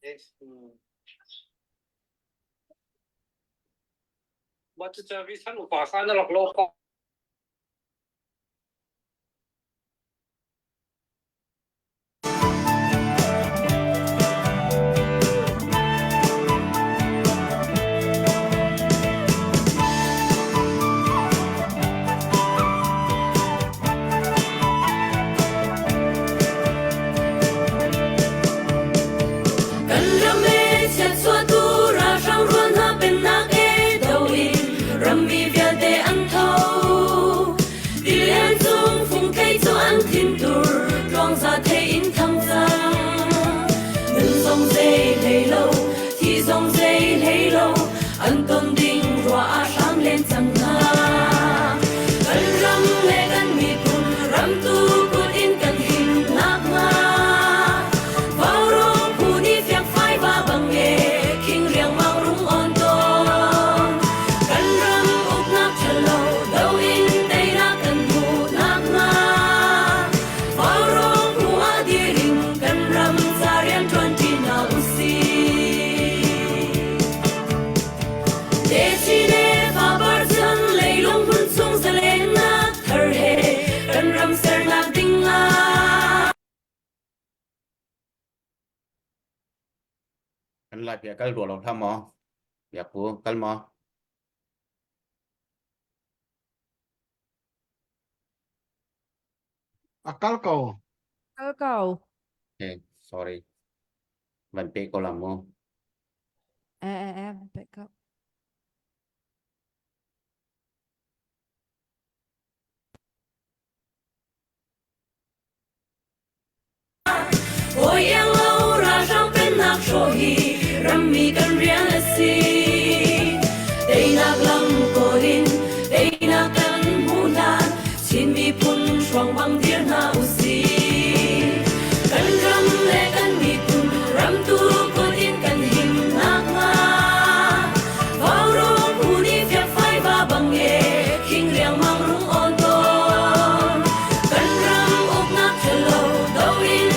What is the reason của sao nó lọc lô không? Anh tôn đinh rõa sáng lên chẳng nga gần râm lệ gần mi cùng râm tu cút in cần hình nát nga vào rong khu đi phiạc phai và bằng nghề kinh riêng mang rung on tôn gần râm úp nát chờ lâu đâu in tay ra cần mù nát nga vào rong khu á địa đình gần râm xa riêng tuần chi nào usi Anh lại việc cái ruộng lòng tham mò việc của cái mò Akal cầu. okay, sorry vẫn bị có làm mò Back up. ôi em lâu ra trong bên nạc sổ hi ram mi cần riêng là si đây nạc lâm cô din đây nạc cần mu nan xin mi pun xoang băng điên na usi cần ram lệ cần mi pun ram tu cô din cần hình nạc nga vào rong khu đi phiạc phai và bằng nghề kinh riêng mang rung on tôn cần ram úp nạc chờ lâu đâu in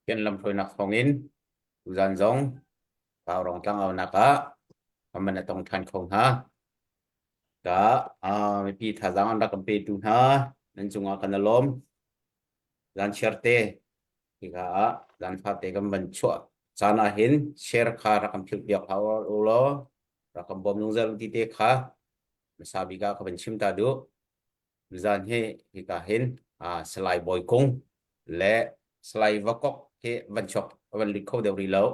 kiện làm phơi nạc phong in dàn giống vào rong trăng ao nạc á mà mình là tổng thành không ha ก็ไม่พี่ท่าจังอันรักกันไปดูนะนั่นจงอากันนลมdan sherte ika dan fate kam ban chua sana hin share kha rakam phil dia power ulo rakam bom nung zal ti te kha sabi ka ban chim ta du zan he ika hin slai boy kung le slai vakok he ban chok ban lik kho deu ri lo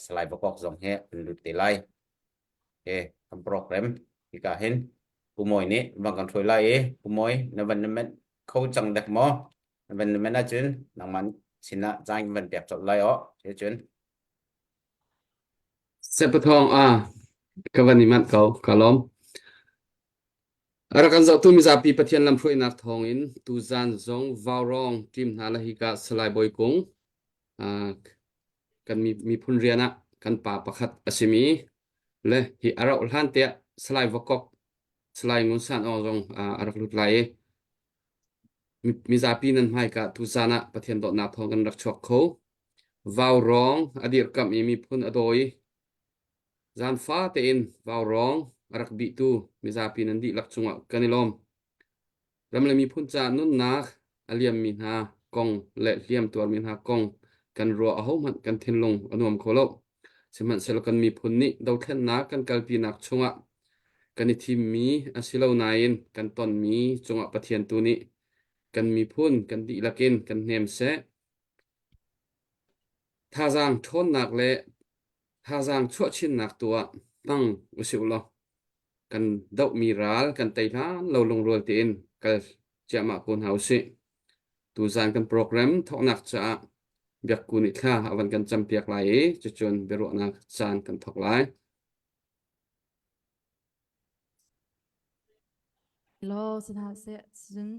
slai vakok zong he ban lut te lai kam program ika hin kumoy ni bang kan throi lai kumoy na ban men khâu chẳng đẹp mò mình đã chuyến nằm mạnh xin là danh mình đẹp chọn lại ó thế chuyến Sepatong kawanimat kau kalom arakan zau tu mizapi pathian lam phroi nak thong in tu zan zong vaurong tim hala hi ka salai boy kung kan mi phun riana kan pa pakhat asimi le hi arau hlan te salai vakok salai ngun san ong zong arak lut lai mizapi nan mai ka tu zana pathian dot nak thong kan rak chok kho vaurong adir kam mi phun adoi zan fa te in vào rong arak bi tu mizapi nan di lak chunga kanilom ramle mi phun cha nun nak aliam min ha kong le liam tuar min ha kong kan ro a ho man kan thin long anuam kholo seman sel kan mi phun ni do thlen na kan kalpi nak chunga kan ni thim mi asilo nain kan ton mi chunga pathian tu ni kan mi phun kan di lakin kan nem se tha jang thon nak le tha jang chua chin nak tua tang usiu lo kan dau mi ral kan tai lan lo long rol tin kal chama kun hausi tu zan kan program thok nak cha biak kun i thla awan kan cham piak lai chu chun beru nak chan kan thok lai lo sin ha se sin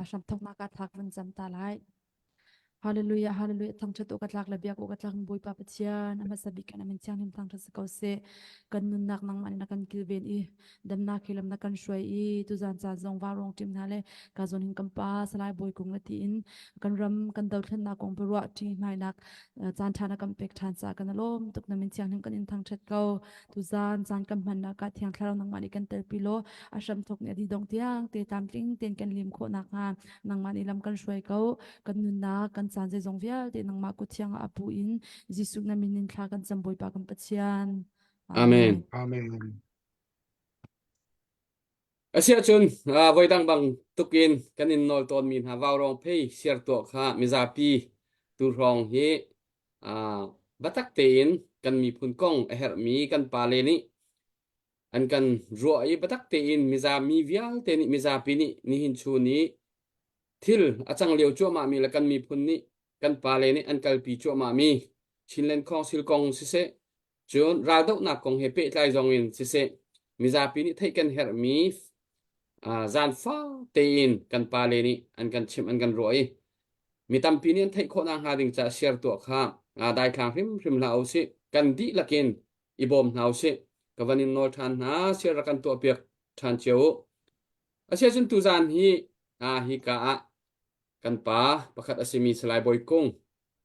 asham thok na ka thak van cham ta lai Hallelujah, hallelujah. Thang chat ukat lak labiak ukat lak boy papatian. Ama sabi ka namin tiyang nim thang chat sa kause. Kan nun nak nang mani na kan kilben i. Dam na kilam na kan shway i. Tuzan sa zong varong tim nale. Kazon hing kampa salay boy kung latiin. Kan ram kan daw tlan na kong perwa ti may nak. Zan thana kam pek than sa kan alom. Tuk namin tiyang nim kan in thang chat kau. Tuzan zan kam man na ka tiyang klaraw nang mani kan terpilo. Asham tok ni adi dong tiyang. Te tam ting ten kan lim ko nak ha. Nang mani lam kan shway kau. Kan nun na kan san zai zong vial te nang ma ko thiang apu in jisu na minin thla kan chamboi pa kan pachian amen Amen. asia chun voi dang bang tukin kanin nol ton min ha vaurong phei siar to kha mizapi tu rong hi batak tein kan mi phun kong a her mi kan pa le ni an kan ro ai batak tein miza mi vial te ni mizapi ni hin chu ni thil achang leo chu ma mi la kan mi phun ni kan pa le ni an kal pi chu ma mi chinlen khong sil kong si se chun ra dau na kong he pe tlai zong in si se mizapi ni thei kan her mi zan fa te in kan pa le ni an kan chim an kan roi mi tam pi ni an thei kho na ha ding cha share to kha dai khang hrim la au si kan di lakin ibom hau si kawanin no than na share kan to pek than cheu asia chun tu zan hi hi ka kan pa pakhat asimi salai boy kung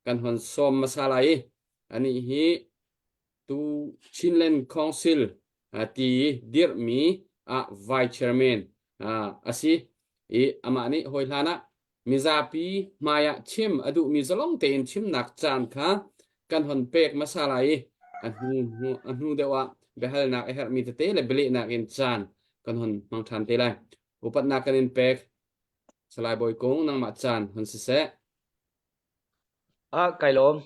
kan hon som masalai ani hi tu chinlen council ti dir mi vice chairman asi amani hoilana mizapi maya chim adu mi zalong ten chim nak chan kha kan hon pek masalai anu dewa behal nak her mi te le beli nak in chan kan hon mang than te lai upat nak kan in pek salai boy kung nang ma chan hon se se kai lom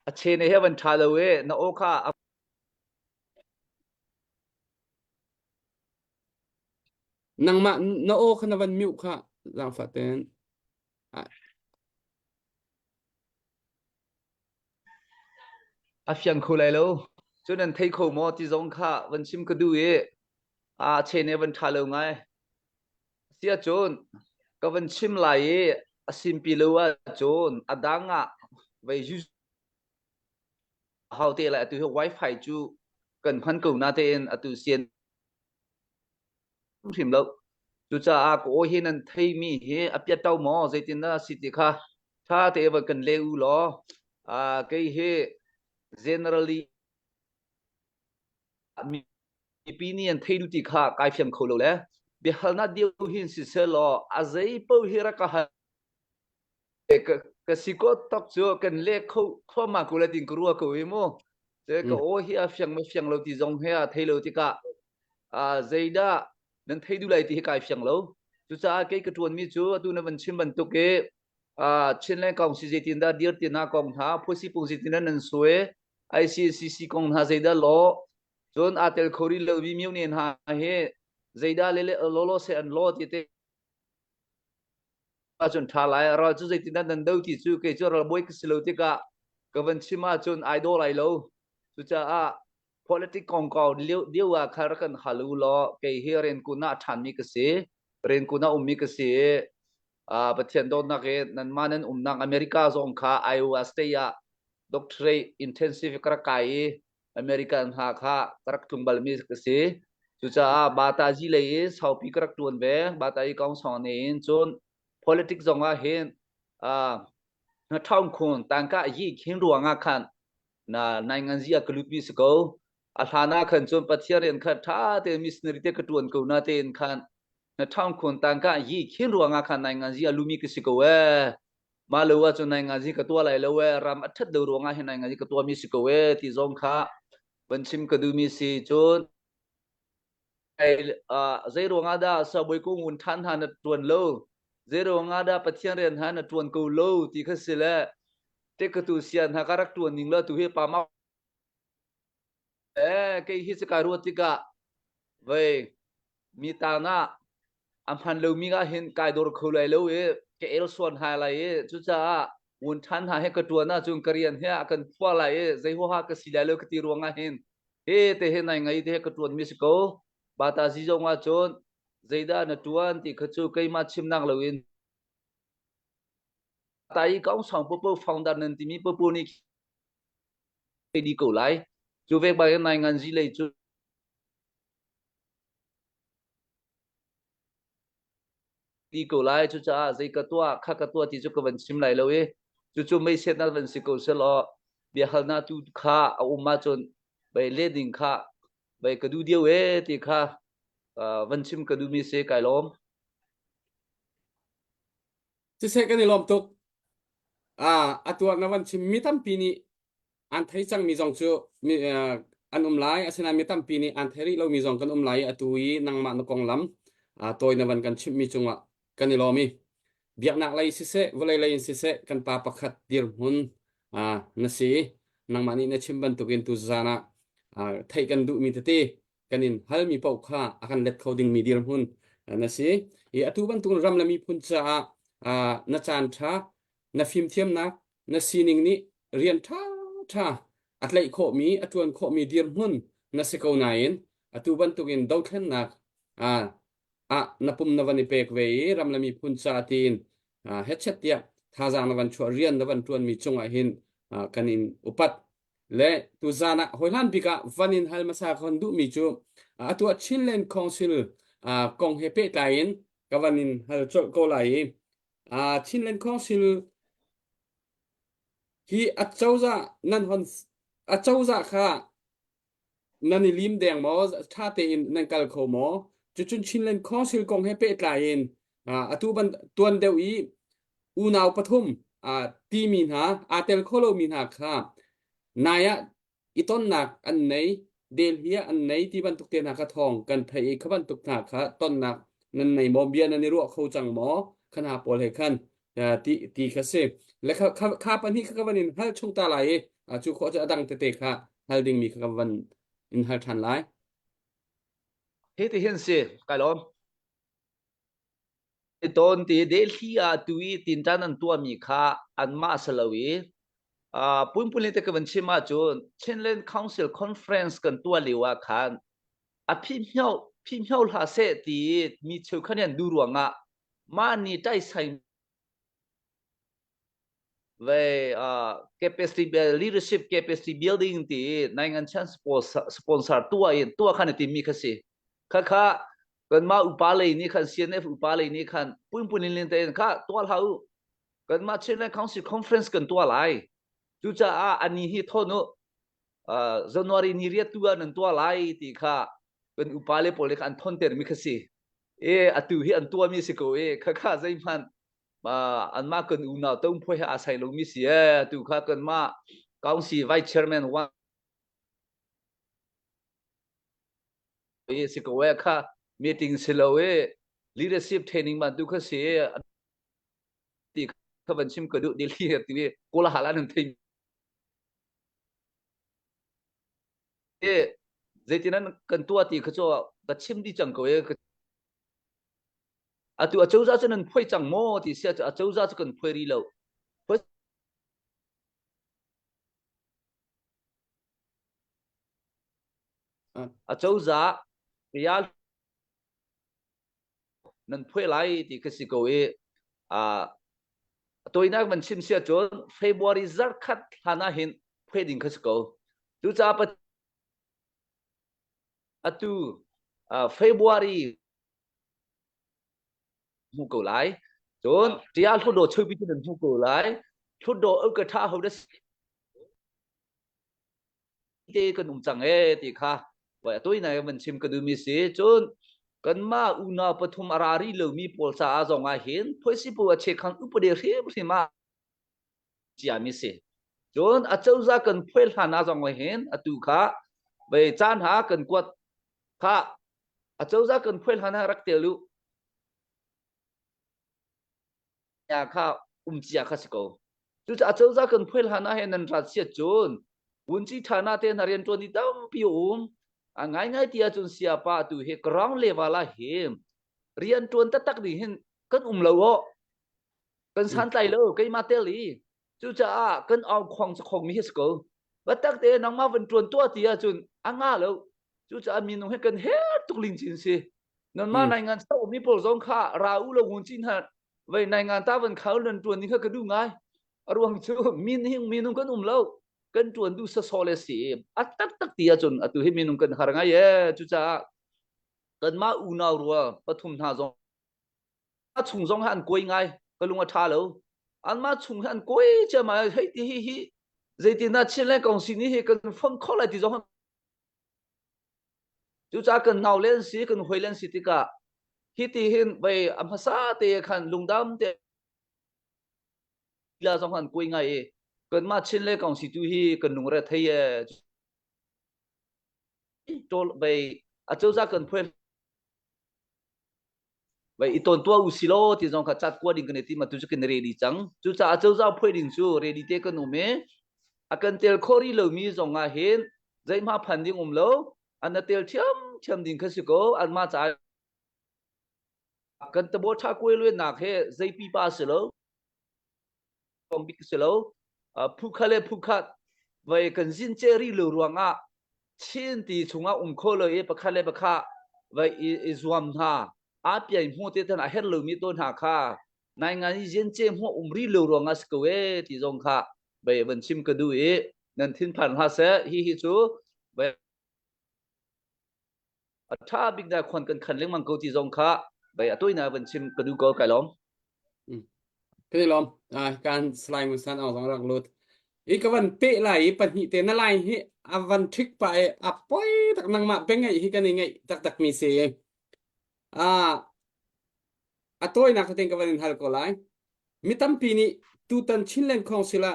a che ne heaven thalawe na okha nang ma no o khana van miu kha lang fa ten a fiang khulai lo chunan thei kho mo ti zong kha van sim ka du e a che ne van thalo ngai sia chon ka van sim lai e a sim pi lo a chon adanga vai ju how te la tu wifi chu kan phan ko na te en atu sien sim lo chu cha a ko hinan thei mi he a pya tau mo zaitin na city kha tha te va kan le u lo kai he generally opinion thấy được thì khác cái phim khâu lâu lẽ bị hal na điều hin si se lo azai po hira ka ha ka si ko tok cho kan le kho ma ko la tin kruwa ko imo te ka o hi a phim lo ti zong he a thấy lo ti ka a zaida nan thấy du lại thì cái phim lo chú cha cái tuần mi chú tu na ban chim ban tu ke a chen le kong si tin da dir tin na kong ha phosi pu si tin nan suwe ICCC kong ha zaida lo John atel khori lo bi miu nen ha he zaida le lo se an lo ti te a chun tha lai ra chu zai tin nan dau ti chu ke chu ra boy ke silo ti ka van chima chun idol ai lo chu cha a politic kong ko liu wa khar kan halu lo ke hiren kuna than mi ke se ren kuna ummi ke se a pathian don na ke nan manan umnang America zong kha Iowa State ya doctorate intensive kra kai American ha kha karak tungbal mi ke se chu cha bata ji le sau pi karak tuan ve bata i kong son ne chon politics zong a hen na thong khon tang ka yi khin ruanga khan na naingan zia kalupi sko athana khan chon pathian kha tha te missionary te ka tuan ko na te khan na thong khon tang ka yi khin ruanga khan naingan zia lumi ke sko we ma lo wa chon naingan zi ka tua lai lo we ram athat do ruanga hen naingan zi ka tua mi sko we ti zong kha ban chim ka du mi si chon ai zai ruanga da sa boi ko ngun than han tuan lo zai ruanga da pathian ren han tuan ko lo ti kha sila te ka tu sian ha karak tuan ning la tu he pa ma cái hi se ka ru ti ka ve mi ta na am han lo mi ga hen kai dor khu lai lo e ke el son ha lai e chu cha un than ha he ka tuan na chung karian he kan phwa lai e zai ho ha ka si lai lo ka ti ruanga hen he te he nai ngai te ka tuan mi se ko ba ta ji jong wa chon zaida na tuan ti kha chu kai ma chim nang lo in tai kong song po founder nan ti mi po ni đi cầu lại chú về bài này ngàn gì lấy chú đi cầu lại chú cha dây cái tua khác cái tua thì chú cái vấn sim lại lâu ấy chú mấy xe na vấn sự cầu sẽ lo bây giờ na tu kha mà chọn bài lê đình kha bài cái đu điêu ấy thì kha vấn sim cái đu mi xe cái lom chỉ sẽ cái này lom tục atuan na van chim mi tam pini an thai chang mi jong chu mi an lai asina mi tam pini an theri lo mi jong kan lai atui nang ma no kong lam toy na van kan chim mi chunga kan ni lo mi biak nak lai si se volai lai si se kan pa pakhat dir hun na si nang ma ni na chim ban tukin tu zana thai kan du mi te kanin hal mi pau kha akan let coding mi dir hun na si e atu ban tung ram la mi phun cha na chan tha na phim thiam na sining ni rian tha atlai kho mi atuan kho mi dir hun na se ko nain atu ban tukin dau thlen nak na pum na van pek ve ram la mi phun cha tin headset ya tha za na van chua rian na van tuan mi chunga hin kanin upat le tu zana hoilan bika vanin hal masa khon du mi chu atu chinlen council kong hepe tain kawanin hal chol ko lai chinlen council hi achauza nan hon achauza kha nani lim deng mo tha te in nan kal kho mo chuchun chinlen council kong hepe tain atu ban tuan deu i unaw pathum ti min ha atel kholo min ha kha naya iton nak an nei del hia an nei ti ban tuk te na kha thong kan thai khaban tuk na kha ton nak nan nei mom bia nan ni ro kho chang mo khana pol he khan ti kha se le kha pan hi kha ban in hal chung ta lai chu kho cha dang te kha hal ding mi kha ban in hal than lai thế thì hiện sự cái lom tôn thì để khi tui tin tan an tua mi kha an ma salawi pun lên cái vấn chim mà chôn trên lên council conference kan tua liwa khan phim nhau là sẽ thì mi chịu khăn nhận du ruộng mà ni tai sai về capacity leadership capacity building thì nangan chan sponsor tua khăn thì mi khasi kha kan ma upalei ni khan CNF upalei ni khan pun lên tên kha tua hau kan ma trên lên council conference kan tua lai chú cha ani hi thonu January ni ria tua nan tua lai ti kha kan upale pole kan thon ter mi khasi atu hi an tua mi si ko kha kha zai man ma an ma kan u na tong phoi ha sai lo mi si tu kha kan ma council vice chairman wa si ko kha meeting si lo leadership training man tu kha si ti kha ban chim ka du delhi ti ko la hala nan thing zai tinan kan tua ti kha cho ka chim di chang ko tu a châu ra cho nên phơi chẳng mò thì sẽ a châu ra cho cần phơi đi lâu a châu ra real nên phơi lại thì cái gì câu tôi nói mình xin sẽ cho February rất khát hana hin phơi đình cái gì câu tu cha bắt tu February mu câu lại chốn real thu đồ chơi bị cho nên mu câu lại thu đồ ở cái thao đó thì cần chẳng thì kha vậy tôi này mình xem cái đường mi sẽ chốn cần mà una pathum arari lo mi polsa azong a hin phoisi pu che khang upade re bri ma chia mi se chốn a chau za cần phel hana zong a hin atu kha vậy chan ha cần quat kha a chau za cần phel hana rak telu ya kha chia kha siko tu a chau za cần phel hana hen nan ra sia chốn unchi thana te narian to ni dam pi ngai ngai tia chun siapa tu he ground level la hem rian tuan tak di hin kan lo kan san tai lo kai ma te li chu cha kan au khong mi hisko ba tak te nang ma van tuan tua tia chun anga lo chu cha min no he kan he tuk ling chin si nan ma nai ngan sa mi pol zong kha ra u lo hun chin ha vậy nai ngan ta van khau nan tuan ni kha ka du ngai ruang chu min kan lo kan tuan du sa sole si tak tia chun atu hi minung kan haranga ye chu cha kan ma u na ruwa pathum tha zong a chung zong han koi ngai ka lunga tha lo an ma chung han koi cha ma hei ti hi zai ti na chen le kong si ni he kan phong kho la ti zong chu cha kan nau len si kan hoi len si ti ka hi ti hin bai am sa te khan lungdam te la zong han koi ngai cần mà trên lệ công sĩ tu hi cần nung ra thấy cho vậy à châu ra cần phơi vậy ít tuần tua usilo thì dòng khát chặt qua đình cái này mà tu cho cần ready chẳng chú cha châu ra phơi đình chú ready te cần nung me à cần tel khori lâu mi dòng à hen dây mà phản đình lâu anh tel chấm đình cái sự cố anh mà trả cần tập bố thà quê luôn nạc he dây pi ba sự lâu không biết sự lâu phukale phukhat vậy cần xin cherry lưu ruang á xin thì chúng á khô lời pakhale pakha vậy zoom ha áp vậy mua tiền thằng hết lưu mi tôn hà kha này ngay xin che mua ri lưu ruang á square thì dòng kha vậy vẫn chim cái đuôi nên thiên phản ha sẽ hi chú vậy tha big da khoan cần khẩn lên mang câu thì dòng kha vậy tôi nào vẫn chim cái đuôi có cái lắm cái này lomการสไลด์มือสั่นเอาสองหลักลุดอีกวันเปะไหลปัญหิเตนอะไรฮิวันทริกไปปอยตักนังมาเป็นไงฮิกันยังไงตักมีเสียตัวนักเตงกับวันฮัลโกไลมิตัมปีนี้ตูตันชินเลนคองศิลา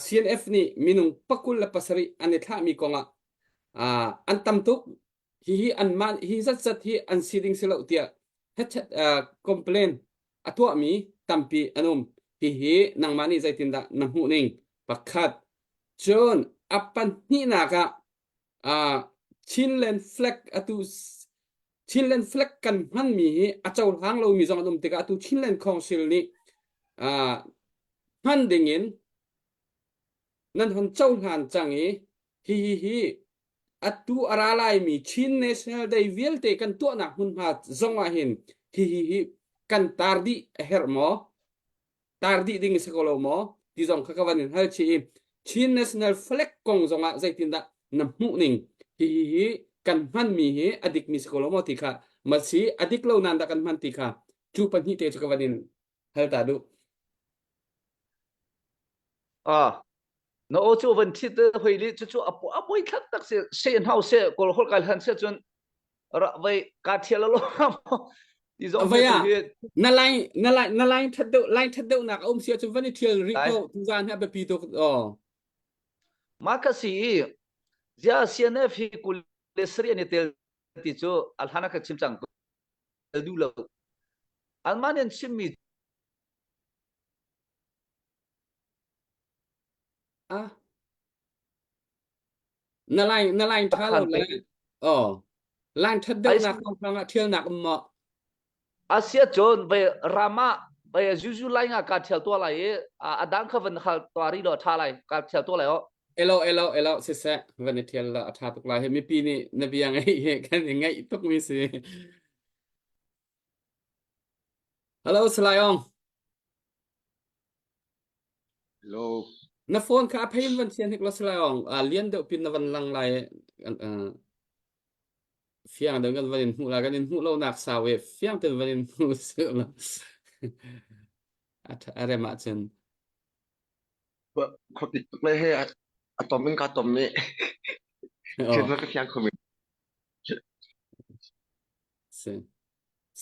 CNF นี่มินุงปักกุลละปัสริอันนี้ท่ามีกองอันตัมตุกฮิอันมันฮิสัดฮิอันซีดิงศิลาอุติยาเฮ็ดคอมเพลนตัวมีtampi anum hi nang mani zai tinda nang hu ning pakhat chon apan ni naka chinlen flag atu chinlen flag kan han mi achau hang lo mi zong adum tika atu chinlen council ni han dingin nan han chau han changi hi atu aralai mi chin national day velte kan to na hun ha zonga hin hi kan tardi hermo tardi ding sekolo mo ti zong kakawanin hal chi chin national flag kong zonga zaitinda namhu ning hi kan han mi hi adik mi sekolo mo ti kha masi adik lo nanda kan man ti kha chu pan hi te kakawanin hal ta du nó ô chu vấn thi tới hồi lý chu apoi khát tắc se sen hau se kol hol kal han se chun ระเวกาเทียลโลที่จง vậy เฮ็ด à เฮ็ด nalai thật đâu nạc ông xia chúng vẫn đi thiền rico chúng gian hay bị tổ makasi ja siane fi kul lesri ne tel ti cho alhana ka chimchang du lo almanen chimmi à nalai thà lâu lại lai thật đâu nạc không phải thiền nạc mà asia chon be rama be juju lai nga ka thel to lai adang kha van khal twari lo tha lai ka thel to lai o elo sẽ vẫn đi thiền là thà tục lại mi pi ni na biang ấy cái ngay tục mi si hello Salai ông Hello, na phone ka phain van chen hik lo Salai ông liên đậu pin na van lang lai phiang đừngกันวันหูละกันหูเราหนักสาวเฟียงเป็นวันหูเสื่อมละอะไรมาเช่น kau TikTok leh atom ka atom ni. อ๋อ Chen ka kyang komen.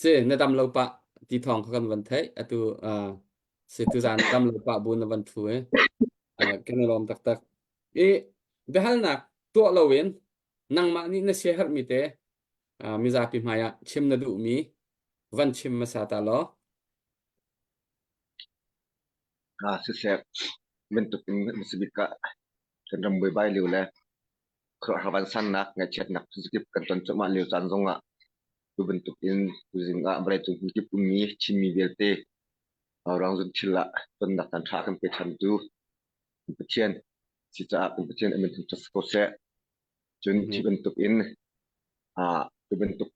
สิในดำเราปะตีทองเขากันวันเทยอะตัวสิตุจานดำเราปะบุญวันถุยกันลมตักเบหัลนักตัวเราเว้นนั่งมานี่น่าเชื่อมีเตมิซาพิมายะชิมนาดูมีวันชิมมาซาตาลอ Sesek bentuk ini mesti ka kendam bai liu leh. Kau hawan san nak ngechat nak sikip kanton cuma liu san zonga. Tu bentuk ini tu zinga berai tu sikip umi cimi belte. Orang zun cila ton nak tan thakan petan tu. Petien sisa petien emen tu skose. Jun ci bentuk ini tu bentuk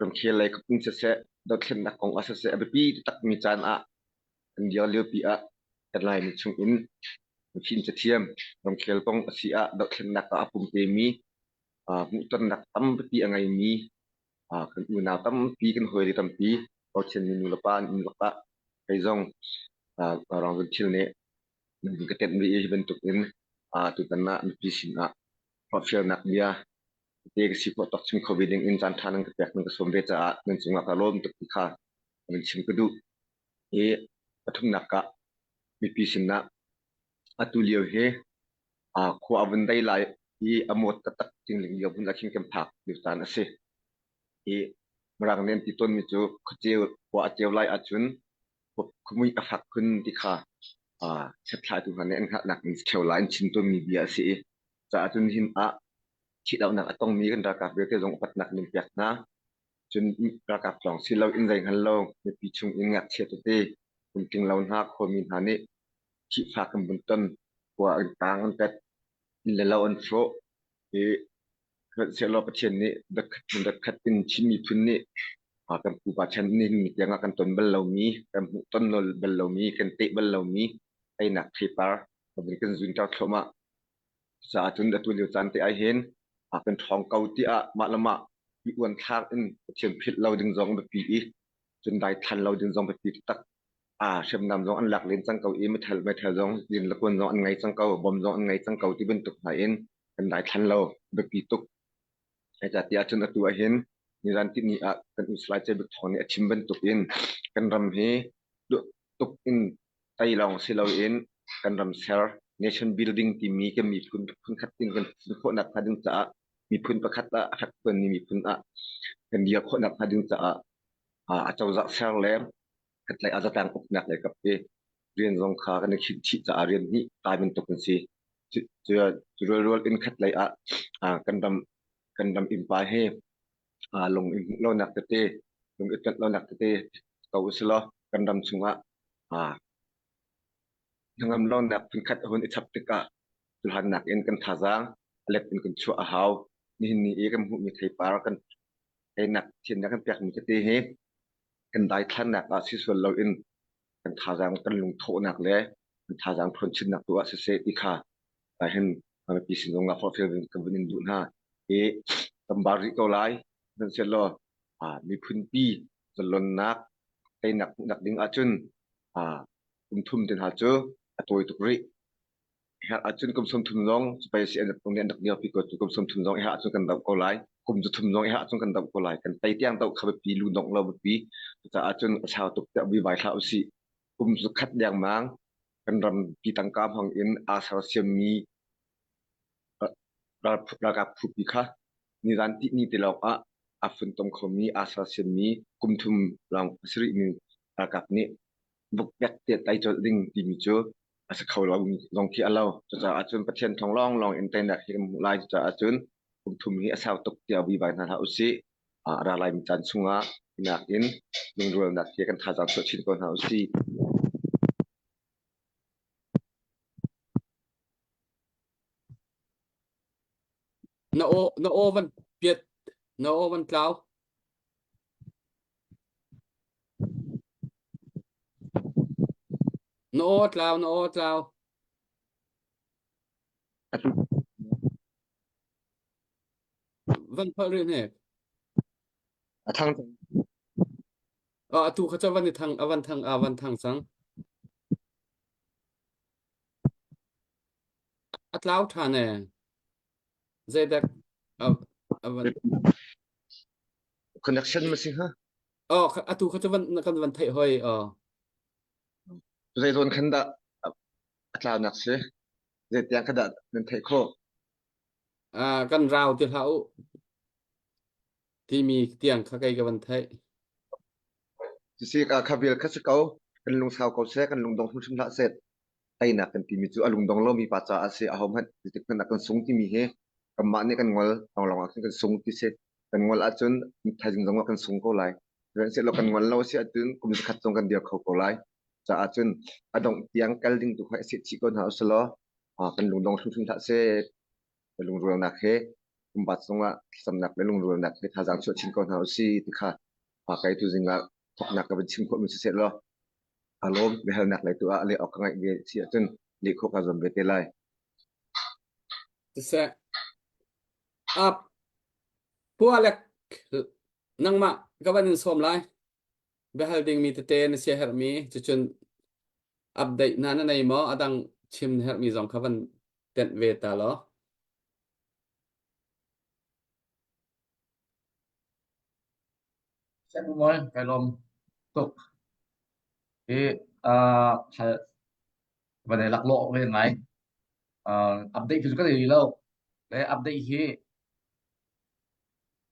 rongkel lai kuping sese dot ken nak kong asese abepi tak mi chan dia liu piกันไลน์chungอินพินจะเทียมลองเคลปงสีดอกเข็นนักอาปุ่มเตมีมุตันนักตั้มปีอะไรมีกันอูนาตั้มปีกันหอยตั้มปีเอาเช่นนูละปานูละปะไปจงรองกันเชลเน่หนึ่งก็เต็มไปอีกเป็นตุกอินตุกันนะมีปีสินะพอเฟลนักเบียเด็กสิพอตักชิมโควิดอินจันทานังกระแตกนังกระสมเด็จนั่นจึงว่าการล้มตุกข้ามันชิมกระดูปฐุมนักกะมีปีสินะตุเลียวเฮขวาวันได้หลายอมดตักจริงหลิงเดียวพุ่งอาชิงเก็บผักเดือดตานะสิมรังเน้นติต้นมิจูขเจียวขวาเจียวไล่อาจุนขมุยอฝักขึ้นที่ขาเช็ดลายตัวนี้อันหนักมีเขียวลายชิ้นตัวมีเบียสิจะอาจุนหินชิดเอาหนักต้องมีกันราคาเบียร์ที่ลงปัดหนักหนึ่งเปียกนะจนราคาสองสิเราอินใจหันเราในปีชงอินงัดเชียตัวเต้คุณจึงเราหน้าคนมีฐานิชิฟ้ากันบนต้นกว่าต่างกันแต่เราอันโฟเสียเราประเทศนี้ดักขัดเป็นชิมีพื้นนี้กันผู้ประชันนี่มีอย่างกันต้นบัลเรามีกันต้นนลบัลเรามีกันเตะบัลเรามีไอ้หนักเทปาร์เป็นกันจุนเจ้าเข้ามาสาธุนตัวเดียวจันที่ไอเห็นเป็นทองเก่าที่มาละมาอีวันทางอินเชียมพิษเราดึงซองแบบปีจนได้ทันเราดึงซองแบบปีตักเชื่อมนำซองอันหลักเล่นจังเก่าไม่ทันซองยินละคนซองอันไงจังเก่าบอมซองอันไงจังเก่าที่เป็นตุกหายเอ็นกันได้ทันเราแบบปีตุกไอ้จัดยาจนตัวเห็นในร้านที่นี่กันอุสไลเจบิกทองเนี่ยชิมเป็นตุกเอ็นกันรำเฮตุกอินไต้ลองเซลล์เอ็นกันรำเซลล์ nation building ที่มีก็มีพื้นขัดตินกันคนนักพาดึงจะมีพื้นประคัตหักเปินมีพื้นกันเดียวคนนักพาดึงจะเจ้าจักเซลล์แล้วขัดไหลอาจจะต่างอกหนักเลยกับเรียนสงขากันในคิดที่จะเรียนนี้กลายเป็นตุกเป็นสิจะรัวอินขัดไหลกันดำอินไปให้ลงเราหนักเตะลงเราหนักเตะเก่าสิล้อกันดำสุงทั้งอำเราหนักเป็นขัดหุ่นอิทับติกะจุลหันหนักเอ็นกันท่าจางเล็บเป็นกันชั่วหาวนี่เองมีใครปาร์กันไอ้หนักเช่นนักกันเปียกมีกติเฮกันได้ท่านหนักสิส่วนเราเอ็นกันท่าจางกันลงโถหนักเลยกันท่าจางพ้นชิ้นหนักตัวเสียติค่ะไปเห็นมันปีสิงห์งาฟอร์เฟลกันวันนี้ดูนะตำบาริกเอาไลนั่นเสร็จแล้วมีพื้นปีจนล้นนักไอ้หนักดึงอาจุนทุ่มจนหาเจอตัวตุกริอาจุนกุมสมทุนลงไปเสียตรงนี้ดักเดียวพี่ก็กุมสมทุนลงอาจุนกันดับเอาไล cùngจะทุ่มน้องฮะจงกันดอกกุหลาบกันไปเตียงดอกขับปีลูนองเราปีจะอาจจะชาวตกแต่วิวายข้าวสิcùngจะคัดอย่างมังกันรำปีตังกามของอินอาสาเซียมีระกับผู้พิฆานิรันตินีติเราอาฝนตมเขามีอาสาเซียมีกุมทุมลองสิริมีระกับนี้บุกยัดเตียไตจดดิ่งดีมิโจอาสเขาเราลองที่เราจะอาจจะประเทศทองล่องลองอินเทอร์เน็ตเห็นไลน์จะอาจจะกุมทุมนี้อาสาตกเตียวิวายนาฮาอุสิระลายมิจันสุงะนักอินลงรวมนักเกี่ยกันท่าจังสุดชินก่อนฮาอุสิna o van piet na o van tlau na o tlau van phơi riêng hè ทั้ง tuเขาจะวันในทางวันทางสังอัตลาวทานเนี่ยเจดักวัน connection มาสิฮะ tuเขาจะวันไทยหอยใจโดนขันดะอัตราหนักเสียเจ็ดยังขันดะเป็นไทยโค กันราวที่เขาที่มีเตียงข้าไกลกับวันไทย สิคาเบียลคัสเกากันลุงสาวเกาเสกันลุงดงทุ่งชุมละเสร็จไอ้นักกันที่มีจู่ลุงดงเรามีปัจจัยอาศัยอาหอมฮัดติดกันนักกันสูงที่มีเฮกับมันนี่กันงอลลองกันสูงที่เสร็จกันงอลอาจจะไทยจึงดงว่ากันสูงก็ไล่เรื่องเสร็จเรากันงอลเราเสียจนกุมขัดตรงกันเดียวเขาก็ไล่จะอาจจะอดงเตียงกันดิ่งตัวให้เสร็จชิคนหาสลอกันลุงดงทุ่งชุมละเสร็จกันลุงรวมนักเฮกุมปัจจัยว่าสำนักเป็นลุงรวมนักเฮท่าจังช่วยชินคนหาสิที่ข้าใครทุกสิ่งละทอกนักกับชิมคนมันเสร็จแล้วอารมณ์เบลนักเลยตัวอะไรออกกันไงเบียเสียจนเด็กเขาก็จะเบเตไลจะเสะพวกเล็กนั่งมาก็วันนี้สมไลเบลดิ่งมีเตนเสียเหรมีจะจนอัปเดตนั้นในหม้อดังชิมเหรมีสองคำวันเต็นเวตาล้อเช่นมวยไปลมตกที่วันนี้หลักโลกเป็นยังไงอัปเดตคือก็ดีแล้วและอัปเดตที่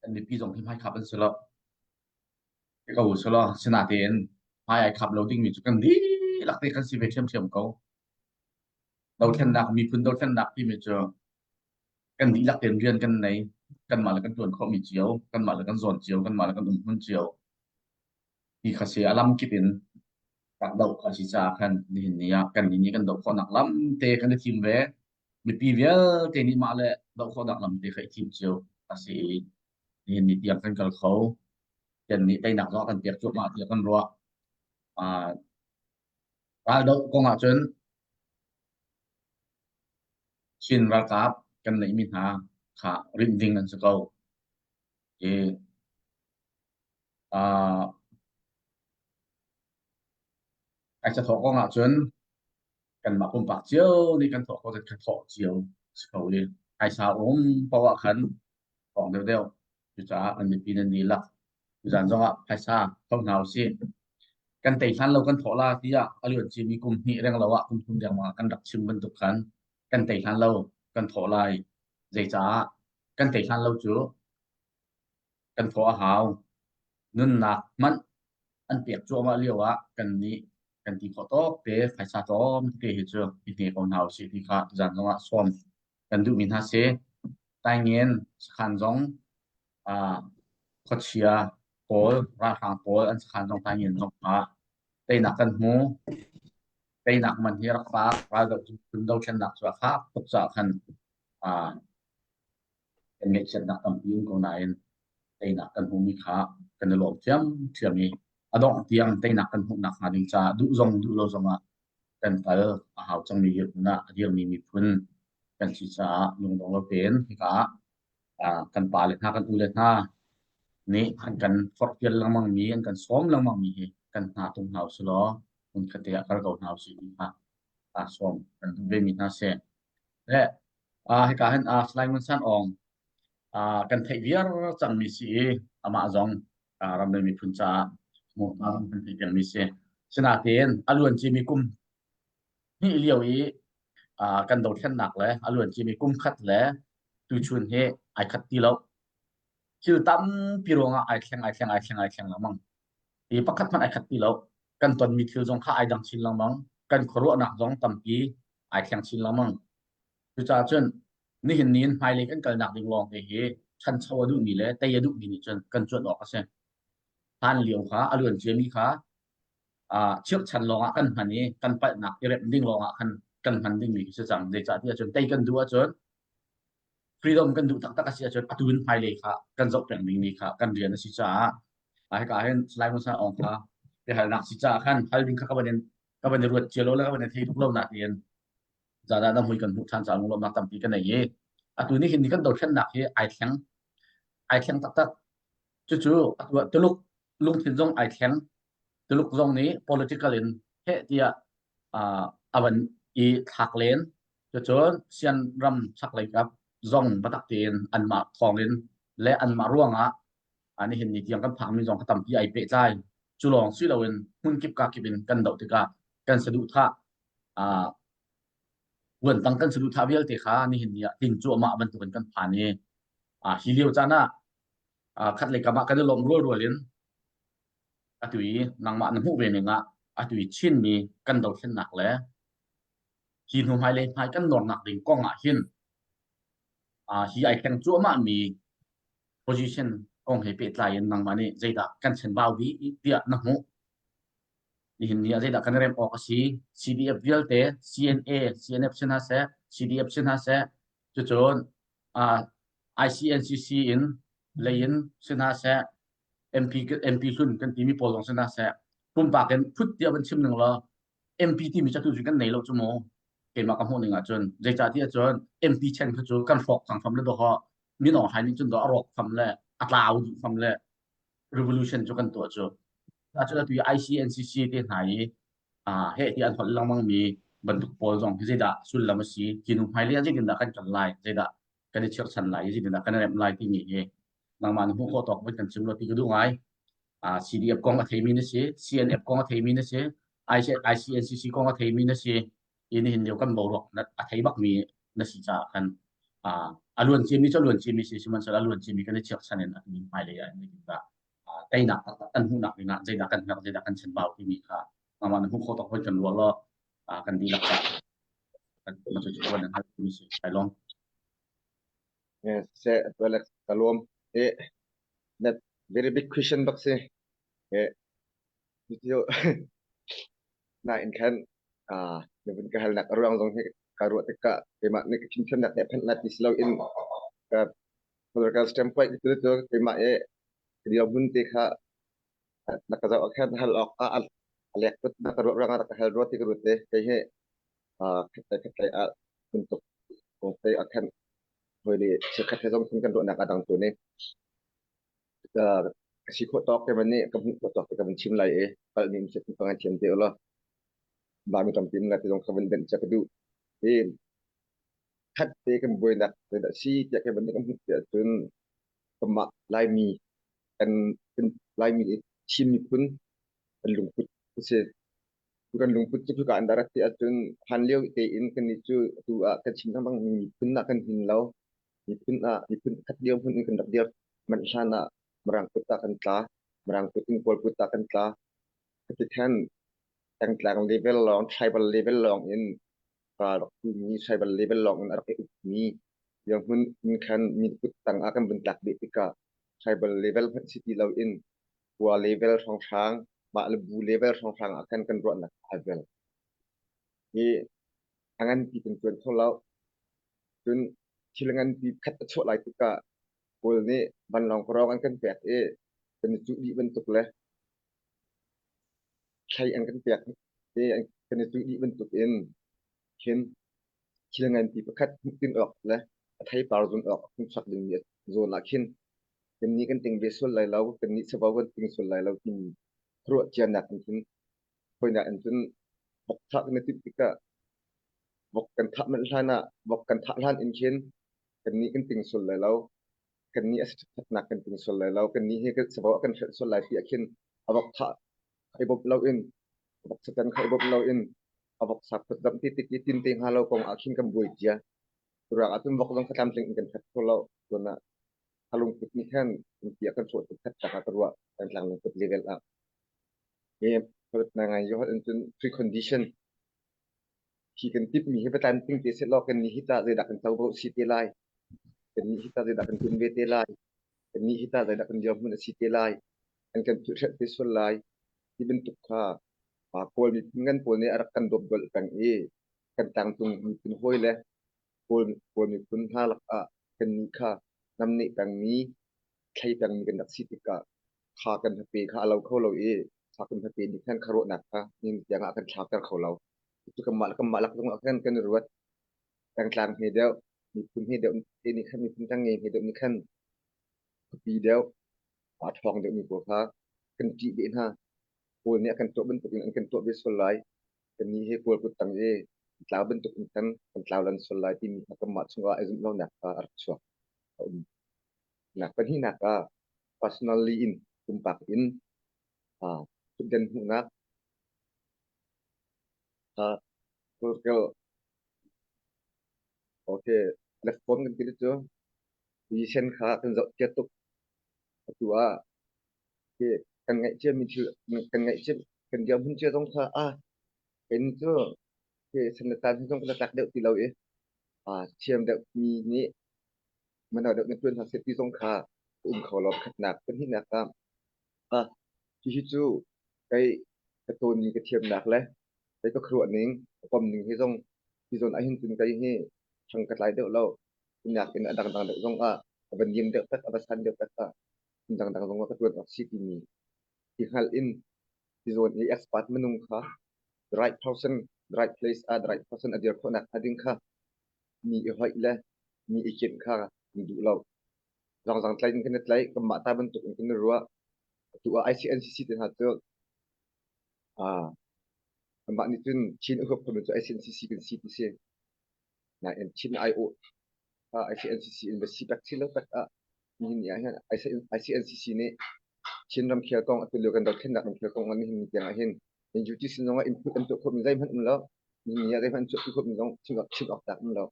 อันนี้พี่ส่งที่ให้ขับเป็นสุดแล้วก็สุดแล้วชนะเตียนให้ขับเราดิ้งมีจุดกันดีหลักที่กันสิเวชเชื่อมเขาเราแค่หนักมีพื้นเราแค่หนักที่ไม่เจอกันดีหลักเตียนเรียนกันไหนกันมาแล้วกันตัวเขามีเจียวกันมาแล้วกันส่วนเจียวกันมาแล้วกันอุ่นเจียวที่เขาเสียลำกินกับดอกเขาชิจากันนี่นี่กันนี่กันดอกเขาหนักลำเตะกันในทีมเวมีปีเวลเตนี่มาเลยดอกเขาหนักลำเตะให้ทีมเจียวเขาเสียนี่นี่เตียงกันกับเขากันนี่ได้หนักรอกันเปียกจุกมาเตียงกันรัวรายดอกกองอาจนชินรักกับกันในมิหาขาริมดิ่งนั่นสกาวไอ้จะถอดกองอาจนกันมาปุ่มปากเจียวนี่กันถอดก็จะถอดเจียวสกาวเลยไอ้ชาวเพราะว่าขันของเดียวอยู่จ้าอันนี้ปีนั้นนี่ละอยู่จานจังอ่ะไอ้ชาต้องหนาวสิกันแต่ขันเรากันถอดลาที่อ่ะอารมณ์จีมีกลุ่มนี่เรื่องเราอ่ะกลุ่มเดียวมากันดักชิมบรรทุกขันกันแต่ขันเรากันถอดลายใจจ้ากันแต่ขันเราจูกันถอดหาวนุ่นหนักมันอันเปียกจั่วมาเรียวอ่ะกันนี้กันที่ขอโต๊ะเปไฟชาโต้เปเหตุอีกเนี่ยของหนาวสิที่ขาดจานจังอ่ะซ้อมกันดูมินฮาเซตายเงินขันจงขดเชียโผล่ราคาโผล่อันขันจงตายเงินจงพาได้หนักกันหูได้หนักมันที่รักษาเราจะคุณเราเช่นหนักสุขภาพตกจากขันเป็นเม็ดเช่นหนักต่ำยิ่งกว่านั้นได้หนักกันหูมีขากันในโลกเชื่อมีอดอกเตียงได้หนักกันหูหนักมาดึงจ้าดูโลจงอ่ะกันไปหาจังมีเยอะนะเดี๋ยวมีพื้นกันชิจาลงเราเป็นที่กะกันป่าเลยนะกันอุเลนะนี่กันฟอร์เพียลลังมังมีกันซ้อมลังมังมีกันหาตรงหาวสโลมันคดีอาการเก่าหาวสิฮะซ้อมกันเวมินาเซและให้การสไลด์มันสั้นออก กันเทียร์จังมิสีอามาจงรำเลยมีพุนจ่าหมู่บ้านกันเทียร์มิสีสนาเตียนอลวนจีมีกุมนี่เลี้ยวกันโดดแค่หนักเลยอลวนจีมีกุมขัดเลยตูชวนเฮไอขัดตีแล้วคิวตั้มปีรองไอแข็งละมั้งอีปักขัดมันไอขัดตีแล้วกันตอนมีคิวจงข้าไอดังชินละมั้งกันขรุหนักจงตั้มปีไอแข็งชินละมั้งคือจ่าจนนี่เห็นนี้ไฮเลยกันกันหนักดิ่งลองเฮฉันชาวดูนี่เลยแต่ยาดูนี่จนกันจนออกก็เสียท่านเลี้ยวขาอลวนจีมีขาเชือกชันลองกันหันนี้กันไปหนักเรียบดิ่งลองกันหันดิ่งมีคือจังเดจ่าที่จนแต่กันดูจน freedom กันดูตักสิจนอตุนไฮเลยค่ะกันจบเป็นมีค่ะกันเรียนสิจ้าไอ้ก็เห็นสไลด์มันซะออกค่ะเดี๋ยวนักสิจ้าขั้นไฮดิ้งค่ะก็เป็นรวดเจริญแล้วก็เป็นที่ทุกโลกนักเรียนจะได้ต้องคุยกันทุกท่านสาวลงมาตั้งปีกันไหนเย่อตุนนี่เห็นนี่กันโดดขึ้นหนักเย่ไอแข็งตักจู่ๆตัวลุงที่จงไอแข็งตัวลุกจงนี้ political in เฮที่อาวันอีทักเลนจู่ๆเซียนรำชักเลยครับzong batak tin an ma thongin le an ma ruanga ani hin ni tiang kan phang mi zong khatam pi ai pe chai chulong sui lawin hun kip ka kipin kan dau tika kan sadu tha wen tang kan sadu tha vial te kha ni hin ya ting chu ma ban tu kan phani hilio chana khat le kama kan lom ro ro lin atui nang ma na hu ve ne nga atui chin mi kan dau thin nak le hin hum hai le hai kan nor nak ding kong a hin hi ai keng chu ma mi position kong he pe tlai nang mani zeida kan chen bau bi tia na mu ni hin nia zeida kan rem ok si CDF vialte CNF chen ha se CDF chen ha se chu chon ICNCC in lein chen ha se MP sun kan ti mi polong chen ha se pum pa kan phut tia ban chim nang lo MP ti mi cha tu kan nei lo chu mo ke ma ka ho ninga chon zeida tia chon MP chen ka chu kan fok sang pham le do ho mi no hai ni chun do arok pham le atlau du pham le revolution chu kan to chu ta chu tu ICNCC te nai he ti an hol lang mang mi banduk pol jong he da sul lam si kinu hai le ji din da kan chan lai da kan chek chan lai ji din da kan rem lai ti mi he nang man hu ko tok ba kan chim lo ti du ngai CDF kong a thei mi na si CNF kong a thei mi na si ICNCC kong a thei mi na si ini hin yo kan bo ro na a thei bak mi na si cha kan alun chimi cho lun chimi si man sa alun chimi kan chek chan en mi mai le ya ni da tay nak tan hu nak na zai da kan chen bau ti mi kha ma man hu ko tok ho kan lo kan di lak kan ma chu chu wan ha mi si ai long yes se Alex kalom that very big question box video na in kan ne bin ka hal nak ruang zong he karu tika tema ne kin chen nak pen lat is low in political standpoint itu tema dia bun te kha nak ka za kan hal ok alek put nak ru rang nak hal roti ka rute ke he kata untuk te akan hoi di sekat he zong kan ru nak adang tu ne si ko tok ke mani ka ko tok ke ban chim lai pal ni se pengan chim te Allah ba mi tam tim na te zong ka ban den cha ka du khat te kan boy nak te da si ya ke ban kan te tun kama lai mi kan lai mi chim ni pun lung put se bukan lung put tu ka antara te atun han leo te in kan ni chu tu kan chim bang mi pun nak kan hin lau ni pun khat dia pun kan dak dia man sana merangkut akan telah merangkut impol put akan telah ketika tang level long tribal level long in kalau ini tribal level long in arti ini yang pun kan put tang akan bentak di tika tribal level city law in dua level song mak lebu level song akan kan ruang nak level ni angan di tentuan kalau jun silangan di kata cok lai tika pol ni ban long korong kan pekเป็นจุดbentuk lahใช้อันกันเปียกเป็นจุดbentuk in เช่นเชื่องันที่ประคัดขึ้นออกและไทยปาร์จนออกคุณสักดึงเนี่ยโซนละขึ้นเป็นนี้กันติงเบสส่วนไหลเราเป็นนี้สภาพกันติงส่วนไหลเราที่ครัวเจียนหนักจริงคนหนักจนบอกทักในทิศก็บอกกันทักมันท่านะบอกกันทักท่านอินเช่นเป็นนี้กันติงส่วนไหลเรา กันนี้หนักกันถึงส่วนเลยเรากันนี้ให้กันสภาวะกันส่วนหลายที่ขึ้นเอาบอกถ้าใครบอกเราเองบอกสกันใครบอกเราเองเอาบอกสับดำติดตินเต็งหาเราคงอาคินกันบุยเจียตัวอาตุนบอกต้องทำสิ่งกันขัดตัวเราตัวน่ะถ้าลงจุดนี้แค่เกี่ยวกันส่วนขัดจากตัวการหลังลงจุดเลเวลอัพเนี่ยเพราะนั่งไงยอดจน precondition ที่กันติดมีให้ประทานติ้งเตะเสร็จแล้วกันนี้ที่ตาจะดักกันเท่าสิเตไลกันนี้ที่ตาจะดักกันคุณเวเตไลกันนี้ที่ตาจะดักกันยอมมันสิเตไลอันกันจุดเตะส่วนไลที่เป็นตุกข้าโพลมีเงินโพลในอารักกันดบกันกันต่างตรงมีเป็นห้อยเลยโพลมีคุณห้าลักกันนี้ข้านำเนตังนี้ใครตังมีกันดักสิติกาข้ากันทะเปข้าเราเข้าเราข้ากันทะเปนี่แค่คารวะหนักนี่อย่างกันชาวกันเขาเราitu kemalak tu akan kan ruat tang hedau ni pun hedau ini kan ni pun tang hedau ni kan pi dau pat phong dau ni ko kha kan ti be ha pol ni akan tok bentuk ni akan tok visual lai kan ni he pol put tang tlau bentuk ni kan tlau lan sol lai ti ni akan mat sunga azum lo nak archwa nak kan hi nak personally in tumpak in dan hunak Google oke respon kan gitu tuh vision kha kan dot ketuk tua ke kan ngai che mi chu kan ngai che kan jam hun che tong khaเป็นเจ้าke senatan tong kena tak deu ti lau chiam deu mi niมันเอาดอกเงินเพื่อนทางเซตที่สงขลาเขาเราขัดหนักเป็นที่หนักที่จู่ไอ้กระตูนมีกระเทียมหนักเลยไอ้ก็ครัวหนึ่งปมหนึ่งที่ส่งที่ส่วนไอ้หินตุนไก่ให้ทางกระไรเดียวเราหนักเป็นดังๆเดียวส่งบันยิมเดียวตัดบัสันเดียวตัดดังๆส่งว่ากระตูนออกซีทีมีที่ฮัลอินที่ส่วนนี้เอ็กซ์พาร์ตมันนุ่งค่ะ right person right place right person เดียวคนหนักดิ้งค่ะมีอะไรเลยมีอีกเช่นค่ะดูเราลองสั่งไลน์กันไลน์ก็มาตาบรรทุกกันรัวตัว ICNCC ที่หาตัวมานี่จุนชินอุปกรณ์ตัว ICNCC กัน CTC นะเอ็นชิน IO ICNCC อินเวสติเกชั่นแล้วแต่มีเนี่ยฮะ ICNCC เนี่ยชินรำเคียกองตัวเดียวกันเราเช่นรำเคียกองอันนี้มีอย่างไรเห็นยังอยู่ที่สิ่งว่า input อันตัวคนมีได้พันแล้วมีเนี่ยได้พันจุดที่คนมีต้องชิงออกจากมันแล้ว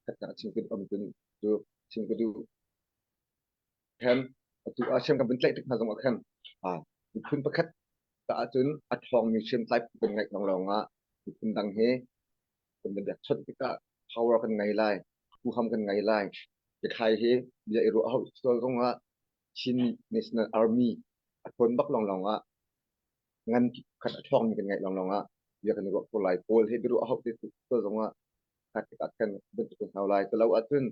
ถ้าชิงเป็นอมจนดูชิงก็ดูแทนตัวเชื่อมกับเป็นใจที่มาสมัครแทนมีคุณประคัตแต่จนอัดฟองมีเชื่อมไลฟ์เป็นไงลองมีคุณดังเฮเป็นแบบชดที่ก็ power กันไงไล่ผู้ทำกันไงไล่จะใครเฮจะไอรู้เอาตัวตรงว่าชิน national army คนบักลองงั้นขัดช่องมีกันไงลองเรียกกันว่าคนไล่โพลให้ไปรู้เอาตัวตรงว่าขัดกันเป็นตัวเท่าไรแต่เราอัดจน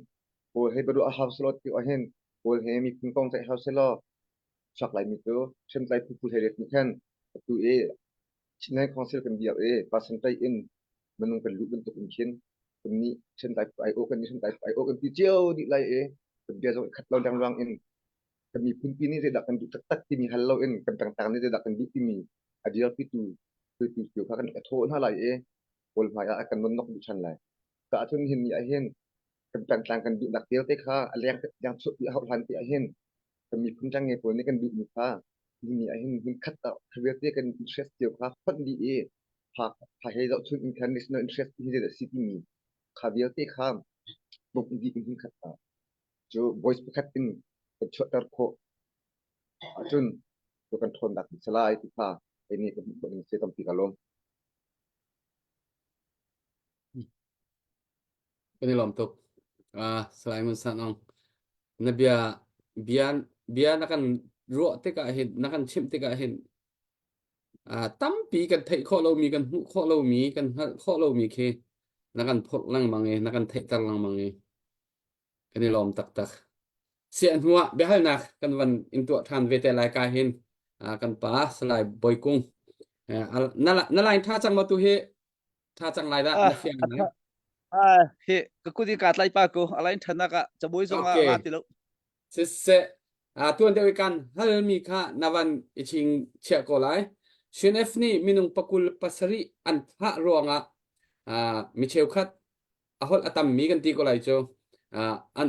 โพลให้ไปรู้เอาสล็อตที่ว่าเห็นโพลให้มีคุณกองใจเฮาเซลล์ชักไหลมีตัวเช่นไหลผู้เฮเล็กมีแค่ตัวชิ้นในคอนเซ็ปต์กันเดียวภาษาไทยอินมันต้องเป็นรูปเป็นตัวเป็นชิ้นคนนี้เช่นไหลไอโอกันนี้เช่นไหลไอโอกันที่เจียวนี่ไหลเป็นเดียวจะขัดเราดังรังอินจะมีพื้นที่นี่จะดักกันดูตักที่มีฮัลโลอินกันต่างๆนี่จะดักกันดูที่มีอาเดียพิจูคือเกี่ยวกับกันโทนเท่าไหร่โพลหมายกันมันนกดูชันไหลแต่อาจจะเห็นอย่างเห็นกันต่างๆกันดูดักเดียวเตะข้าอะไรอย่างสุดที่เขาทันที่เห็นจะมีพื้นจังไงโพลนี่กันดูมีค่ามีไอ้เห็นมันคัดต่อทวีตเตะกันอินเทรสเดียวครับคนดีพาให้เราชุดอินเทอร์เนชั่นแนลอินเทรสที่จะได้สิที่มีคาเดียวเตะข้ามบุกดีอินคัดต่อจูบอยส์คัดอินเป็นช็อตเตอร์โคจนตัวกันทนดักสลายที่ข้าไอ้นี่เป็นเซตัมปีกาลม Kani lom tuk selain sanong na biya nakan ruo tika hin nakan chim tika hin tampi kan thai kho lo mi kan hu kho lo mi kan kho lo mi ke nakan phot lang mangi nakan thai tar lang mangi kani lom tak sian huwa behal nak kan wan into than vete lai ka hin kan pa slai boikung na lain tha chang ma tu he tha chang lai da na fiang naเฮ้ก็กูที่การไล่ป้ากูอะไรทันนักจะบุยส่งลาติลุเสตัวนเดียวกันฮัลมีค่ะนาวันอิชิงเชียก็ไลชินเอฟนี่มินุงปกุลปัสรีอันพระรวงมิเชลคัดฮอลอัตมมีกันตีก็ไลโจอัน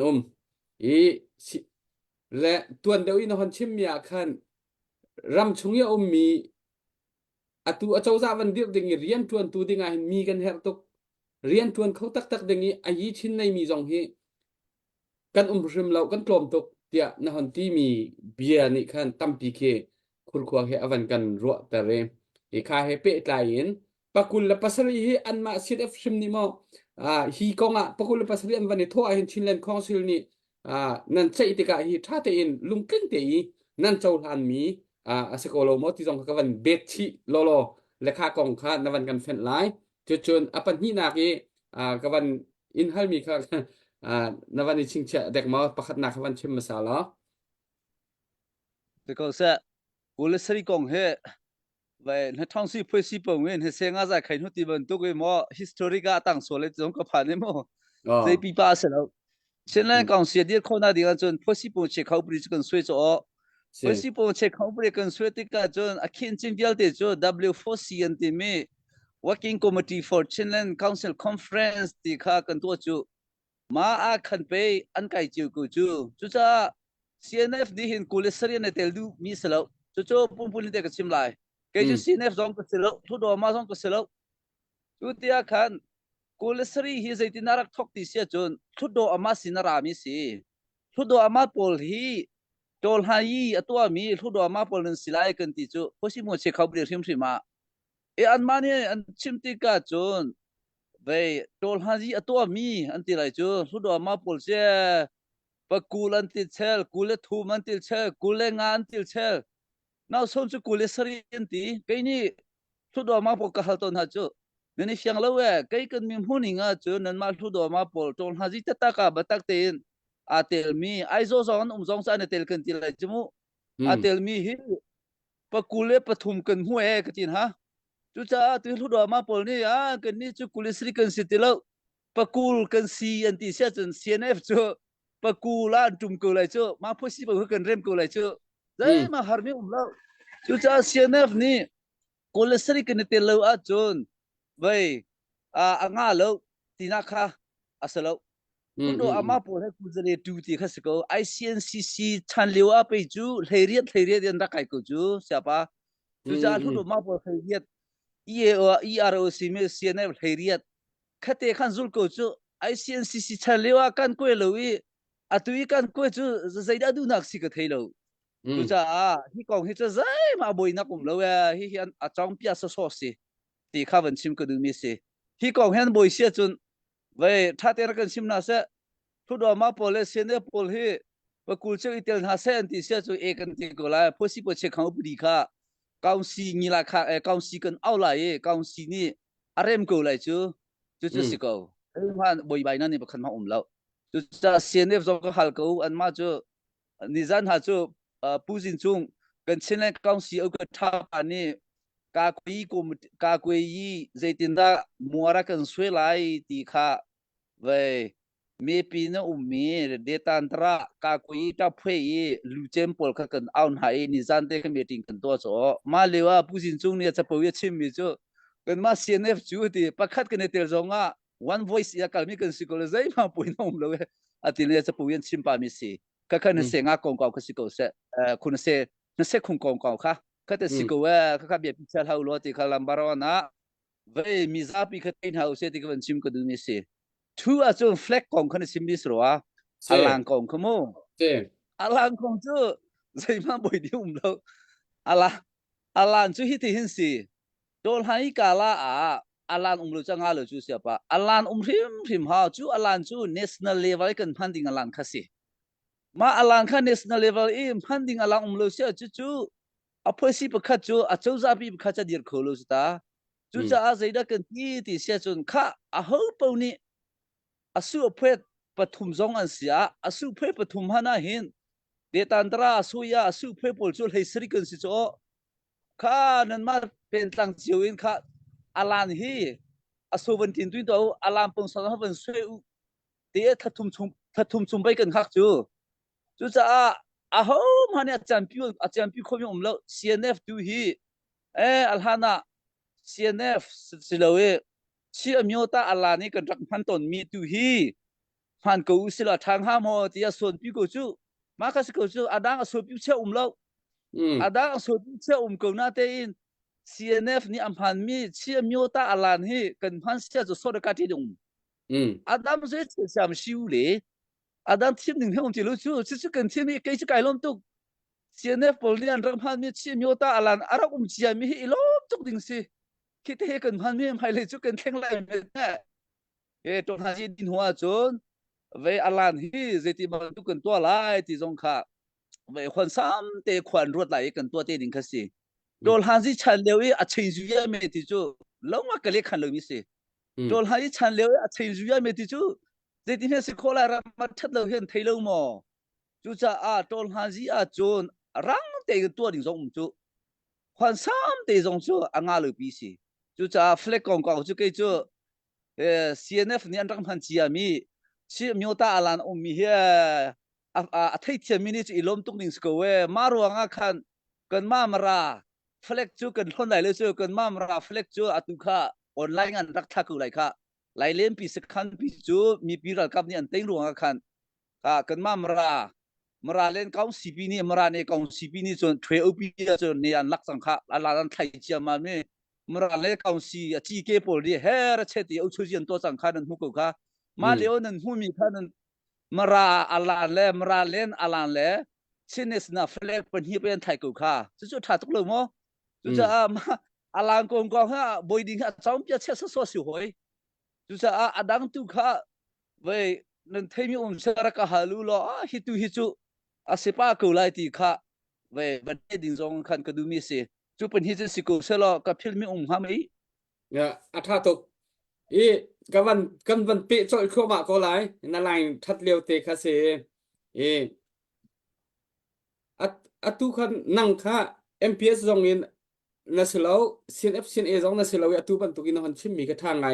อีสิและตัวนเดียวอินหันชิมยาคันรำชงยาอมมีatu achau za van dik dingi rian tuan tu dinga hin mi kan her tok rian tuan khau tak tak dingi ayi chin nei mi jong hi kan hrim lau kan tlom tok tia na hon ti mi bia ni khan tampi ke khur khwa he avan kan ro tare e kha he pe tlain pakul la pasari hi an ma sit f shim ni mo hi konga pakul la pasari an van tho a hin chinlen council ni nan chei tika hi tha te in lungkeng te i nan chau han mi asekolo mo ti jong ka van bet chi lolo le kha kong kha na van kan fen lai chun apan hi na ki ka van in hal mi kha na van ching cha dek ma pakhat na kha van chim masala这个是我们这里讲嘿，喂，那汤水配水本源，那现在在看那地方都个么 history 个当说的这种个盘的么，这比巴是了。现在讲些的看那地方准配水本切口不是跟水做，配水本切口不是跟水的个准啊，看见标的就 W4C 的咩 Working Committee for Chinland Council Conference 的卡跟多就，马看被安改就个就这。CNF di hin kulis serian na teldu mi selaw cucu pun ni te kecim lai keju CNF zong ke selaw tu do ma zong ke selaw tu tia kan kulis seri hi zaitin narak thok ti sia chun tu do ama sinara mi si tu do ama pol hi tol hai atwa mi tu do ama pol nen silai kan ti chu posi mo che khau bri hrim hrim e an mani an chimti ka chun ve tol hai atwa mi an ti lai chu tu do ama pol che pakulan til chel kule thuman til chel kule ngan til chel naw som chu kule sarian ti keini thudo ma po ka halton ha chu nani fiang lo we kai kan mi huninga chu nan ma thudo ma pol ton haji ta ka batak ten atel mi aizo zon zong sa na tel kan til la chumu atel mi hi pakule pathum kan hu e ka tin ha chu cha tu thudo ma pol ni kan ni chu kule sri kan sitilo pakul kan si anti sia chun CNF chu pakula tum ko lai chu ma phosi ba kan rem ko lai chu dai ma harmi lo chu cha CNF ni kolesri kan te lo a chun vai anga lo tina kha asalo kundo ama po he kuzale duty khasiko ICNCC chan lewa pe chu hleiriat den ra kai ko chu siapa chu cha thu do ma po hleiriat EROC me CNF hleiriat khate khan zul ko chu ICNCC chan lewa kan ko lowi atui kan ko chu zaida du nak si ka thailo chu cha hi kong hi cha zai ma boi na kum lo ya hi hian a chang pia so so si ti kha van chim ko du mi si hi kong hen boi sia chun ve tha ter kan sim na se thu do ma pole se ne pol hi pa kul che itel na se an ti sia chu e kan ti ko la phosi po che khang bu di kha kaung si ngi la kha kaung si kan au la ye kaung si ni arem ko lai chu chu si ko han boi bai na ni ba khan ma lo chu cha CNF zong ka hal ko an ma chu nizan ha chu puzin chung kan chinlen kaungsi au ka tha ani ka koi yi zaitin da muara kan swe lai ti kha ve me pi na ummi de tantra ka koi ta phwe yi lu chem pol kha kan aun hai nizan te ka meeting kan to cho ma lewa puzin chung ne cha pawi chim mi chu kan ma CNF chu ti pakhat kan tel zonga one voice ya kalmi kan sikol zai ma poinom lo atile cha puyen chimpa mi si ka khan se nga kong kaw ka sikol se khun se na se khung kong kaw kha ka te sikol wa ka be pichal haw lo ti khalam barona ve mizapi ka tin haw se ti kan chim ko du mi si thu a chu flag kong khan sim mi sro wa alang kong khmo alang kong chu zai ma boi di lo alan chu hi ti hin si dol hai kala alan umlu changa lo chu siapa alan hrim ha chu alan chu national level kan funding alan khasi ma alan kha national level funding alan umlu sia chu a phosi pakhat chu a chauza bi pakhat cha dir kholo sta chu cha a zaida kan ti sia chun kha a ho pawni asu phet pathum zong an sia asu phet pathum hana hin de tantra asuya asu phet pol chu leisri kan si cho kha nan ma pen tang chiwin kha alan hi asovan tin tuin to alan pong sa haven sweu te thathum chum bai kan khak chu cha a ho mane champion khomi umlo CNF tu hi alhana CNF silawe chi amyota alani kan rak phan ton mi tu hi ผ่านกูสิละทางห้ามอที่ส่วนพี่กูจูมาคัสกูจูอาดังส่วนพี่เชื่อเราอาดังส่วนพี่เชื่อกูน่าเตอิน CNF นี่อันพันมีเชื่อมิวตาอลันฮีกันพันเชื่อจะสอดกันที่ดงอาดัมเชื่อจะสามชิวเลยอาดัมทีมหนึ่งให้ผมจะรู้จูจะกันทีมนี้ใครจะไกลล้มตุก CNF บอลนี่อันรังพันมีเชื่อมิวตาอลันอารักเชื่อมีให้ล้มตุกดิ่งสิคิดให้กันพันมีไม่เลยจูกันแข่งไรเนี่ยตอนที่ดินหัวจนเวอลันฮีเจติมาตุกันตัวไรที่จงค่ะเวคนซ้ำเตะขวัญรวดไหลกันตัวเตะดิ่งคัสซีโดนฮันซีชันเลวอัจฉริยะเมติจูลงมาเกลี่ยขันเลยมิสิโดนฮันซีชันเลวอัจฉริยะเมติจูเจติเมสิโคลารามาทัดเลวเห็นไทยลงมอจูจ้าโดนฮันซีอาจนรังเตะตัวดิ่งจงจูคนซ้ำเตะจงจูอ่างอาลูปีสิจูจ้าเฟลกกองกองจูเกจูCNF นี่อันรังพันจีอามีชิมิวตาอลันมีเฮไทยเทียมินิจิลมตุกนิ่งสกูเวมารัวงาคันกันมาราเฟล็กจูกันคนไหนเลยจูกันมาราเฟล็กจูอัตุค่ะออนไลน์งานรักทักกูไรค่ะไลเล่มปีสคันปีจูมีปีรักกับนี่อันเต็งรัวงาคันกันมาราเล่นกองซีพีนี่มาราเนี่ยกองซีพีนี่จนเทรอปีจนเนี่ยอันรักสังขะอลันไทยเจียมาเนี่ยมราเล่กองซีจีเกปอลดีเฮร์เชติเอาช่วยยันตัวสังขะนั้นหุกค่ะมาเลี้ยวนั้นหูมีค่ะนั้นมราอลันเล่มราเล่นอลันเล่เช่นนี้นะเฟล็กเป็นฮีเป็นไทยกูค่ะจุดถ่ายตุกเลยมั้งจุดจะมาอลันกงกองฮะบอยดิ้งฮะจ้องเปียเชื่อสอสิหอยจุดจะดังตุกค่ะเว้ยนั่นเทมิเสระกะฮาลูล้อฮิตุอาศิปากูไลตีค่ะเว้ยบัดเดดิ้งจงคันกระดูมิสิจุเป็นฮิตสิกูเสลอกับพิลมิฮามีเนี่ยอัฐาตุกอีกันวันเปะจ่อยเข้ามาก็หลายนั่นแหละทัดเลียวเตะคาเซอัตุคันนั่งค่ะ MPS จงอินนัสเลา CNF CNA จงนัสเลาอัตุบันตุกินหันชิมมีกระทางไง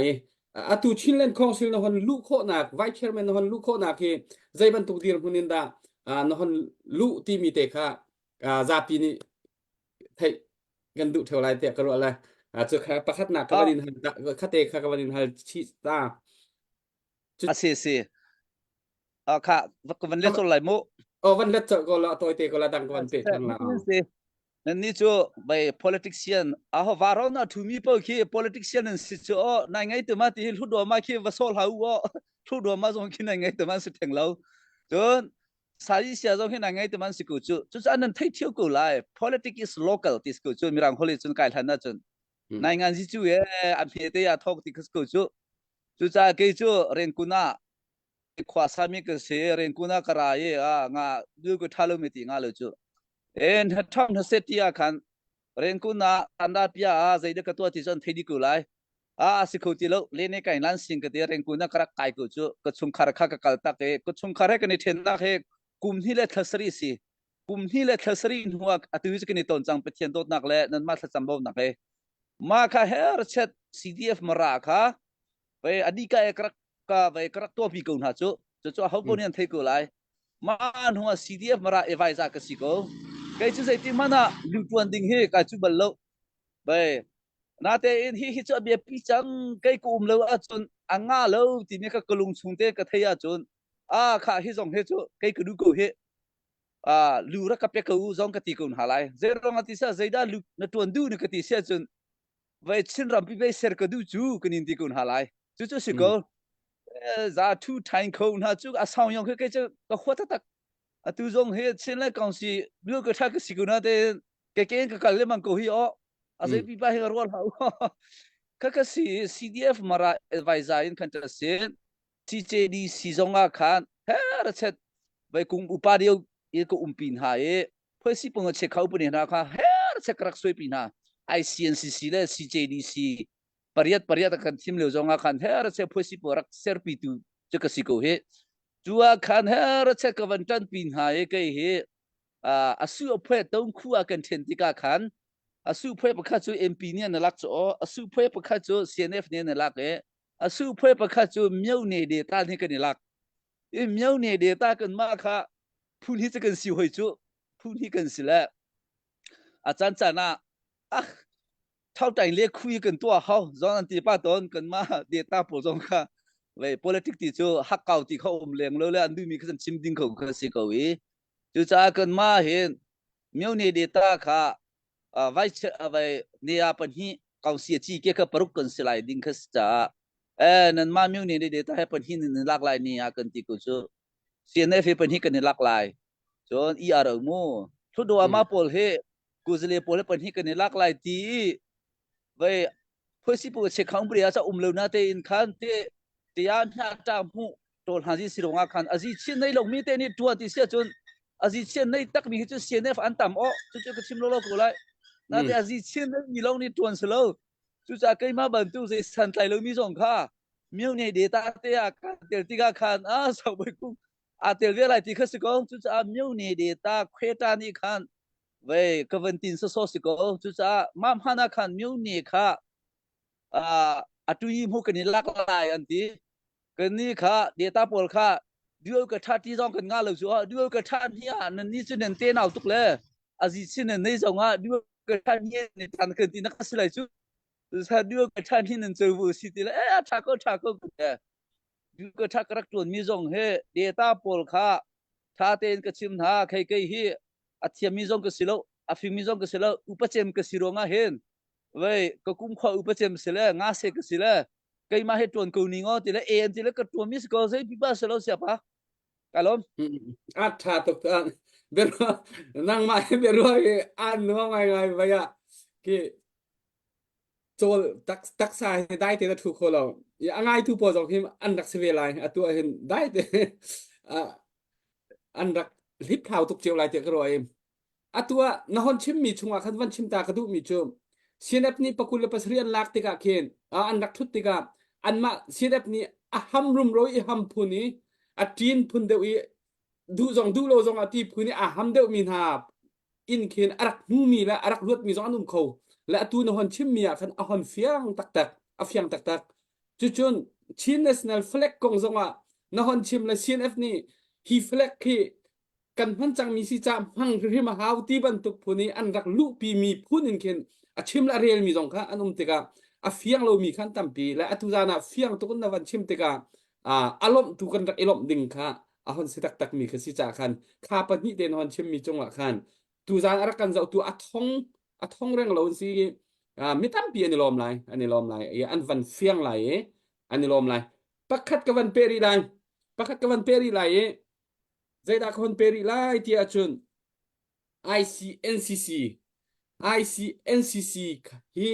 อัตุชินเล่นคองซิลนหันลูกโคนักไวเชอร์แมนหันลูกโคนักเฮใจบันตุกินหุนินดานหันลูกที่มีเตะค่ะซาปีนี่ไทยกันดุเท่าไรเตะกระโดดอะไรจะค่ะประคัดหนักกับวันดินหันคัดเตะค่ะกับวันดินหันชีตาสิค่ะวันเล่นส่วนไหลมุวันเล็ดก็ละตัวเตะก็ละดังวันเตะทั้งละนั่นนี่จูไป politician วารอนาทูมีพวกที่ politician นั่นสิจูนั่งไงตัวมาที่ทุกดวงมาที่วัสดุหาวทุกดวงมาส่งที่นั่งไงตัวมันสิถึงเราจนสายเสียส่งที่นั่งไงตัวมันสิกูจูจุดอันนั้นไทยเที่ยวกูไล่ politics is local ที่สิกูจูมีรังฮอลลีจนกลายทันนะจนนั่งงานสิจูอันเพียเตียทอกที่สิกูจูจุดจะเกี่ยวจูเรียนกูน่าควาสามีก็เสียเรียนกูน่ากระไรงาดูกูทารุมิติงาเลยจูทอมเซติอาคันเรียนกูน่าอันดับยาใจเด็กตัวที่จนทีดีกูไลสิคุติโลเล่นในการลันสิงก็เดี๋ยวเรียนกูน่ากระไกกูจูก็ชุมคาร์ข้าก็กัลตักก็ชุมคาร์กันในเทนนักกุมที่เล็ดทัศรีสิกุมที่เล็ดทัศรีหัวอัตุวิจกันในตอนจังเป็นเทียนโดดนักเล่นั่นมาทัศน์บ่นักเล่มาค่ะเฮอร์เช็ด CDF มาราค่ะไปอดีตก็ไปกระตัวพี่กูน่าจูเขาคนนี้เทกูไลมาหัว CDF มาราเอไวซ่าก็สิกูก็จะใช้ที่มันลุกวันดิ่งเฮก็จูบัลโลไปนาเตอินฮิจะเบียปีจังก็กูเลวจนอ่างเลวที่นี่ก็กลุ่มชุนเตก็เทียจนข้าฮิจงเฮจูก็กูดูกูเฮลูรักกับเปกูจงกติกุนหาไลเจรองติสะใจดาลูนัตวันดูนึกติเสียจนไว้ชินรำปีไปเสกดูจูกันอินติกุนหาไลจูสิกูจะทูไทน์เขาหน้าจูอาสาวยองก็จะก็หัวตักตูจงเฮชินเลยกองสิเรื่องก็ทักสิกุนนะเตก็เก่งก็การเล่นมันกูฮิอาศัยปีไปให้รัวเขาก็สิ CDF มาราเอไวซ่าอินคันเตอร์เซน CJDC จงอาคันเฮ้อเช็ดไปกุมอุปาเดียวก็ปีนหายเพื่อสิปงเช็คเขาปุ่นเห็นนะคะเฮ้อเช็ครักสวยปีนหา ICNCC และ CJDC ปริยัติกันทีมเลี้ยวจงอาคันเฮ้อเช็คเพื่อสิปรักเซอร์ปีตูจะก็สิโกเฮจัวคันเฮ้อเช็คกับวันจันทร์ปีนหายก็เฮอาสู้เพื่อต้องคู่กันเทนติกาคันอาสู้เพื่อประคับจู MP เนี่ยนลักจ้ออาสู้เพื่อประคับจู CNF เนี่ยนลักอาสู้เพื่อประคับจูเมียวเนี่ยเดต้าเนี่ยกันนลักเมียวเนี่ยเดต้ากันมากค่ะผู้นี้จะกันสิหอยจูผู้นี้กันสิแล้วอาจารย์จานะเท่าใจเรียกคุยกันตัวเขาจอนันตีป้าตอนกันมาเดต้าปวดจงค่ะ เว้ย politics ที่จูฮักเก่าที่เขาเลี้ยงแล้วอันดูมีขึ้นชิมดิ้งเขาคือสิเขาวิจูจ้ากันมาเห็นมีในเดต้าค่ะไว้ไว้เนี่ยปัญหาเขาเสียจีเกี่ยวกับปรุกันสไลดิ้งคือจ้านั่นมามีในเดต้าให้ปัญหาในหลากหลายเนี่ยกันที่กูจูเสียในเฟปัญหากันในหลากหลายจนอีอาร์มูทุกตัวมาพอลเฮกูจะเลี้ยพอลปัญหากันในหลากหลายที่เว้ยเพื่อสิผู้เช็คข้างบริษัทเลวนาเตอินคันเตที่ยามหาตามผู้โดนหาที่สิลงอาคันอาจิเชียนในลงมีเตนี่ตัวที่เสียจนอาจิเชียนในตักมีจุดเสียนในฝันต่ำจุดก็ชิมโลโลกูเลยนั่นแต่อาจิเชียนในมีลงนี่ตัวสโลจุดจะเคยมาบรรทุกสิสันไทยลงมีสองข้ามีในเดต้าเตะคันเตลติกาคันสาวไปกูเตลเวลาที่เขาสิกองจุดจะมีในเดต้าเควตานี่คันเว้ยก็วันที่สุดสิกองจุดจะมาพานาคันมีในค่ะatuyi mu kan lak lai anti kan ni kha data pol kha duo ka tha ti jong kan nga lo chu duo ka tha ni nan ni chen te naw tuk le aji chen nei jong duo ka tha ni ni tan kan ti na ka silai chu sa duo ka tha ni nan chu bu si ti le tha ko duo ka tha krak ton mi jong he data pol kha tha ten ka chim na khai kai hi athia mi jong ka silo afi mi jong ka silo upachem ka sironga henเว้ยก็คุ้มข้ออุปเจมสิเลยงาเสกสิเลยใครมาให้ตัวกูนี่งอทีละทีละก็ตัวมิสก็ใช่พี่บ้าสิเราเสียปะกันล้มชาตุกเบรุนั่งมาเบรุอันว่าไงไปกี่โจลตักสายได้แต่ละทุกคนเราอย่างไงทุกคนจะคิดอันดักเสวไลตัวเห็นได้แต่อันดักลิบข่าวตุกเจียวไลเจอกรอยตัวนหอนชิมมีชงคันวันชิมตากระดูมีจุ่มเสียดนี้ปกุลปัสเรียนลักติกาเคนอันดักทุติกาอันมาเสียดนี้หัมรุมโรยหัมพุนีจีนพุนเดวีดูโลจงตีพุนีหัมเดวมีนาอินเคนอารักนูมีและอารักรวดมีจงนุ่มเขาและตัวนหอนชิมมีคันหอนเฟียงตักเฟียงตักจุนชินเนสเนลเฟล็กกงจงนหอนชิมและเสียดนี้ฮีเฟล็กที่กันพันจังมีสิจามหังริมหาวตีบันตุกพุนีอันรักลุปีมีพุนินเคนชิมละเรียนมีสองค่ะอันติกาเฟียงเรามีขั้นต่ำปีและทุจานะเฟียงตุกันนวันชิมติกาอารมณ์ตุกันรักอารมณ์ดิ่งค่ะฮอนสิตักมีคือสิจาคันข้าปนิเดนฮอนชิมมีจงหวะคันทุจานะรักกันจะตัวท้องเรื่องเราสิไม่ตั้มปีอันนี้ลมไหลอันวันเฟียงไหลอันนี้ลมไหลปักขัดกับวันเปรีไหลใจดักคนเปรีไหลที่อาจุน ICNCC ฮี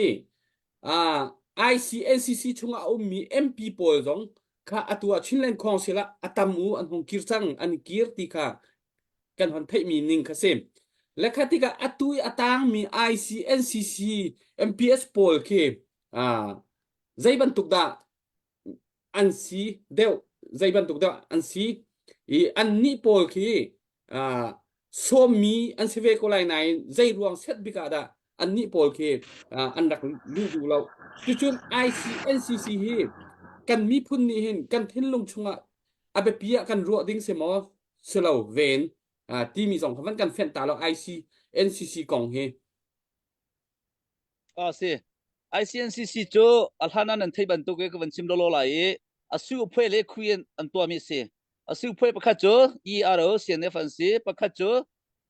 ICNCC ชงเอามี MP ปอลจงข้าตัวชินเลนคองเสละอัตมูอันหงกิรซังอันกิรติค่ะกันหันเทมีนิ่งค่ะเซมและข้าที่กะตุยอัตางมี ICNCC MPS ปอลเคใจบรรทุกดาอันซีเดียวใจบรรทุกดาอันซีอันนี้ปอลเคโซมีอันเสวกอะไรไหนใจรวงเซตบิกาดาอันนี้ปอลเคอันดักดูเราจุด ICNCC ฮีกันมีพุ่นนี่เห็นกันเห็นลงชงอาเบปียกันรัวดิ้งเสมอเสลาเวนที่มีสองคำว่ากันเฟ้นตาเรา ICNCC กองเฮสิ ICNCC โจอัลฮานันที่บรรทุกกับวันชิมโลโลไหลสู้เพื่อเล็กคุยอันตัวมีสิสู้เพื่อประคัตโจ ERO เสียนเอฟันสิประคัตโจ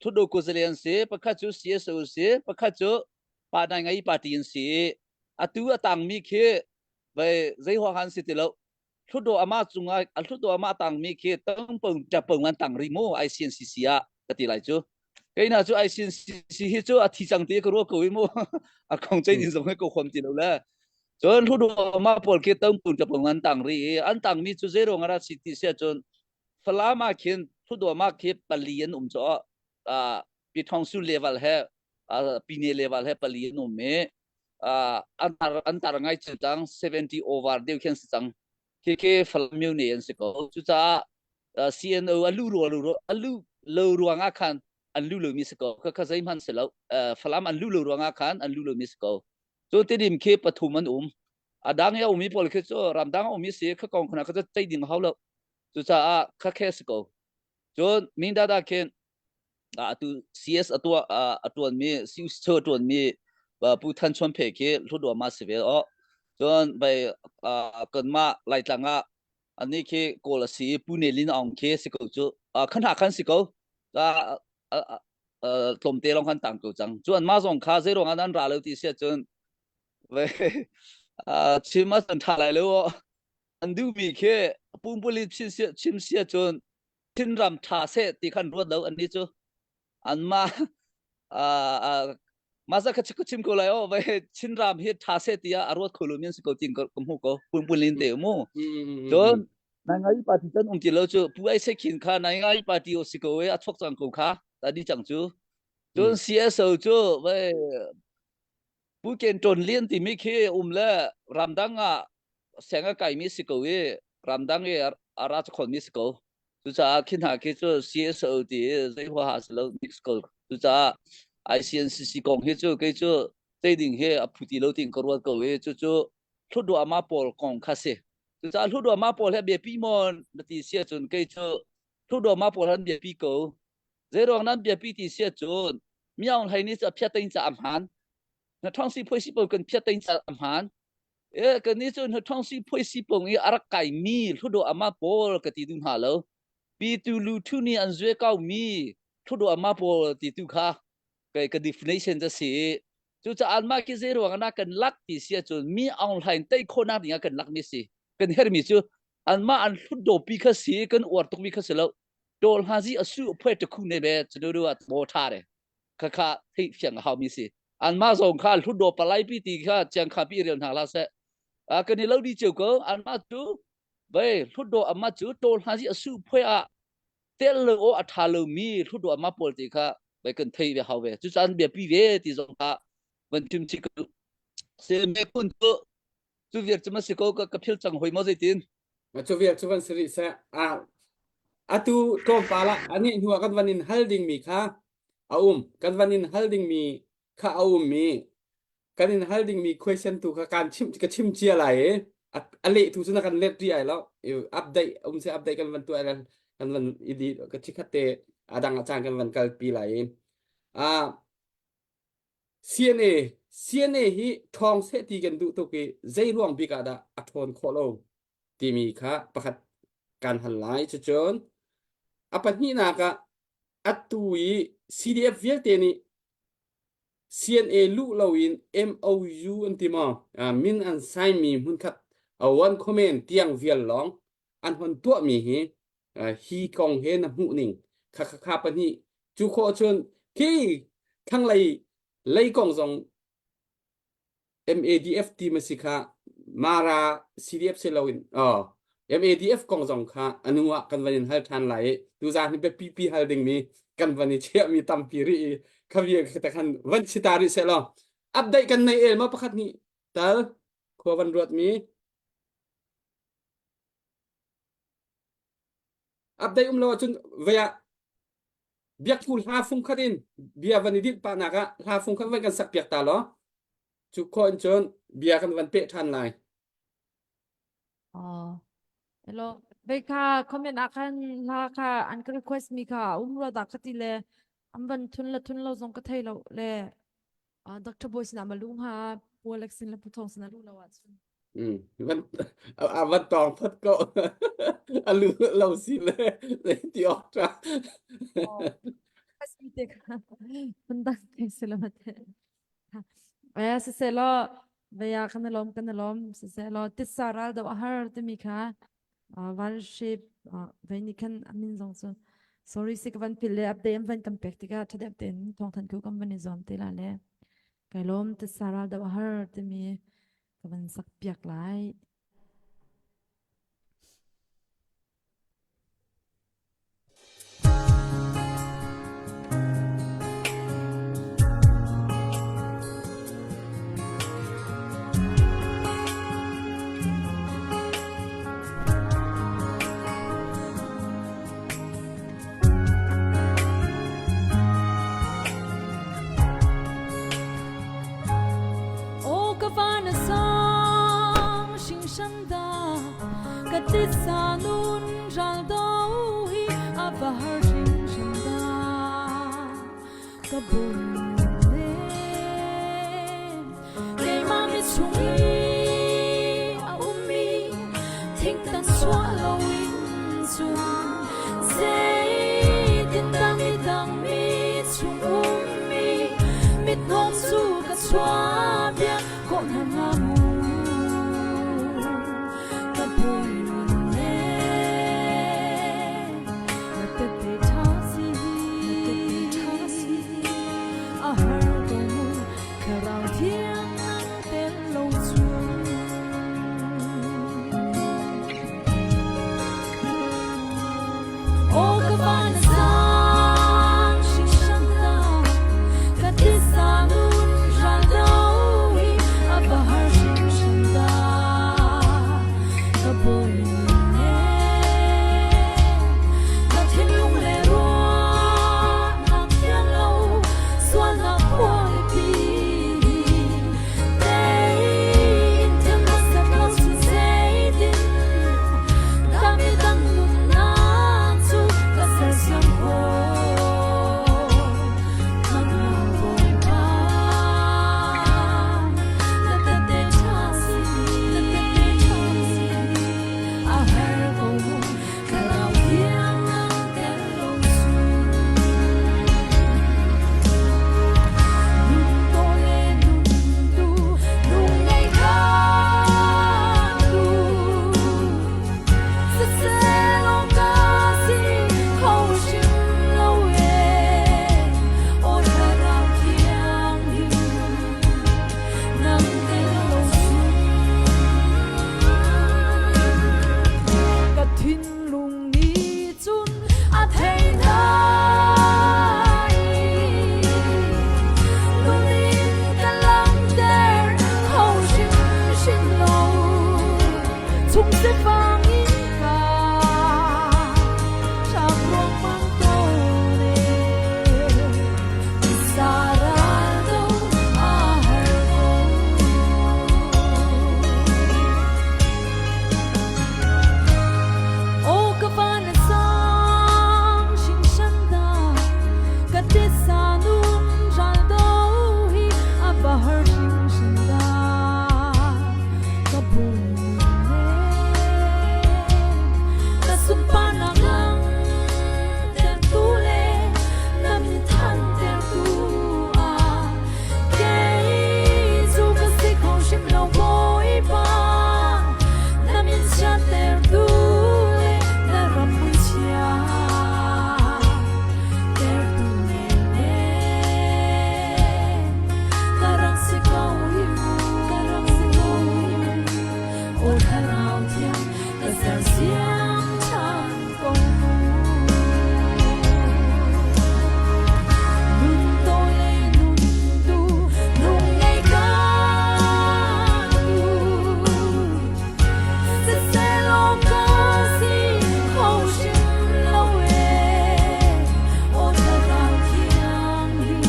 ทุดโดกุซเลียนสิประคัตโจ CSO สิประคัตโจปาดไงปาตีนสิตัวต่างมีเคไปใจหัวหันสิติแล้วทุดโดอามาจุงทุดโดอามาต่างมีเคต้องเปิงจะเปิงวันต่างรีโม ICNCC กติไหลโจไอ้น่าโจ ICNCC โจที่จังตีก็รู้กูวิโมของใจดินสมให้กูความติดแล้วจนทุดโดอามาปอลเคต้องเปิงจะเปิงวันต่างรีอันต่างมีจุเจโรงอาราสิติเสียจนฟลามาเขียนทุดโดอามาเคปลียนจ่อปีทองสุเลเวลเฮปีเนเลเวลเฮปลียนเมอันตรายจัง70 over เดียวแค่จังเคฟลามิวเนียนสิก็จุดCNO อันลูรัวงาคันอันลูมิสก็ก็ใจมันเสร็จแล้วฟลามอันลูรัวงาคันอันลูมิสก็จุดที่ดิมเคปฐุมันดังยามีพอลเคจรำดังมีเสียข้ากองขนาดก็จะใจดิ่งเขาแล้วจุดข้าแค่สิก็จุดมินดาเคนตัว CS ตัวมีซิวเชอร์ตัวมีผู้ท่านชวนเพกทุดมาสิเวจนไปกันมาไล่จัง อันนี้คือโกลสีปูเนลินองเคสิกจูขันหาขันสิกตมเตลองขันต่างกูจังจวนมาส่งคาเซรองอันนั้นราเลติเสียจนเว้ชิมมาสันทาไรแล้วอันดูมีแค่ปุ่มผลิตชิมเสียจนทินรำทาเสติขันรวดแล้วอันนี้จูอันมามาสักชิมกูเลยเว้ชินรำเฮทาเสติยารวดโคลูเมียนสิกจริงก็กมุกก็ปุ่มผลิตเตะมูจนนายไงปาร์ตี้จนจิแล้วจูผู้ไอ้เสกินค่ะนายไงปาร์ตี้โอสิกเว้ชกจังกูค่ะตอนนี้จังจูจนเสียสูจูเว้ผู้เก่งจนเลี้ยนที่ไม่เคยละรำดังเสียงไก่มิสิกเวรำดังอาราชคนมิสิกจุจ้าคิดหาคิดจูเสียสูที่ใจหัวหาสโลมิสิกจุจ้าไอซีเอ็นซีกองคิดจูคิดจูใจดิ่งเฮอพุติโลติงกรวดกเวจูทุดอามาปอลกองคาเซจุจ้าทุดอามาปอลเฮเบียปีมอนที่เสียจนคิดจูทุดอามาปอลฮันเบียปีโกเจรองนั้นเบียปีที่เสียจนมีอย่างไรนี่จะเพียติงจะอัมหันนักท่องสิพูดสิปงกันเพียติงจะอัมหันกันนี่จนนักท่องสิพูดสิปงอารักไก่มีทุดอามาปอลกติดุนหาแล้วปีตูลูทุนี่อันเจ้าเก้ามีทุดอามาปอลติดุค่ะก็ definition จะสิจุดจะอันมาคิดเรื่องนั้นกันลักที่เสียจนมีออนไลน์แต่คนนั้นยังกันลักไม่สิกันเฮอร์มิจูอันมาอันทุดปีคสิกันอวดตุกปีคสิแล้วโดนหาซิอสุเพื่อจะคุณเนี่ยแบบจะดูว่าโมทาร์เลยข้าที่เสียงเขามีสิอันมาส่งข้าทุดปลายปีตีข้าจังข้าปีเรียนหาลาเสกันนี่เราดีเจ้าก็อันมาจูเว้ทุดอันมาจูโดนหาซิอสุเพื่อเตลโออัฐาลมีทุดอันมาปอลตีข้าไปกันที่เวเขาเวจุดอันเบียปีเวที่ส่งข้าวันทุ่มที่ก็เสียไม่คุ้นตัวจูเวียจะมาสิโก้ก็พิลจังหอยมาสิตินมาจูเวียจูวันสิริเสatu to pala ani huwa kan vanin holding mi kha kan vanin holding mi kha mi kanin holding mi question tu kha kan chim chia lai ale tu suna kan let ri ai lo update se update kan van tu ai kan van idi ka chikate adang achang kan van kal pi lai CNA hi thong se ti kan du to ke zai ruang bi ka da athon kholo ti mi kha pakhat kan han lai chon apan hi na ka atui CDF viete ni CNA lu lawin MOU antima min an sign mi mun khat one comment tiang vial long an hon tua mi hi kong he na hu ning kha pan hi chu kho chon ki khang lai kong jong MADF ti masika mara CDF se lawin MADF กองจงค่ะอนุวะกันวันนี้ให้ทันไหลดูจานนี่เป็นปีให้ดึงมีกันวันนี้เชื่อมีตั้มปีรีขบวนแต่กันวันชิตาริเสร็จแล้วอัปเดตกันในมาประคัดนี้แต่ขววันรวดมีอัปเดตเราจนเวียเบียกฟูล5 ฟุงขัดินเบียวันนี้ดิปานัก5 ฟุงขัดวันกันสักเปียกตาล้อทุกคนจนเบียกันวันเป๊ะทันไหลHello, beka comment akan la ka an request mi ka umra da katile amban thun lo zong ka thai lo le Dr. Boys na malung ha polexin la putong sana lu la watวันตองพัดก็อาลือเราสิเลยที่ออกจ้าkas mi te ka pundak te selamat se lo veya kanalom se lo tisara da har te mi ka worship venikan amin zong so sorry sik van pille update van compactica thade update thong than ku kam van zom te la le kailom te sara da har te mi kavan sak piak lai Sa nun rang dau hi abahar sing shanda kabun le ke ma mi chung hi a ummi thing tan swa lo chung say tin dang mi chung mi thong su ka chua bia ko na na mu ka boy ne na te te thasi a har do mu ka rao thiang te lo chu o ka van sang shi shan da ka ti sa nun ran do hi a ba har shi shan da ka boy ne ka thin lung le ro na thiang lo swa na khoi pi dei in the most of us to say din da mi dang nun na chu ka sa sam ho man na boy ba la ta te chasi a har go ka rao thiang te lo su nun to le nun tu nun ngai ka tu se se lo ka si ho shin lo ye o ta rao thiang yu nam te lo su ka thin lung ni chun a thei nai lung in ka lang der ho shin shin lo chung se fang in ka sa prong mang to ne sa ra do a har go o ka van sang shin shan da ka te sa nun ran do hi a ba har shin shan da ka bu ne ka sum pa na lang te tu le nam ni than te tu a ke zu ka se khong shim lo boy ba nam in cha te tu le na ram pui chia te tu ne ka rang se ko hi o tha rao thiang ka sa siang chang kong nun to le nun tu nun ngai ka tu se se lo ka si ho shin lo ye o ta rao thiang yu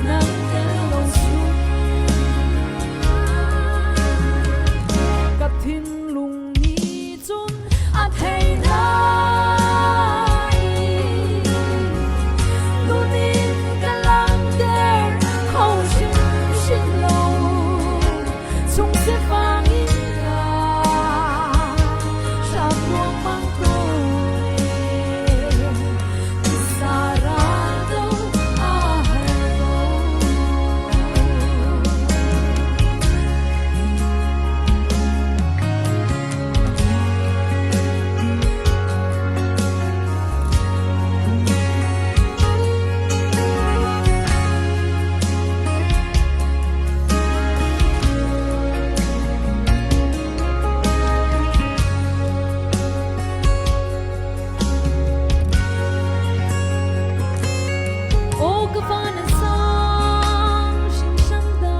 nam te lo su ka thin lung ni chun a thei nai lung in ka lang der ho shin shin lo chung se fang in ka sa prong mang to ne sa ra do a har go o ka van sang shin shan da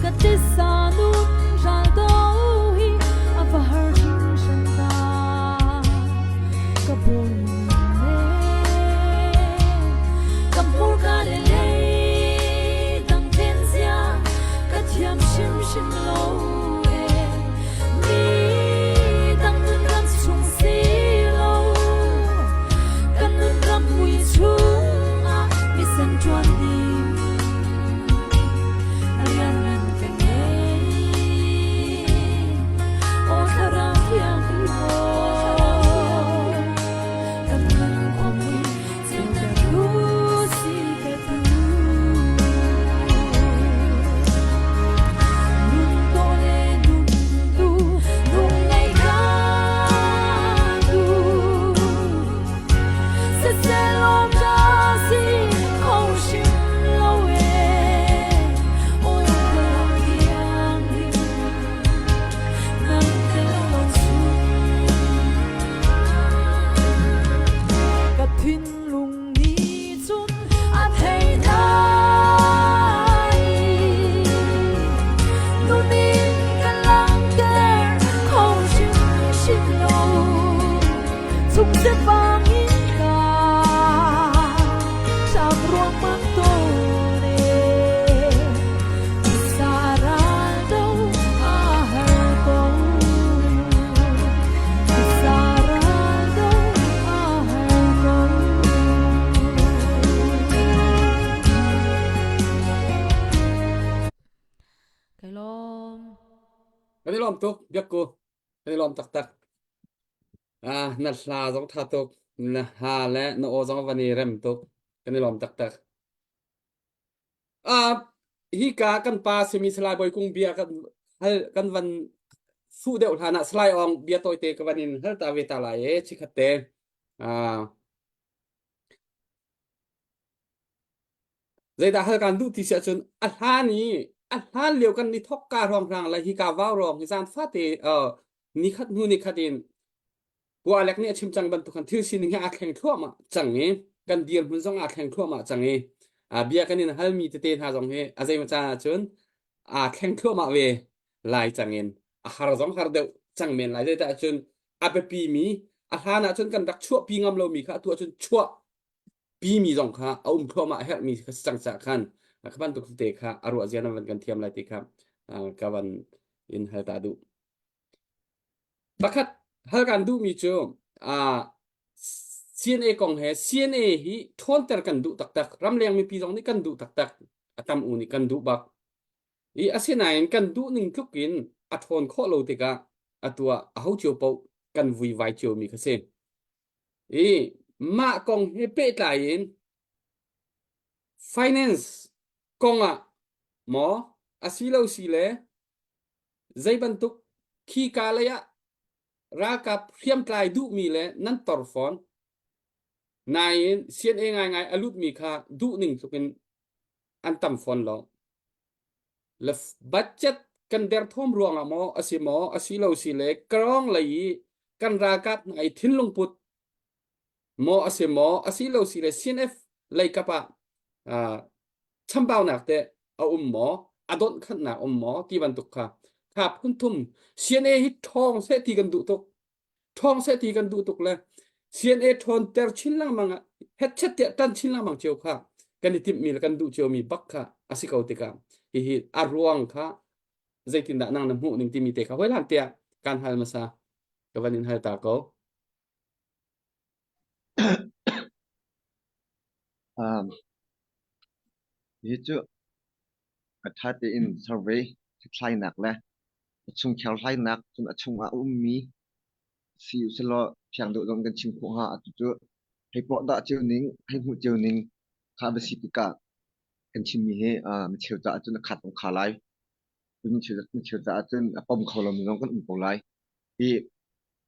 ka te sa nun ran do hi a va har shin shan da ka boy ne ka mur ka le le dang ten sia ka thiam shim shim lo e mi dang nun ram chung si lo ka nun ram mui chung a mi san chuan dim alian ran ka ne o tha rao thiang hi ho กันนี่ล้อมตุกเบียกกูกันนี่ล้อมตักนั่นลาสองท่าตุกนะฮาและนโอสองวันนี้เริ่มตุกกันนี่ล้อมตักฮิกากันปาเซมิสลายบอยกุงเบียกันให้กันวันสู้เดียวฐานะสลายอองเบียตัวเตกันวันนี้เฮตาเวตาลายชิคเตใจดาเฮกันดูที่เสียจนอัลฮานี้อัลฮานเลียวกันนี่ทอกการองรางและฮิกาว่าวรองฮิซานฟาเตนิคัดนูนิคัดินกัวเล็กเนี่ยชิมจังบรรทุกันที่สิ่งที่อาแข่งทั่วมาจังเงี้กันเดียนมันต้องอาแข่งทั่วมาจังเงี้เบียกันนี่นะฮัลมีเตหาจังเงี้อาใจมันจะจนแข่งทั่วมาเวลายจังเงี้ฮาร์จงฮาร์เดวจังเมนลายใจแต่จนเปปีมีอัลฮานะจนกันรักชั่วปีงามเรามีค่ะตัวจนชั่วปีมีจงค่ะเอาทั่วมาเฮมีจังสักขันขับตุกเตะค่ะอารมณ์เสียน้ำมันกันเทียมลายติครับกับวันอินเฮตาดูบักคัดเฮกันดูมีจูCNA กองเฮ CNA ฮีทอนเตอร์กันดูตักรำเลียงมีปีจงนี่กันดูตักอัตามอุนี่กันดูบักอาเซียนายกันดูหนึ่งทุกกินอัทอนข้อโลติกาตัวเอาเจียวเปากันวุยไวเจียวมีกเซมากองเฮเปตายน finance กองหมออาศิลาศิเลใจบรรทุกขี้กาเลยรากับเพียมกลายดูมีเลยนั่นตอร์ฟอนนายเสียนเองไงอลุดมีค่าดูหนึ่งจะเป็นอันต่ำฟอนแล้วแล้วบัตเจ็ตกันเดร์ทอมรวงหมออาศิลาศิเลกรองเลยกันรากับไอทิ้นลงปุดหมออาศิลาศิเลเซียนเอฟเลยกับชั่มบ่าวนักแต่เอาหมออดอนขันหนักหมอที่บรรทุกครับคุณทุ่มเซียนเอฮิตทองเสตีกันดูตกทองเสตีกันดูตกเลยเซียนเอทอนเตอร์ชินลังมังเฮ็ดเช็ดเตตันชินลังมังเจียวค่ะกันที่มีกันดูเจียวมีบักค่ะอาศิกเอาติกาฮิอารวงค่ะใจตินดานังน้ำหูหนึ่งที่มีเตะเขาไว้หลังเตียการหันมาซะกับวันนี้ให้ตาเขานี่จุถ้าจะอิน survey ที่ใช้หนักเลยชุมเขียวใช้หนักจนชุมมีสิวสลอเพียงโดดลงกันชิมพวกหาจุให้ปลอดดาเจียวนิ่งให้หูเจียวนิ่งข้าไปสิปิกากันชิมมีให้มันเชียวจะจนขัดของขาไล่มันเชียวจะจนปมเขาเรามีน้องกันอุ่นปงไล่ที่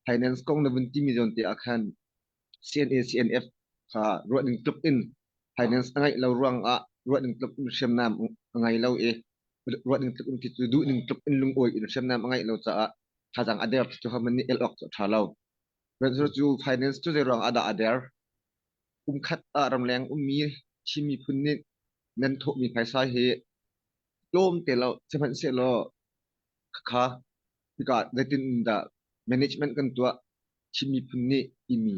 finance กองในวันที่มีจนที่อาคาร CNA CNF ค่ะรวดหนึ่งกลุ่มอิน finance ไงเราร่วงรวดหนึ่งกลุ่มเชื่อมน้ำไงเรารวดหนึ่งกลุ่มที่ดูหนึ่งกลุ่มอินลุงโอยเชื่อมน้ำไงเราจะถ้าจังอเดียร์จะทำมันนี่เอลออกจะท่าเราเป็นส่วนจู finance จะได้รองอเดียร์คัดรำแรงมีชิมีพุ่นนี่นั่นทุกมีไฟสายเหโลมแต่เราจะเป็นเสียเราค่ะที่ก็ได้ตินดา management กันตัวชิมีพุ่นนี่ที่มี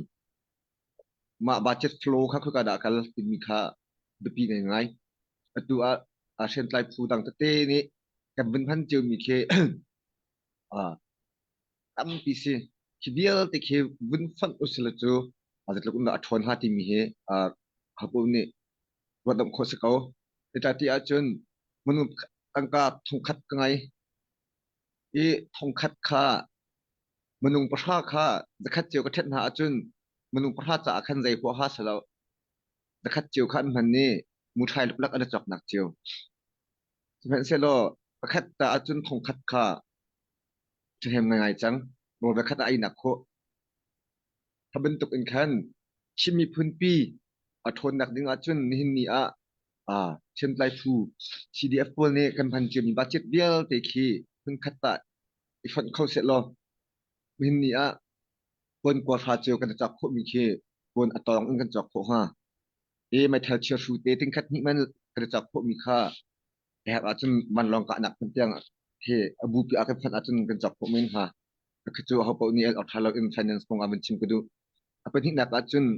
มาbudget flow ค่ะคือการดักกันที่มีค่ะดูปีไงตัวเช่นไลฟ์ฟูดังตะเต้นี่กับเป็นพันเจียวมีเคตั้มปีสิคิดเดียวแต่เควินฟันอุสเลจูอาจจะลูกน่าทนหาที่มีฮับปุ่นนี่วัดดำโคสเกาแต่ที่อาจารย์มนุษย์กังกาทงคัดไงทงคัดค่ามนุษย์ประชาค่าจะคัดเจียวกับเทศนาอาจารย์มนุษย์ประชาจะขันใจพวกฮาสแล้วจะคัดเจียวขันมันนี่มุทัยลุกลักอันจับหนักเจียวจะเป็นเสลอประคัดแต่อาจารย์ทงคัดค่าจะเห็นยังไงจังโดนประคัดไอ้หนักโคถ้าเป็นตกอินคันชิมีพื้นปีทนหนักดึงอาจารย์นี่นี่เช่นไลฟู CDF พวกนี้กันพันเจียวมีบัตเจ็ตเดียวแต่คีเพิ่งคัดตัดอีกคนเข้าเสร็จแล้วมินนี่คนกว่าฟาเจียวกันจับโคมีเคคนอัตองกันจับโคไม่เท่าเชื่อชูเตติงคัดนี้มันกันจับโคมีค่าแต่หากอาจารย์มันลองกันหนักเป็นเตียงบูปีอาจารย์อาจารย์กันจับโคมินค่ะคือจู่เขาพวกนี้เอาทาร์ลอินฟินแลนซ์พงอาเป็นชิมกันดูเป็นที่หนักอาจารย์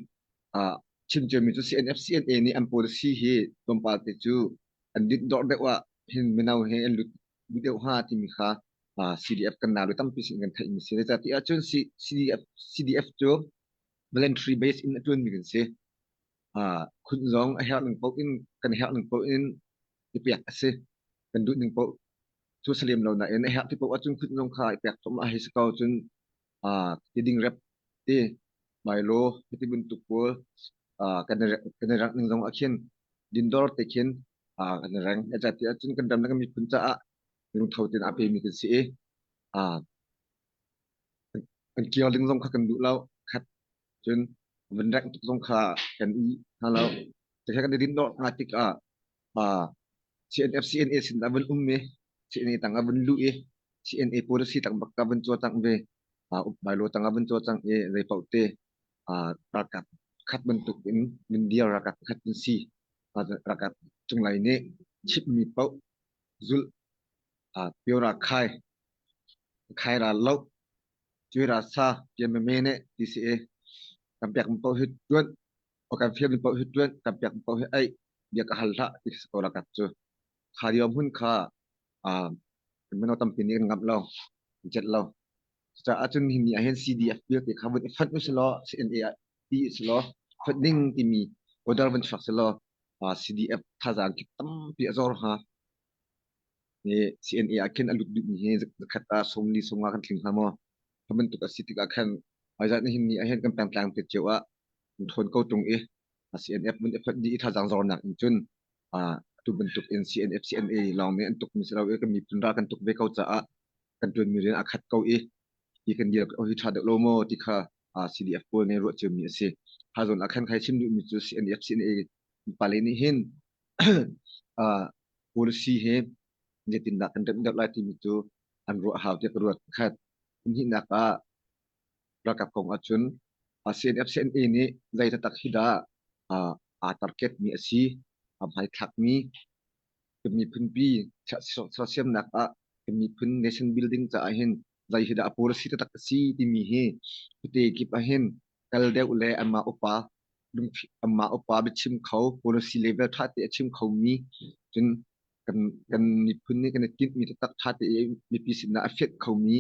ชิมเจอมีตัว CNF CNA นี่อันโพลิซีตรงปาร์ตี้จู่อันดิดอร์เดว่าเห็นไม่น่าเห็นลุดเดียวที่มีค่าCDF กันนาหรือตั้งปีสิ่งกันไทยมีเสียแต่ที่อาจารย์ CDF จู่ voluntary based in อาจารย์มีกันเสียคุณลองให้หนึ่งโป๊กอินกันให้หนึ่งโป๊กอินที่เปียกเสียกันดูหนึ่งโป๊ก ทุสลิมเรานะเอ็นไอ้ฮับที่บอกว่าจุนขึ้นลงคายแปลกสมอาฮิสกาวจุนที่ดิ่งเร็บที่ไมโลที่บุญตุกปัวกันรักหนึ่งตรงอาเขียนดินดอร์เตเขียนกันรังอาจารย์ที่จุนกันดำแล้วก็มีคุณจ้าลุงเท่าที่อาเปมีกันเสียกันเกี่ยวดึงตรงกันดูแล้วขัดจนวันแรกตรงขากันอีฮัลโหลแต่แค่กันดินดอร์อาติกCNF CNA sin aban CNA tang aban lu CNA policy tang bakka ban cho tang ve bailo tang aban cho tang rei paute rakat khat bentuk in India rakat khat si rakat tunglai ne chip mi pau zul piora khai ra lau chui ra sa PMM ne TCA kampiak pau hit tuan o kampiak pau hit tuan kampiak pau ai dia ka halta di sekolah kat tu khariam hun kha meno tampini ngap lo jet lo sa atun hini ahen CDF bi te khabut fat uslo CNA ti uslo funding ti mi order ban fak selo CDF thazan ki tam pi azor ha ni CNA akin alut du ni he zakhata somli songa kan thling ha mo khaben tu ka city ka khan ajat ni hini ahen kan pang tlang pe chewa thon ko tung CNF mun effort di thazang zor nak chun tu bentuk CNF CNA long me antuk misraw ka mi punra kan tuk be kau cha kan tun mi ren akhat kau ti kan dia o hi thada lo mo ti kha CDF ko ne ro che mi ase ha zon akhan khai chim du mi chu CNF CNA pale ni hin policy he je tin da kan da la ti mi chu an ro ha te ro khat ni na ka rakap kong achun CNF CNA ni zai ta tak hida target mi asi hai thak mi kemi phun pi sa siam nak kemi phun nation building cha ahen zai hida policy ta tak si ti mi he te ki pa hen kal deu le amma opa bichim khau policy level tha te chim khau mi jin kan ni phun ni kan tit mi tak tha te mi pi sin na affect khau mi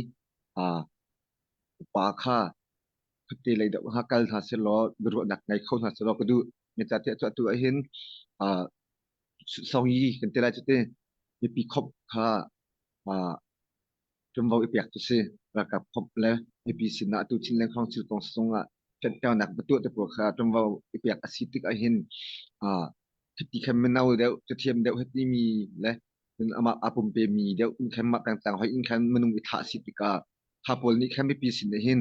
opa kha te lai da ha kal tha se lo ru nak ngai khau tha se lo ka du mi cha te cha tu ahen sau yi kan te la chete mi pi khop kha jom vau ipiak tu se rakap khop le mi pi sin na tu chin leng khong sil kong songa chen ta nak betu te pro kha jom vau ipiak asitik a hin ti khem menau deu te thiam deu heti mi le min ama apum pe mi deu in khem ma tang tang hoi in khem menung i tha sitika ha pol ni khem mi pi sin hin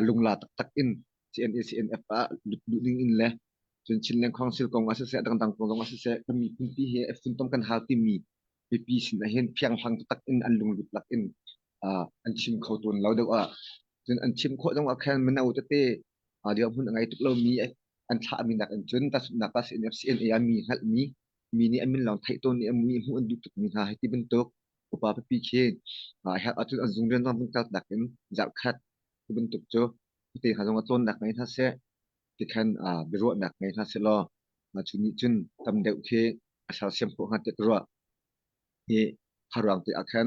lungla tak tak in CNF du ding in le jun chin leng khong sil kong ase se dang dang kong ase se mi pin pi he fun tom kan ha ti mi pi sin a hen phiang phang tak in an lung lut lak in an chim kho ton lo deu jun an chim kho dong a khan menau te dia hun ngai tuk lo mi an tha mi nak an chun ta na ka CNF CNA mi hal mi ni amin long thai ton ni mi hu an du tuk mi ha ti ben tok upa pi khe ha atun an zung ren nam tak dak in jak khat ti ben tuk cho ti ha jong a ton dak ngai tha se ti khan biro nak ngai tha se lo ma chuni chun tam deu khe asal siam ko ha te ro harang te akhan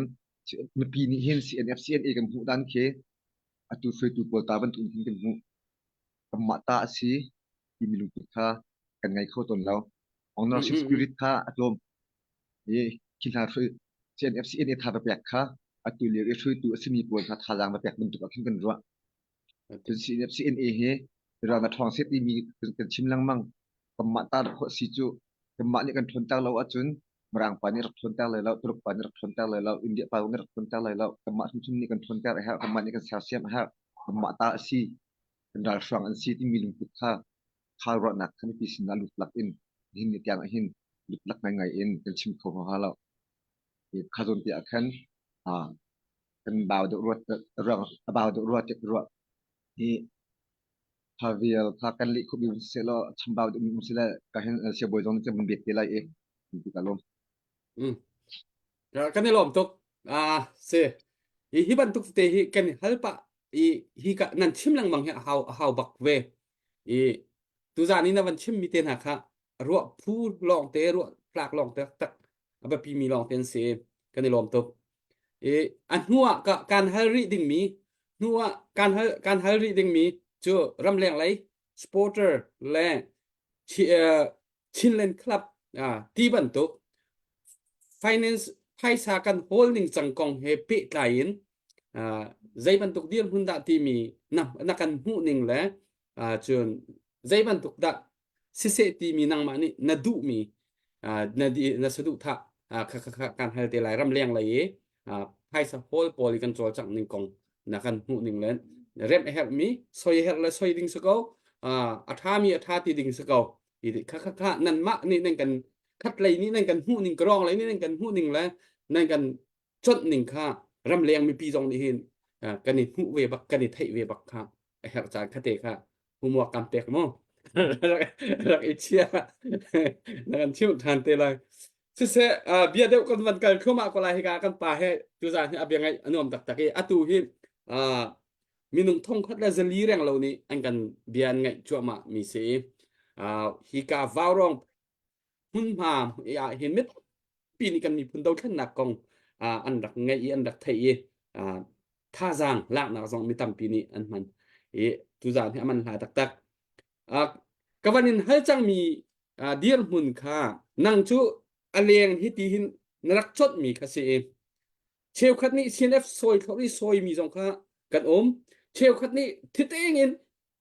mi pi ni hin CNF CNA kan hu dan khe atu fe tu pol ta ban tu hin kan hu kamma ta si ti mi lu kha kan ngai kho ton lo ownership spirit kha atom kin ha fe CNF CNA tha ba pek kha atu le re thu tu asimi pol kha tha jang ba pek ban tu ka khin kan ro CNF CNA he ra na thong se ti mi kan chim lang mang kamma ta kho si chu kamma ni kan thon ta lo achun marang pa ni rak thon ta le lo truk pa ni rak thon ta le lo India pa ni rak thon ta le lo kamma chum ni kan thon ta ha kamma ni kan sa siam ha kamma ta si kan dal swang an si ti mi lung put kha ro nak kan pi sin na lut lak in hin ni tyang hin lut lak ngai ngai in kan chim kho ha lo kha zon ti akhan kan baw de ro baw de ro te ro ni Haviel kan li khu bi se lo chambao de mi se la ka hen se boy jong che ban bet te lai ti ka lom kan ni lom tok se hi ban tuk te hi kan halpa hi ka nan chim lang mang how bak ve tu za ni na van chim mi ten ha kha ro phu long te ro plak long te tak aba pi mi long ten se kan ni lom tok an huwa ka kan hal ri ding mi huwa kan hal ri ding mi chu ram leng lai supporter le chin len club ti ban tok finance ไพ่สากันโฮลนิ่งจังกองเฮปิไตอินใจบรรทุกเดียนหุ่นดาที่มีนักกันหูนิ่งและจนใจบรรทุกดาสิเสตีมีนางมานี่นาดูมีนาสะดุท่าการให้เตลัยรำเลียงเลยไพ่สาโฮลโพลิกันโจจังนิ่งกองนักกันหูนิ่งและเริ่มเฮลมีซอยเฮลและซอยดิ่งสกาวอัฐามีอัฐาที่ดิ่งสกาวอีกนั่นมะนี่นั่นกันคัดเลยนี่นั่นกันหูนิ่งกรองเลยนี่นั่นกันหูนิ่งและนั่นกันจดนิ่งค่ารำเลียงมีปีจงนี่เห็นกันนี่หูเวบักกันนี่ไทยเวบักค่ะเฮลจากคเตค่ะหูมัวกำเตกมั้งรักอิเชียนั่นกันชิวทันเตลัยซึ่งเบียดเดียวกันวันเกิดเข้ามาก็ไล่ให้กันป่าให้จุดที่อับยังไงอันนู้นตักเออตูหินมีนุ่งทงคัดและจะลีเรื่องเหล่านี้อันกันเบียนไงจัวมามีเสียฮิกาวาวรองหุ่นมาเห็นไหมปีนี้กันมีพุ่นดาวขึ้นหนักกองอันดักไงอันดักไทยท่าจางลากหนักจงมีตั้มปีนี้อันมันจุดที่มันหาตักกวันนี้ให้จังมีเดียร์หุ่นค่านั่งจูอเลียงฮิตีหินนักจดมีคาเซเชลคัดนี้ CNF ซอยเขาที่ซอยมีจงค่ากันเชลคัดนี้ทิศเองอิน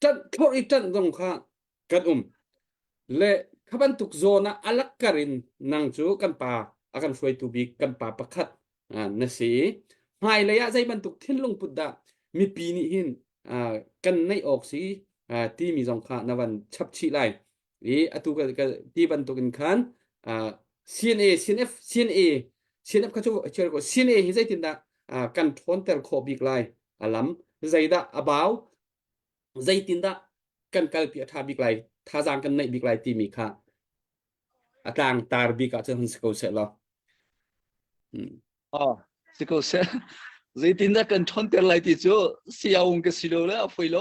จัดเขาอีจัดจงค่ากันและขบันทุกโซนอลักการินนั่งจูกันป่าอาการช่วยตูบีกันป่าประคัดนั่นสิหายระยะใจบรรทุกทิ้นลงปุดดามีปีนี้หินกันในออกสีที่มีจงค่าในวันชับชีไลอตุกันที่บรรทุกกันขันCNA CNF เขาจะเชื่อว่า CNA ที่ใจติดนะกันทนแต่ขอบิกไลล้ำใจด่าบ่าวใจติดนะกันกัลปีท่าบิกไลท่าจางกันในบิกไลที่มีค่าต่างตาบิกอาจจะหันสกุลเสร็จแล้วสกุลเสร็จใจติดนะกันทนแต่ไรที่จู่เสียองค์ก็สิโลแล้วไฟโล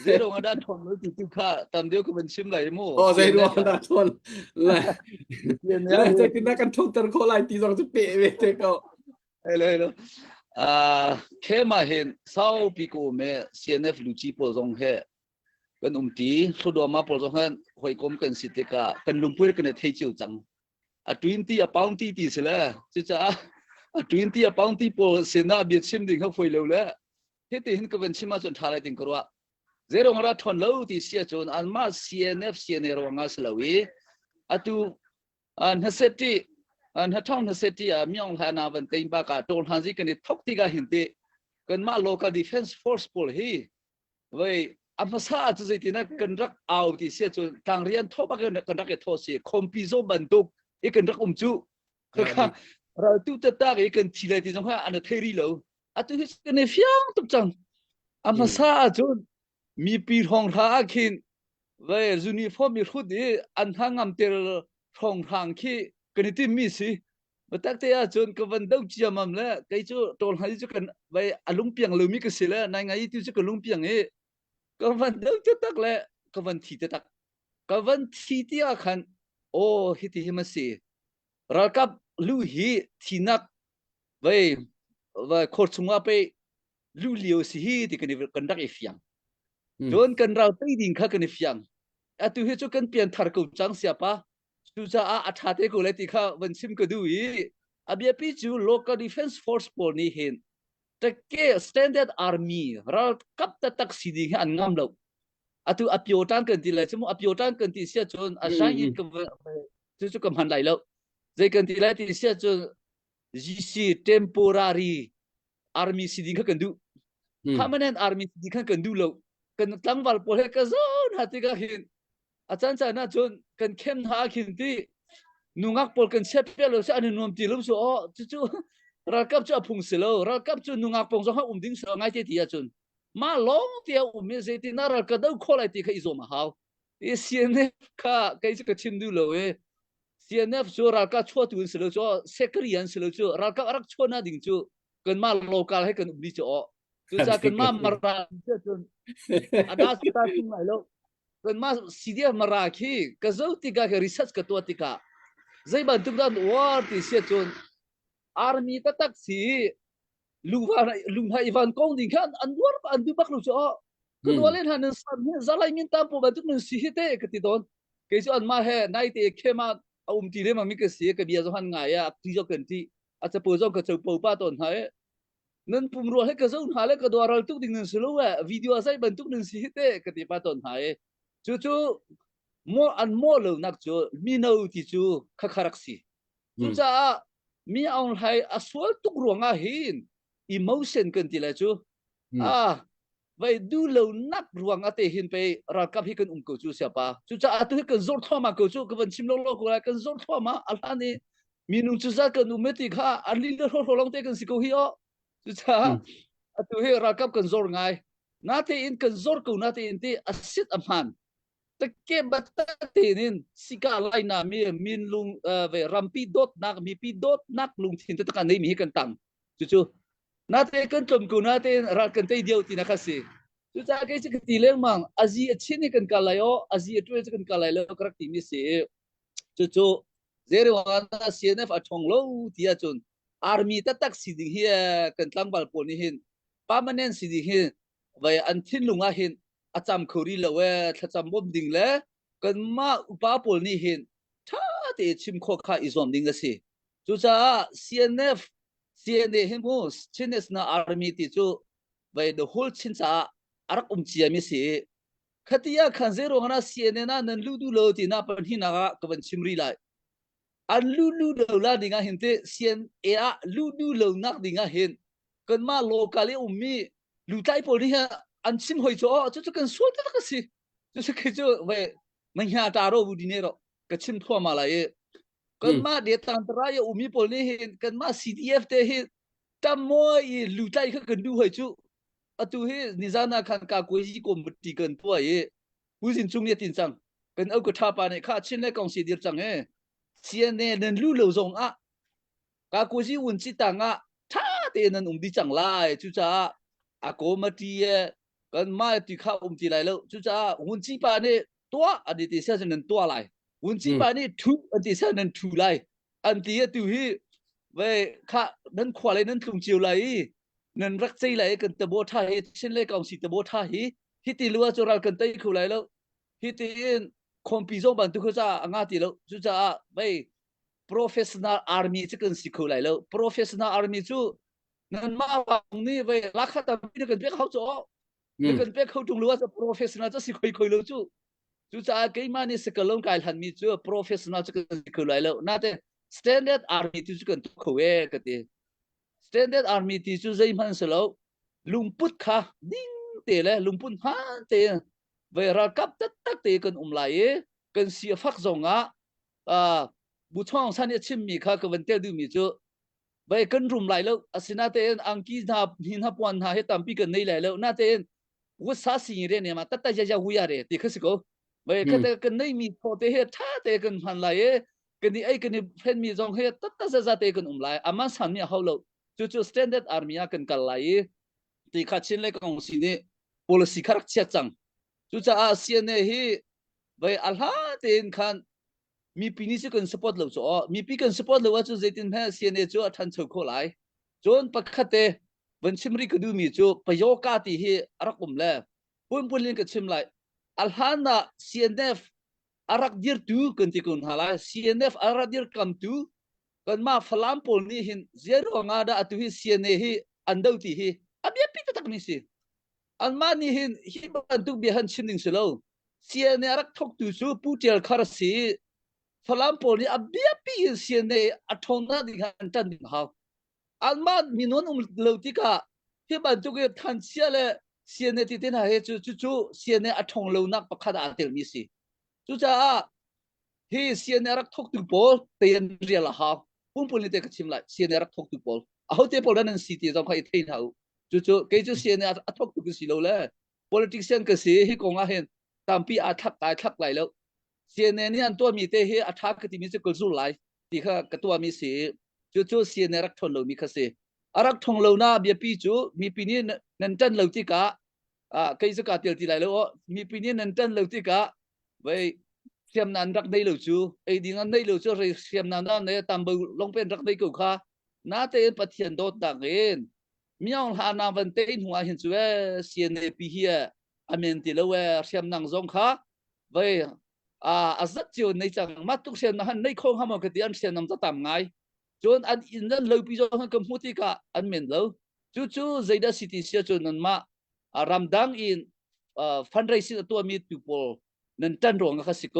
เจรงด้านทนแล้วที่จู่ข้าตามเดียวก็เป็นชิมไหลมั่วใจรงด้านทนเลยใจติดนะกันทนแต่ขอไลที่จงจะเปะเวทเขาเลยแค่มาเห็นเศร้าปีกูเมื่อ CNF ลูจีโปรจงเฮกันตีสุดมาโปรจงเฮหอยกลมกันสิทธิกากันลุงพูดกันเที่ยวจัง20ปาวน์ที่สิละจะ20ปาวน์ที่โปรเสนาเบียดชิมดิ่งเขาไฟเร็วแล้วเฮ้ยเห็นก็เป็นชิมาจนทาร์ดิ่งกรัวเจรงราทอนเล่าที่เสียจนอันมา CNF รวงอาสลาวีอันเฮสตีอันท่องเฮสตีมีองค์นาวันเต็มปากาโดนฮันซิกันทกติกาหินเตกันมา local defense force พอลฮีไว้อันภาษาจุดที่นั่นกันรักเอาที่เสียจนทางเรียนทบกันรักทอสีคอมพิโซบรรทุกกันรักจูคือเราตู้ตะตากกันทีละที่สองอันเทรีโลตุฮิสกันเฟียงตุกจังอันภาษาจุดมีปีทองทาคินไว้ยูนิฟอร์มมีชุดนี้อันทางอัมเตอร์ทองทางขี้กันที่มีสิมาตักเตียจนกับวันดาวจียมันแล้วไอ้จู่ตอนให้จู่กันไว้อารมณ์เปียงเลยมีกสิแล้วนายไงที่จู่กันลุงเปียงกับวันดาวจะตักแล้วกับวันที่จะตักกับวันที่ที่อาคันโอ้ฮิติฮิมาสิรักกับลูฮีที่นักไว้ขดสงว่าไปลูเลียวสิฮีที่กันรักอีเฟียงจนกันเราตีดิ่งข้ากันอีเฟียงตุให้จู่กันเปลี่ยนทาร์กุจังเสียปะจู่อาชาเตกุเลติข้าวันซิมก็ดูอาเบียปีจู่ local defense force ปอนี่เห็นแต่แค่ standard army เรากับตักสิดิ่งอันงามเราตุอภิโอตันกันที่ไรสมมติอภิโอตันกันที่เสียจนอาศัยยิ่งกับจู่กับมันไหลแล้วใจกันที่ไรที่เสียจน GC temporary army สิดิ่งกันดู permanent army สิดิ่งกันดูเรากันตั้งวันพอให้กันซ้อนหาที่ก็เห็นอาจารย์จะน่าจนกันเข้มหาขินที่นุ่งอักปอลกันเช็ดเปลือกอันนุ่มตีลุ่มสู้จู่รักกับจู่พุ่งเสลรักกับจู่นุ่งอักปองจะให้ดิ้งเสลง่ายที่จนมาลองเที่ยวมีเจตินารักกับดูคนอะไรที่เขาอิโซมาหาวCNF ข้าใครจะชิมดูเลย CNF จู่รักกับชั่วตุนเสลจู่เซกรียันเสลจู่รักกับรักชั่วน่าดิ้งจู่กันมาโลกาลให้กันดิ้งจู่จู่จะกันมามาราจนอาดาสตาร์ทุ่งไหนแล้วกันมาซีเดียมาราคีก็จะติกาคือรีเสิร์ชกับตัวติกาใจบันทุกด้านว่าที่เสียจนอาร์มีตักสีลุงอีวานกงดิ่งกันอันดูบักลุจ่อกันว่าเล่นหันสันจะไล่มินตามผมบันทุกนึงสีเตะกันที่โดนก็จะอันมาเฮนายเตะเข้ามาเอาตีเรื่องมันมีกระสีกับเบียร์จะหันไงที่จะกันที่ อาจจะปูจงกระจกปูป้าต้นหายนั่นปุ่มรัวให้กระจกหายแล้วก็ตัวเราทุกดิ่งหนึ่งสโลว์วิดีโอใส่บรรทุกหนึ่งสิเตะกติป้าต้นหายจู่ๆมัวอันมัวเลยนักจู่มีนาที่จู่ขักขรักสิจู่จ้ามีเอาให้อสวลทุกรวงอาหิน emotion กันทีละจู่ไปดูเลวนักรวงอาเตหินไปรักกับให้กันกูจู่เสียป้าจู่จ้าตัวให้กันจอดทั่วมากูจู่ก็เป็นชิมโลกกูเลยกันจอดทั่วมาอัลฮันนี่มีนุ่งจู่จ้ากันเมติค่ะอันนี้เราลองเตะกันสิกูฮิโอจู่จ้าตัวให้รักกับกันจอดไงน่าเตอินกันจอดกูน่าเตอินที่อาศิษย์อัมพันแต่เก็บบัตรเตนินสิกาไลน่ะมีลุงเวรัมปีดดนักมีปีดดนักลุงทิ้งตะกันได้มีกันตั้งจู่น่าเตกันจมกูน่าเตรักกันเตเดียวที่นักสิจู่จ้าแกจะตีเลี้ยงมังอาเซียชินี่กันกันเลยอ๋ออาเซียช่วยจะกันกันเลยแล้วกระติมีสิจู่เจริญวันนั้นเซียนเอฟอัดทองโลที่อาจุนอาร์มีตักสิดิ่งเฮียกันตั้งบอลปนนี่หินปามันเน้นสิดิ่งเฮียไว้อันทิ้งลุงอาหินอาจารย์คุรีเลวถ้าจำบ่มดิ่งเลยกันมาอุปาปนนี่หินถ้าเตชิมโคข้าอิสอมดิ่งกันสิจู่จ้าเซียนเอฟเห็นมั้งชินเนสนาอาร์มีที่จู่ไว้ the whole ชินจ้าอารักจีมีสิขัดยาขันเซโร่กันนะเซียนน่ะนั่นลูดูโลที่น่าเป็นที่น่าก็เป็นชิมรีไลอันลูดูโลลาดิ่งอ่ะเห็นเตเซียนลูดูโลนักดิ่งอ่ะเห็นกันมาโลกาเลมีลูไตปอนี่ฮะอันชิมหอยจ่อจู่กันสวนตะกันสิจู่กันจู่ไว้ไม่หาตาโรบุดีเนโรก็ชิมทั่วมาเลยกันมาเดตันตรายมีปอนี่เห็นกันมา CDF เตเห็นตั้มมวยลูไตก็กันดูหอยจู่อะตัวเฮนิจานาคันกากวยจีกมตีกันตัวเอผู้สินจุงเนี่ยตินจังกันเอากระทาปาเนี่ยข้าชินเล่กองเสียดีจังเอเสียเนี่ยนันลู่เหลวจงอ่ะกากวยจีวุ่นจิตังอ่ะท่าเตนันดีจังไล่จู่จ้าอาโกมาตีเอกันมาตีข้าตีไล่แล้วจู่จ้าวุ่นจิปาเนี่ยตัวอดีตเสียจนันตัวไล่วุ่นจิปาเนี่ยทุอดีตเสียนันทุไล่อันที่ตัวเฮเว้ข้านันขวาเลยนันทุ่งเจียวไล่นั่นรักใจไหลกันตะโบท่าเฮเช่นเล่กองสิตะโบท่าเฮฮิติลัวจรากันเตยคุไหลแล้วฮิตินคอมพิโซบันทุกข์จ้าอ่างติแล้วจู่จ้าไป professional army จะกันสิคุไหลแล้ว professional army จู่นั่นมาวังนี่ไปลักขัดมีกันเปียกเขาจ่อมีกันเปียกเขาจงลัวจะ professional จะสิคุยแล้วจู่จ้าเกี่ยมานี่สกลงกายหันมีจู่ professional จะกันสิคุไหลแล้วน่าจะ standard army จู่กันทุกข์เวกันเตstandard army ที่จู่ใจมันสโลลุงพุทธค่ะดิ้งเตะเลยลุงพุทธฮะเตะเวลากับตักเตะกันไหลกันเสียฟักจงบุตรของฉันเนี่ยชิมมีค่ะก็วันเตะดูมีจู่ไปกันรุมไหลแล้วสินาเตะอังกีนาหินหับวันหาเหตุตามปีกันในไหลแล้วน่าเตะวุฒิศาสตร์สิ่งเรื่องเนี่ยมาตัดจะหุยอะไรที่เขาสิโก้ไปกันในมีพอเตะเหตุท่าเตะกันพันไหลกันนี่กันนี่เพื่อนมีจงเหตุตัดจะเตะกันไหลอามันสันเนี่ยเขาเราจู่ standard army กันกันไหลที่ข้าชินเล็กของสิเนี่ย policy ขรักเชี่ยจังจู่อาเซียนเนี่ยฮีไปอัลฮะเต็นขันมีปีนี้จะกัน support เราจ่อมีปีกัน support เราว่าจู่เจตินแพ้เซียนเนี่ยจู่ทันเฉาโคไหลจนปักขัดเตวันชิมริกดูมีจู่ประโยคที่ฮีรักผมแล้วปุ่นลิงกับชิมไหลอัลฮะน่ะ CNF อารักดิร์ตูกันที่คุณฮาลา CNF อารักดิร์คำตูกันมาฟลามปอลนี่หินเจโรงาดาตุฮิเซียนเนฮิอันดาวตีฮิอับยาปิตตักมิสิอันมานี่หินฮิบันตุกเบียหันชินิงสโลเซียนเนรักทกตุสูปูเจลคาร์ซีฟลามปอลนี่อับยาปิเซียนเนอัทองนาดิกันตันดิงฮาวอันมามินวนเลวติกาฮิบันตุกเทันเซียเลเซียนเนติเตนะเฮจู่เซียนเนอัทองเลวนักปะขัดอันเตลมิสิจู่จ้าฮิเซียนเนรักทกตุโปเตียนเรียลฮาวปุ่นนี่เตะกับชิมไลเซียนรักทกตุบอลเอาเตะบอลนั้นสิที่ต้องคอยเทนเอาจู่ๆเกจูเซียนอัทกตุกสิโลเลย politician ก็สิฮิกงอาเห็นตามปีอัทักตายทักไหลแล้วเซียนนี่อันตัวมีเตะฮิอัทักก็ที่มีจะกลุ่มไหลที่เขากตัวมีสิจู่ๆเซียนรักทนโลมีก็สิรักทงโลน่าเบียปีจู่มีปีนี้นันจันโลติกาเกจูกาเตียลที่ไหลแล้วมีปีนี้นันจันโลติกาไว้เสียมนันรักได้หรือจู่ไอ้ดิ่งอันได้หรือจู่เสียมนันนั่นเนี่ยตามเบลลงเป็นรักได้กูค่ะน่าจะเป็นปฏิญาณโดดดังเองมีเอาหานาวันเตนหัวเห็นจู่เสียนปีเฮียอเมนติเลวเสียมนังจงค่ะไว้อาจัดจู่ในจังมาตุกเสียมนันในคงหามกติอันเสียมนังจะตามไง จนอันอินนั้นเลยพี่จงกำพูดที่กะอันเหม็นเลยจู่ๆใจได้สิทธิเสียจนนั้นมารำดังอินฟันไรสิตัวมีตุปอลนั่นจันรวงก็สิโก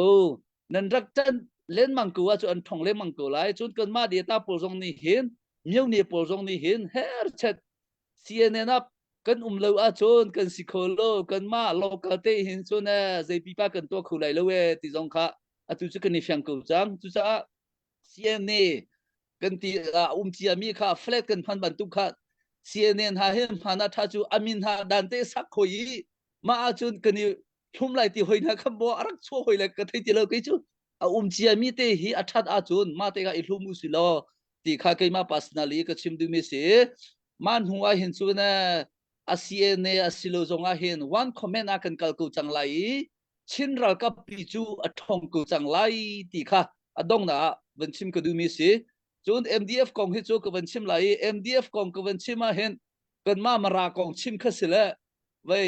นั่นรักจันเล่นมังกัวจนทองเล่นมังกัวไล่จนเกินมาเดียตาปอลจงนี่เห็นมีนี่ปอลจงนี่เห็นเฮอร์ชัดเสียเนนับกันเลวอาจนกันสิโคโลกันมาโลกาเตหินจนน่ะใจปีป้ากันตัวคุไลเลวที่จงค่ะจู่ๆกันนี่ฟังกูจังจู่ๆเสียเน่กันที่จีอามีค่ะเฟลตกันพันบันทุกค่ะเสียเน่หาเห็นพันอาทัจูอามินหาดันเตสักคอยมาอาจนกันนี่ทุ่มไหลที่หอยนะคำบอกรักชั่วหอยเลยก็ที่เราคิดจูจีอามีเตหีอาทัดอาจนมาเตก็อิลุมุสิโลที่ข้าเคยมาปัสนาลีก็ชิมดูมิเสมันหัวเห็นจูนะอาเซียเนอาสิโลจงอาเห็นวันคอมเมนต์อากันกัลกูจังไรชินรัลกับปิจูอัทองกูจังไรที่ข้าอดงนะวันชิมก็ดูมิเสจน MDF กองฮิจูก็วันชิมไร MDF กองก็วันชิมมาเห็นกันมารากองชิมข้าสิละไว้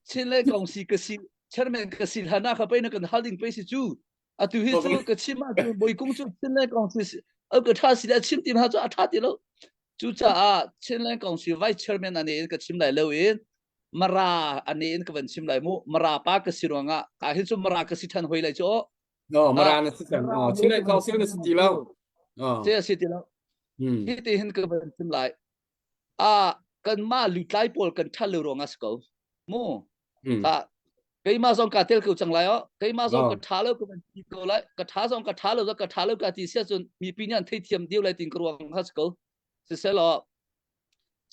ชินเล่กองสีก็สิเชื่อไหมก็สิหานาข้าไปนักกันฮัลดิงไปสิจูอะตุฮิจูก็ชิมมาจูบอยกุ้งจูชินเล่กองสิก็ท่าสิละชิมติมหาจูอัฐาติโลจู่จ้าชินเล่กองสิไวเชอร์แมนอันนี้ก็ชิมไหลเลวินมาราอันนี้ก็วันชิมไหลมูมาราปากก็สิรวงอ่ะก็ฮิจูมาราก็สิทันหอยเลยจูมารานะสิกันชินเลยกองสิกันสิทีแล้วเจ้าสิทีแล้วที่ที่เห็นก็วันชิมไหลกันมาลุดไล่ปอลกันทัลเลรวงอ่ะสกูมูcái mà dòng cả tel cầu chẳng lại ó cái mà dòng cả tháo lâu cái mình cầu lại cả tháo dòng cả tháo lâu cả tháo lâu cả thì sẽ chọn mi pin nhận thấy thiểm điêu lại tình cầu hết cầu sẽ là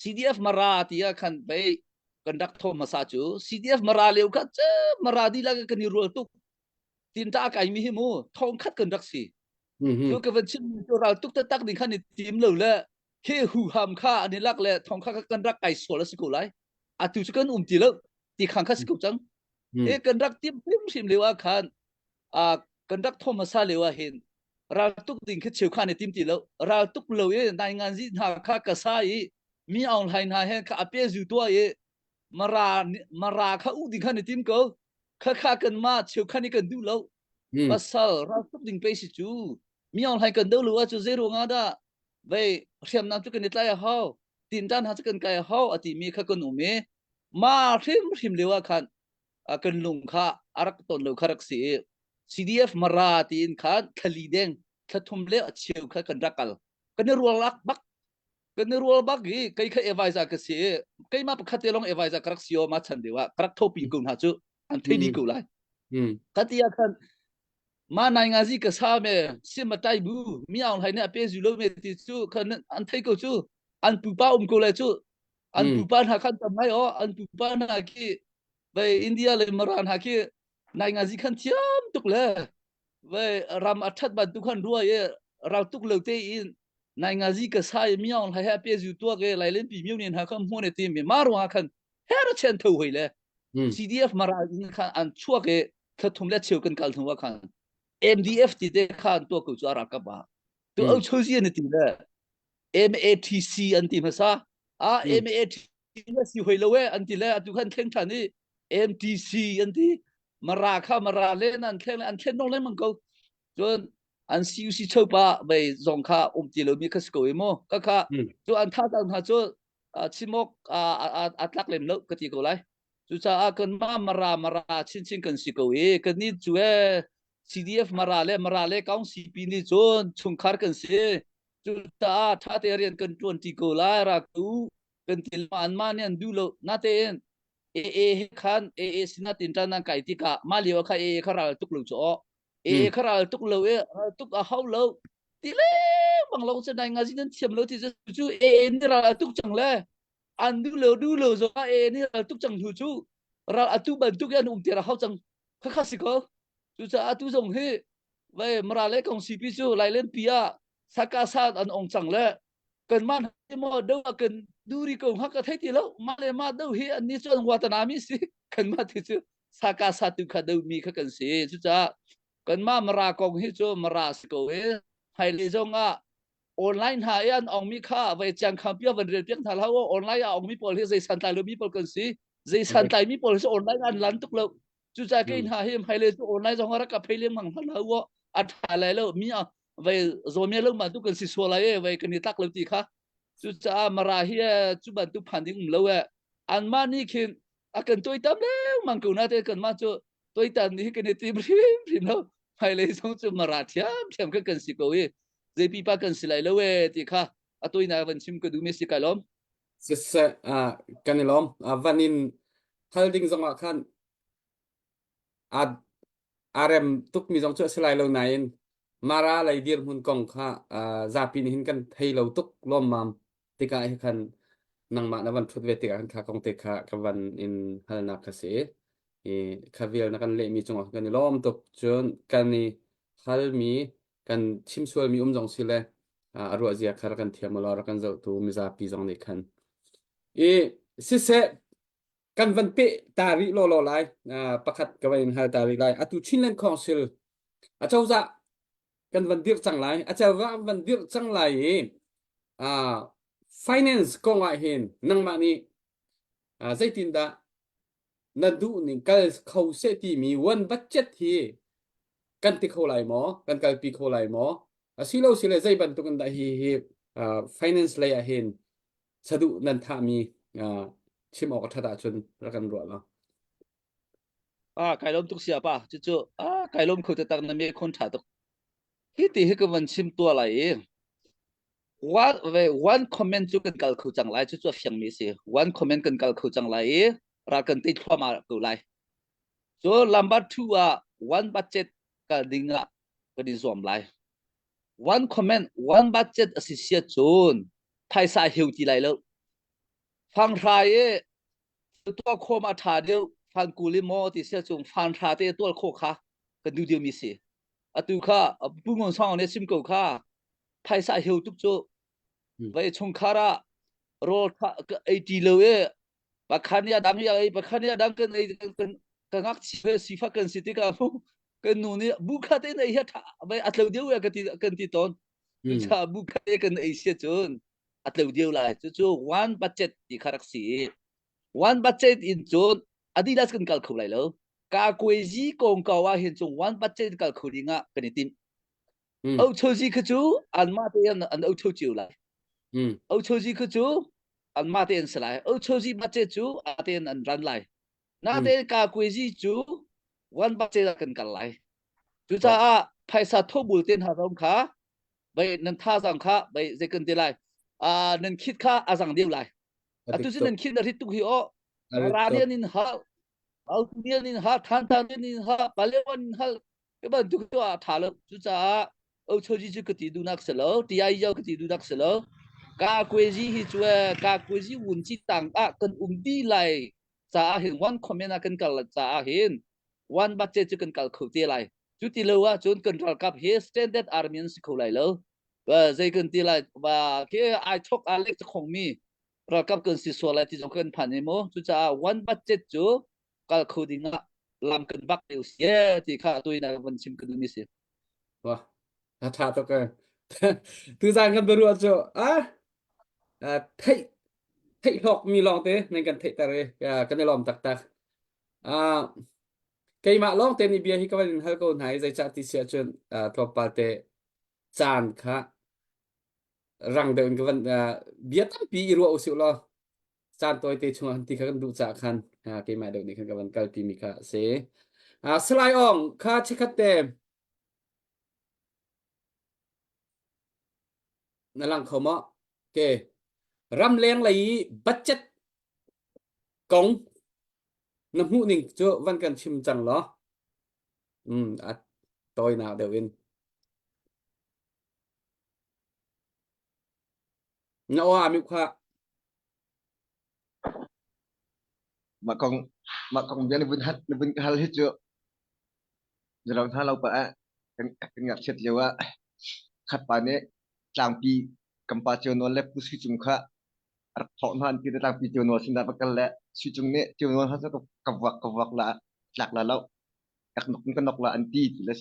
CDF mara thì kan bay conduct thom mà sao chứ CDF mara liu cả chứ mara đi là cái nhiều rồi tục tin ta cái mi himu thong khát conduct gì rồi cái vấn chim cho ra tục tắc định khăn tìm lâu lệ khi hù hàm kha anh lắc lệ thong khát conduct cái số là sự cầu lại tu chỉ cần tỷ lâu thì khang khát sự cầu chẳngกันรักทิมชิมเลวขันกันรักทอมาซาเลวเห็นเราตุกดิ่งขึ้นเชียวขันในทิมตีแล้วเราตุกเลวในงานที่หาข้ากษายมีออนไลน์หาเห็นข้าเปียอยู่ตัวมาราข้าอุดิ่งขันในทิมก็ข้ากันมาเชียวขันนี่กันดูแล้วภาษาเราตุกดิ่งไปสิจูมีออนไลน์กันดูหรือว่าจูเซโรงงานได้ไปเรียมน้ำจุกันในใจเขาตินจันหาจุกันไกลเขาอธิมีข้ากันอุเมมาทิมเลวขันกันลุงข้าอารักตนเลวข้ารักสี CDF มาราตีนข้าขลีเด้งข้าทุ่มเลี้ยเชียวข้ากันรักกันกันรัวลักบักกันรัวบักยี่ใครข้าเอวายจากสีใครมาประคัตเตลงเอวายจากรักสีอมาชันเดียวรักทบินกุนหาจูอันเทดีกุไลคัตยาขันมาในงานที่กษาเมสิมาไตบูมีเอาให้เนี่ยเปย์จูโลเมติจูขันอันเทกูจูอันปูป้ากุไลจูอันปูป้าหาขันทำไมอ๋ออันปูป้าหาคีไปอินเดียเลยมารันหาคีในงานที่ขันเทียมตุกเลยไปรำอัฐบันทุกขันรัวเย่เราตุกเลือกเตอินในงานที่กษามีเอาให้เปย์จูตัวเกลายเล่นปีมิวเนียนหาคำพูดในทีมมารัวขันเฮร์เชนทูเฮเลย CDF มารันขันอันชั่วเกถ้าทุ่มเล็ดเชียวกันกันถึงว่าขัน MDF ที่เด็กขันตัวกูจะรักกับบ้าตัวเอาช่วยเสียในทีเลย MATC อันที่ภาษาMATC เนี่ยสิหวยเลยอันที่เลยทุกขันแข่งขันนี่ MTC อันที่มาราคามาราเล่นอันแข่งอันแข่งน้องเล่นมันก็จนอันซิวซิเชื่อป้าไปส่งข้าที่เรามีคัสโกยโม่ก็ข้าจนอันท่าต่างหากจนชิมกอัตลักษณ์เล่นแล้วก็ที่กูไล่จุดจ้ากันมาราชินกันสิโกยกันนี่จู่CDF มาราเล่กองซีพีนี่จนชุงคาร์กันเสียจุดจ้าท่าเตเรียนกันจนที่กูไล่รักตูกันที่มันมาเนี่ยดูแล้วน่าเต้นขันสินาตินจันนังไก่ที่กะมาเลียวข้าข้าเราตุกลุจ่อข้าเราตุกเลวตุกเอาเลวที่เล่บางเราจะได้งานที่นั่นเทียมเลวที่จะจู่นี่เราตุกจังเลยอันดูเลวจ่อนี่เราตุกจังจู่เราตุกบันตุกยันที่เราเขาจังข้าสิเขาจู่จะตุจงเฮไว้มาเล่ของซีพีจู่ไล่เล่นปีอาสักการะอันองจังเลยกันมันที่มาดูกันดูริโกฮักกะเทติแล้วมาเลยมาดูเฮอันนี้จนวัฒนามิสิกันมาที่จู่สักการะตุกดูมีข้ากันสิจู่จะกันมารากองฮิจู่มาราสโกเฮให้เลยจงออนไลน์หายันองมีค่าไว้จังคำเปียวันเรียนเพียงทาราว่าออนไลน์องมีพอลที่ใจสันตายหรือมีพอลกันสิใจสันตายมีพอลที่ออนไลน์อันลันตุกแล้วจู่จะกินหาเฮมให้เลยจู่ออนไลน์จงรักกับเพลียงมังทาราว่าอัฐอะไรแล้วมี vậy rồi mình lúc mà tu cần xì xua lại vậy cần tắc lâu tí khác chú cha mà ra here chú bạn tu phản định lâu anh mà ní khi cần tôi tắm đấy mang cầu nát cần mà cho tôi tắm ní cần tìm tìm lâu hay lấy xong chú mà ra thiam cái cần xì cầu dây pipa cần xì lại lâu tí khác tôi nào vẫn chim cái đúng messi cái lắm Sisse kanilom vanin holding zong khan RM tuk mi zong chu selai lo nain mara lai dir hun kong kha zapin hin kan thei lo tuk lom mam tika hi khan nang ma na van thut ve tika kha kong te kha ka van in halna kha se e khavial na kan le mi chung kan lom tuk chun kan ni hal mi kan chim sual mi zong sile arwa zia khar kan thiam lo ra kan zo tu mi zapi zong ni khan e sisse kan van pe tari lo lai pakhat ka vain ha tari lai atu chinland council a chau za kan van dir chang lai a chau va van dir chang lai finance ko nga hin nang ma ni zaitin da na du ning kal khau se ti mi one budget hi kan ti khau lai mo kan kal pi khau lai mo silo sile zai ban tu kan da hi finance lai a hin sadu nan tha mi chim ok thada chun ra kan ro lo cái lom tuk sia pa chú cái lom khâu tắc nằm con thả tuk hi ti hi cái vấn chim tua lại one comment chú cần cầu khâu chẳng lại chú phiền mi si one comment cần cầu khâu chẳng lại ra cần tít khoa mà cầu lại so number two one budget cái đinh cái đi zoom lại one comment one budget assist chun thay sai hiểu gì lại lo phang saiตัวโคมาถาเดียวฟันกูลิมอที่เสียจงฟันถาเตตัวโคค่ะกันดูเดียวมีสิตุค่ะปุ่งงซ่องเนี่ยซิมกูค่ะไทยสายเหี่ยวทุกโจไว้ชงคาระโรท่าไอทีเลยบักขันยาดังยังไงบักขันยาดังกันไอกันงักสีฟ้ากันสิติกากันนู่นนี่บุคคลที่ไหนฮะไว้อัตเลวเดียวกันที่ตอนจะบุคคลกันไอเสียจนอัตเลวเดียวเลยจู่วันบัดเจ็ดที่คารักสีone budget in June Adidas kan kal khulai lo ka kwezi kong kawa hin chung one budget kal khulinga kanitin au choji khachu anma te an au choji lai au choji khachu anma te an salai au choji budget chu aten an ran lai na te ka kwezi chu one budget kan kal lai chu cha phaisa thobul ten ha rom kha bai nan tha jang kha bai je kan te lai nan khit kha azang deu lai tu sin nan khit na rit tu hi o radian in hal Australian in hal Tanzanian in hal Palawan in hal cái bên tu tu thả lo chú cha âu châu gì cái tí du nắc selo tí ai giao cái tí du nắc selo cả quê gì hi chú cả quê gì vốn chỉ tăng cần đi lại cha hiện one comment cần cả cha hiện one budget chứ cần cả khẩu tiền lại chú tí lâu chú cần cả cặp here standard armian khẩu lại lâu và dây cần tí lại và cái ai talk Alex không mi rồi cặp cần xí xóa lại thì chúng cần phản ứng chú cha one budget chú cả khẩu đi ngã làm cần bắt điều xía thì khá tôi là vẫn chim cần mi xí wow thà to cái từ ra ngân bự cho thấy thấy học mi lòng thế nên cần thấy ta rồi cái này lòng tắc tắc cái mà lòng tên đi bia hi các bạn hơi câu này giải chat thì sẽ chuyện thuộc bài tệ chan khá rằng được cái vấn biết pi ruộng xíu lo chan tôi thì chúng thì các bạn đủ trả khăn cái mà được thì các bạn cần tìm cả sẽ slide on khá check tem nè lăng không á kê ram leng lấy budget công nằm hụ nình cho văn cần chim chẳng lo tôi nào đều in nó mi khoa mà còn bên hal hết chưa giờ làm thay lâu bả cái ngặt chết nhiều á khát bạn ấy làm pi cầm pa chiều nó lép suy chung khá thọ man thì làm pi chiều nó xin đáp cái lẽ suy chung nè chiều nó hắn sẽ cầm vạc là lạc là lâu các nọc là anti thì là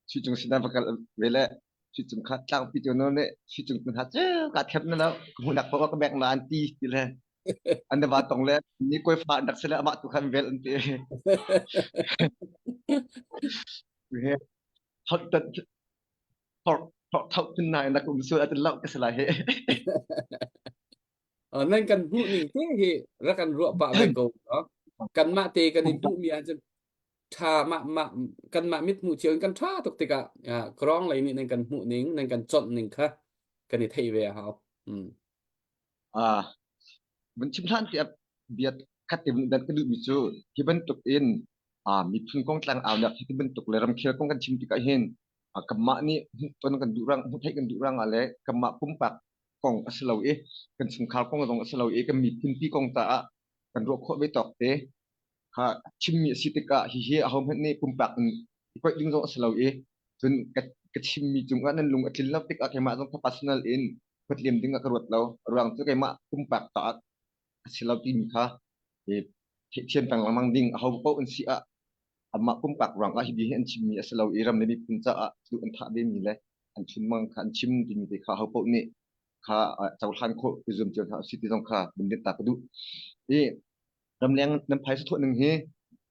suy chung xin đáp cái về lẽ suy chung khá làm pi chiều nó nè suy chung mình hát chứ cả thép nó đâu cũng đặt vào cái bẹc là anti thì là anh đã tổng lẽ ni coi phản đặc sẽ là bạn tụi khăn về anti hot เพราะเท่าขึ้นนายนักอุมสุอาจจะเล่าก็สลายเห nan kan hu ning te hi ra kan ro pa ve ko đó kan ma te kan in tu mi an chen tha ma kan ma mit mu chiang kan tha tok te ka krong lai ni nan kan hu ning nan kan chot ning kha kan ni thei ve haมันชิมท่านที่เบียดคัดเต็มดันก็ดูมิจูที่บรรทุกอินมีพึ่งกองกลางอ่าวเนี่ยที่บรรทุกเลยรำเคียวกองกันชิมที่ก็เห็นกำมะนี่ตัวนั้นกันดูรังให้กันดูรังอะไรกำมะปุ่มปักกองอัศลาวกันสงครามกองตรงอัศลาวกันมีพื้นที่กองตากันรวบโคไว้ตอกเตะชิมมีสิติกะฮิเฮเอาเพื่อนนี่ปุ่มปักก็ดึงตรงอัศลาวจนกระชิมมีจุงอันนั้นลุงอัศลาวติกะแค่มาตรงพัฒนาอินเพื่อเลี้ยงดึงกระรวดเรารังตัวแค่มาปุ่มปักตาsilau tim kha thian pang lamang ding ho po un si a amma pum pak rang a hi bi hen chim mi silau iram ne bi pun cha a tu an tha be mi le an chun mang khan chim ti mi te kha ho po ni kha chaw han kho pi zum chaw tha si ti jong kha bin de ta du ram leng nam phai sa tho ning he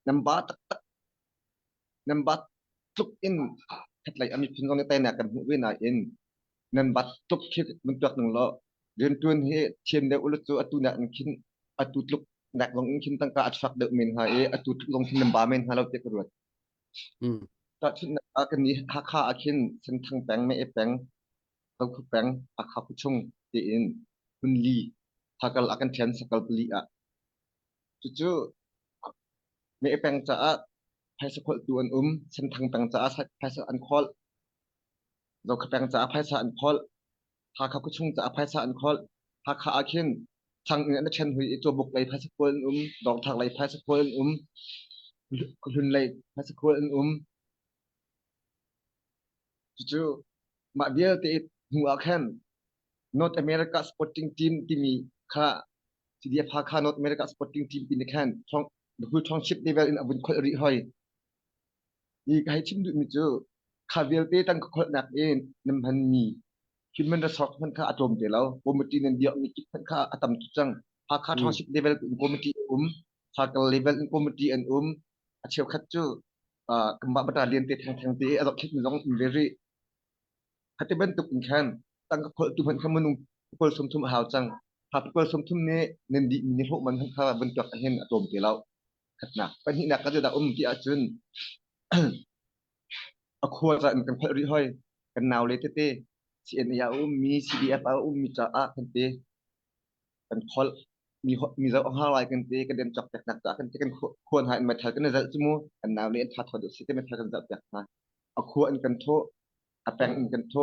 nam ba tak nam ba tuk in khat lai ami phin jong ne tai na kan hu we na in nam ba tuk khit mun tuk nang loเรียนตัวนี้เชียนเดอุลตัวตุนักขินตุลุกนักลงขินตั้งการอัดฟักเดมินหายตุลงขินลำบากเมนหาเราเจ็บกระดูกแต่ที่นักนี้ฮักข้าขินเส้นทางแปงไม่แปงเราคือแปงฮักข้าผู้ชงเตียนคุณลีฮักกัลอากันเทียนสกัลลีจู่ๆไม่แปงจะให้สกุลตัวอันเส้นทางแปงจะให้สอันคอลเราคือแปงจะให้สอันคอลหากเขาก็ชุ่งจะอภัยสารคอลหากเขาอาเคนทางเงินเช่นหุยตัวบุกไหลพายสกุลดอกทางไหลพายสกุลคุณไหลพายสกุลจู่ๆมาเดียวที่หัวแค่นนอร์ทอเมริกาสปอร์ติ้งทีมที่มีค่าที่เดียพาค่านอร์ทอเมริกาสปอร์ติ้งทีมปีนี้แค่นช่องดูช่องชิปเลเวลอินอบุญคนริหอยอีกให้ชิมดูมิจูคาเวลเต้ตั้งคนหนักเองน้ำพันมีคิดมันจะสอบมันค่าอารมณ์เดี๋ยวเราคอมมิตี้นั่นเดียวมีคิดมันค่าอัตมตุจังหากค่าทองชิปเลเวลอินคอมมิตี้หากเลเวลอินคอมมิตี้อันเชียวคัดจูกำบังบัตรเรียนเตะทางเตะเราคิดมันต้องอินเวรีคัดเตะเป็นตุกอินแคนตั้งกับคนตุกมันขมันนุ่งคนสมทุมหาวจังหากคนสมทุมนี้เน้นดีมีพวกมันทั้งค่าบรรจุเห็นอารมณ์เดี๋ยวเราขัดหนักเป็นที่หนักก็จะได้ที่อาจุนควรจะกันเพลิห้อยกันหนาวเลยเต้CNA มี CDF มีจ่ากันเตะกันคอลมีเราห้าลายกันเตะกันเดินจับจากหนักจากกันเตะกันควรหายมาถ่ายกันในใจชั่วโมงกันหนาวเลยถ่ายถอดสิเตะมาถ่ายกันจับจากนะควรกันโทแปลงกันโท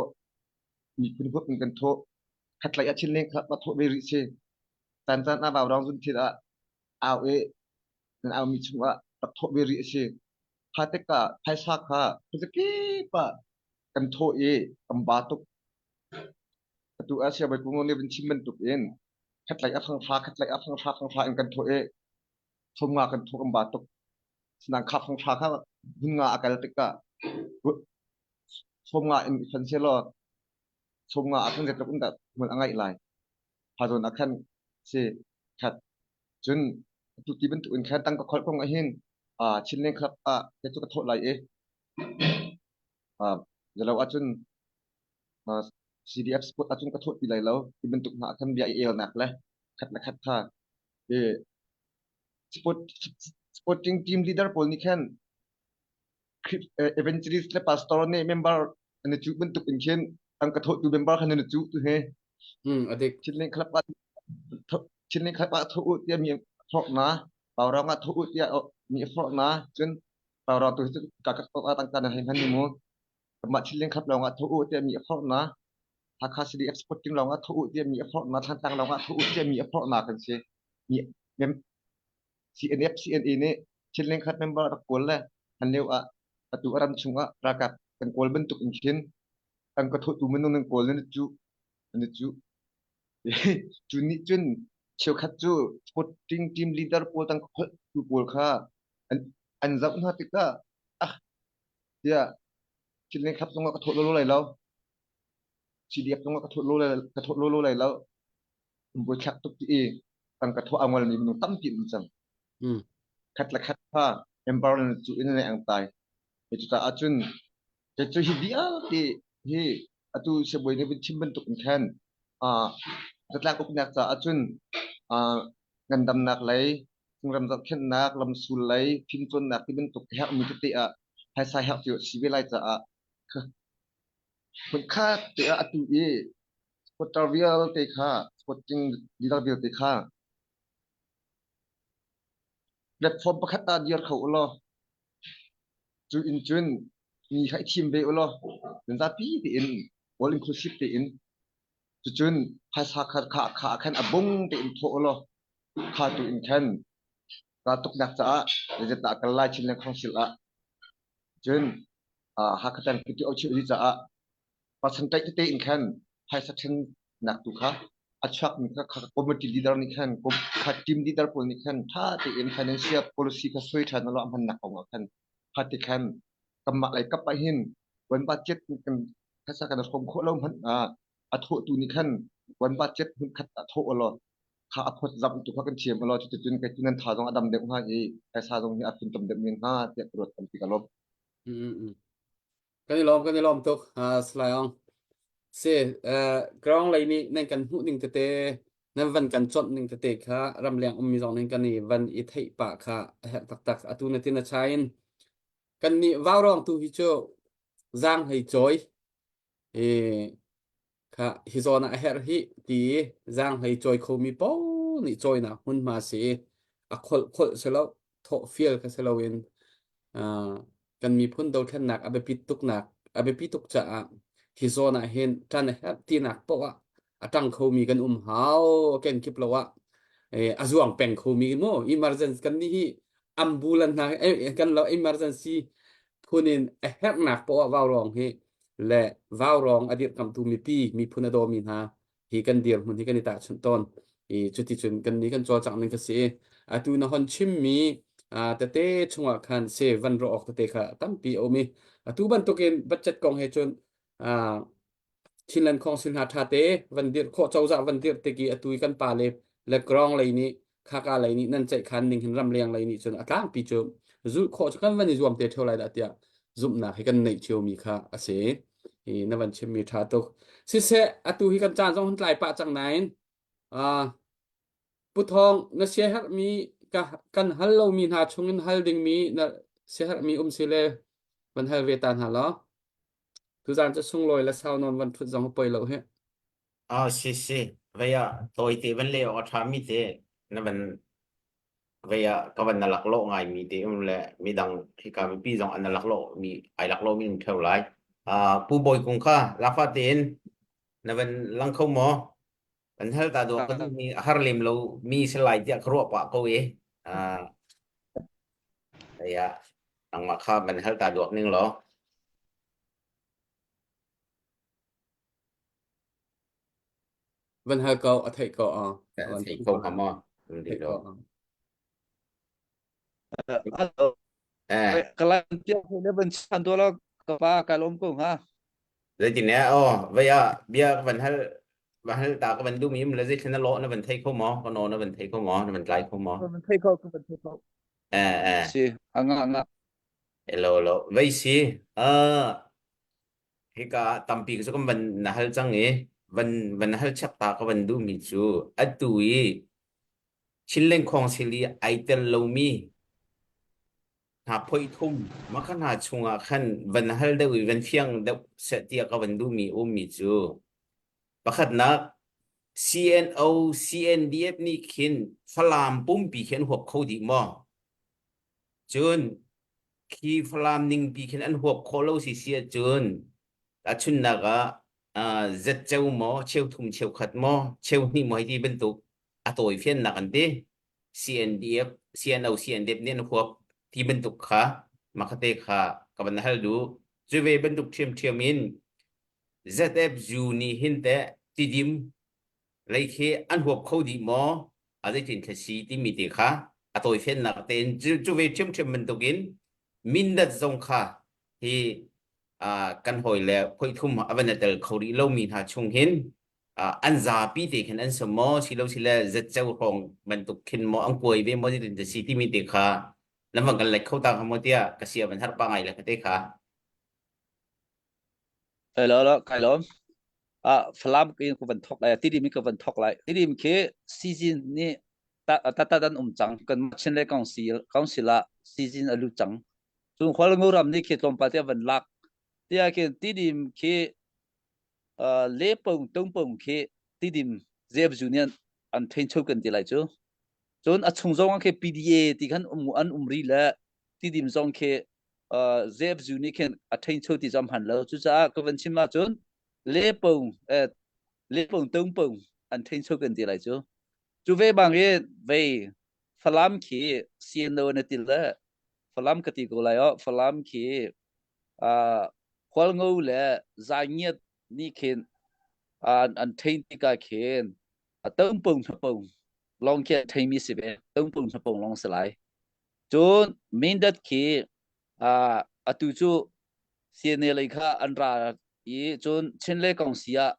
มีคุณพวกกันโทขัดไหลชิ้นเล็กครับมาโทเวริเชแต่จานอาบ่าวรองสุนทรเอานั่นเอามีช่วงว่าตัดโทเวริเชพาเตกะไทยซักค่ะคือจะกี้ปะกันโทกำบาตุกตัวอาเซียไปกูงเนี่ยเป็นชิมเป็นตุกเองคัดไหลอัพฟังฟ้าคัดไหลอัพฟังฟ้าฟังฟ้าเองกันโทสมงากันโทกำบาตุกสนางขับฟังฟ้าครับหุ่นงาอากาศติกะสมงาอินฟันเซลสมงาอาคันเสร็จแล้วอุ้งแต่เหมือนอะไรหลายพาโดนอาคันเสขัดจนตุกีเป็นตุกเองแค่ตั้งก็คอยกงไอเห็นชิ้นเล็กครับจะจุกกระโทษไหลเดี๋ยวเราอาจจะCDF sport อาจจะกระทบปีไรแล้วที่เป็นตุกหาคันเบียเอลหนักเลยคัดค่ะsporting team leader พอนี่แค่evangelist และ pastor เนี่ย member อันนี้จุเป็นตุกอย่างเช่นตั้งกระทบดู member คันนี้จุตัวเฮอดีชิ้นเล็กครับทุกที่มีฟอกนะเปล่าเราก็ทุกที่มีฟอกนะจนเปล่าเราตัวที่กักตัวตั้งการให้พันนิมุมาชิ้นเล็กครับเราก็ทุกที่มีฟอกนะหากCDF Sporting เราก็ทุกที่มีฟอกนะทางเราก็ทุกที่มีฟอกนะกันเสียมีเมม CNA นี่ชิ้นเล็กครับ member ตะโกนเลยอันเดียวประตูอารมณ์ชุ่มประกาศเป็นโกลเป็นตุกอินเช่นตั้งกระทบตัวมันต้องเป็นโกลนั่นจุนี่จุนเชียวคัดจู sporting team leader พอตั้งคือพอค่ะอันจับหน้าติกะเดี๋ยวชิ้นเล็กครับต้องกระทบรู้อะไรแล้ว CDF ต้องกระทบรู้อะไรแล้วบุญชักตุกที่ตั้งกระทบเอาเงินมีมันตั้มกินจังคัดผ้า empowerment จุอินในอังไตจะอาจุนจะฮิดีอาที่ hi atu seboi ni bin chim bentuk kan tetlak uknak cha achun ngandam nak lai ram zat khen nak lam sul lai phim chon nak ti bentuk hek mi ti a hai sai hek ti sibilai cha kun kha ti atu e Sportavial te kha sporting didavil te kha platform pakhat ta diar khau lo chu in chun mi khai team ve lo den za pi ti in all inclusive ti in chu chun hai sa kha khan abung ti in tho lo kha tu in khan ka tuk nak cha le ta kal lai chin le council a chun ha khatan ki au chi ri cha percentage te in khan hai sa chen nak tu kha achak ni kha committee leader ni khan ko kha team leader pol ni khan tha te in financial policy ka soi than lo man nak ong khan kha ti khan kamma lai kap pa hin wan budget kan kha sa kan khom kho lo man a tho tu ni khan wan budget hun khat a tho lo kha a phot zam tu kha kan chiam lo chu tin ka tin tha jong adam de ha e ka sa jong ni a tin tom de min ha te rot kan ti ka lo kan ni lom tuk slide on se grong lai ni nen kan hu ning te nan van kan chot ning te kha ram liang mi jong ning kan ni van I thei pa kha hek tak atu na tin a chain kan ni warong tu hi cho giang hei choi e kha hi zona a her hi ti giang hei choi kho mi po ni choi na hun ma se a khol se lo tho fiel ka se lo in kan mi phun dol khan nak abe pituk nak abe pituk cha hi zona hen tan hep ti nak po atang kho mi kan hau ken kip lo wa azuang peng kho mi mo emergency kan ni hi ambulance na kan lo emergency phunin hep nak po wa rong hi le vào rong adir kam tu mi pi mi phuna do mi na hi kan dir mun hi kan ta chun ton chuti chun kan ni kan cho chang ning ka se atu na hon chim mi te te chunga khan se van ro ok te kha tam pi o mi atu ban to ken budget kong he chun chinlan khong sin ha tha te van dir kho chau za van dir te ki atu kan pa le grong lai ni kha ka lai ni nan chai khan ning hin ram leng lai ni chun atang pi chu zu kho kan van ni zuam te thau lai da tia zum na he kan nei chiu mi kha ase na van chim mi tha to si se atu hi kan chan jong hun tlai pa chang nain pu thong na se har mi ka kan hal lo mi na chungin hal ding mi na se har mi sile van hal ve tan ha lo tu zan cha sung loi la sao non van phut jong poi lo he si vậy tôi thì vẫn leo ở tham mi thế nó vẫn vậy các bạn là lạc lộ ngày mi thế là mi đằng khi cả mi pi dòng anh là lạc lộ mi ai lạc lộ mi theo lại pu bồi cũng kha lạc phát tiền nó vẫn lăng không mò vẫn hơi ta đồ cái mi har lim lâu mi sẽ lại tiếc rùa quả câu ấy vậy đằng mà kha vẫn hơi ta được nên lo van hal ko a thei ko thì không hàm mò để đó kalau dia punya bencana tu lah kapa kalau mungkin ha rồi thì nè vậy bia vẫn hơi ta có vẫn đúng im là gì thì nó lỗ nó vẫn thấy không mò con nó vẫn thấy không mò nó vẫn lại không mò bencana kau bencana si angak hello vậy si khi cả tầm pi cái vẫn là hơi chăng ấy vẫn hơi chắc ta có vẫn đúng mi chú ở tuổiชิ้นเล่งของสิลีไอเตลโลมีหาพอยทุ่มมาขนาดชงขันวันฮัลเดวิวันเที่ยงเดวเสตียกับวันดูมีมีจูประคัดนัก CNO CNDF นี่ขินฟลามปุ่มปีเขียนหัวเขาดีมั้งจนคีฟลามนิ่งปีเขียนอันหัวเขาเราสิเสียจนแต่ชุนนักเจ็ดเจ้าหมอเชี่ยวทุ่มเชี่ยวขัดหมอเชี่ยวนี่หมอที่เป็นตุกตัวเฟียนนักอันเด CNDF CNO CNDF เนี่ยหัวที่เป็นตุกขามาคเตขากับวันฮัลดูจะเวเป็นตุกเทียมอิน ZF จูนี่หินแต่ติดิมเลยคืออันหัวเขาดีหมออะไรที่ทศีที่มีติขาตัวเฟียนนักเต็นจะเวเทียมเป็นตุกินมินดัดทรงขาที่กันหอยแล้วพอยทุ่มอวันเตลเขาดีเรามีหาชงหินอันซาปีติขันอันสมอสิเราสิเลจะเจ้าของมันตุกขินมออังป่วยเวมอที่เป็นสีที่มีติขาแล้วมันกันเล็กเข้าตาขโมยเตียกเสียมันทัดปังไงเลยเตะขา Lo kai lom falam kin ko van thok lai ti di mi ko van thok lai ti di mi ke season ni ta dan chang kan chen le kong si la season alu chang chung khwal ngoram ni ke tlom pa te van lak tia ke ti di mi ke le pong tong pong ke ti di zeb junior an thein chou kan ti lai chu chon a chung zong ke PDA ti khan an umri la ti dim zong ke zeb junior ken a thein chou ti jam han lo chu cha ko van chim la chon le pong tong pong an thein chou kan ti lai chu ve bang ye ve falam ki sien no na ti la falam ka ti ko lai falam ki khwal ngou le za nyet ni ken an thein ti ka ken tong pong long ke thein mi se be tong pong long se lai chon main dat ki atu chu sien ne lai kha an ra yi chon chen le kong sia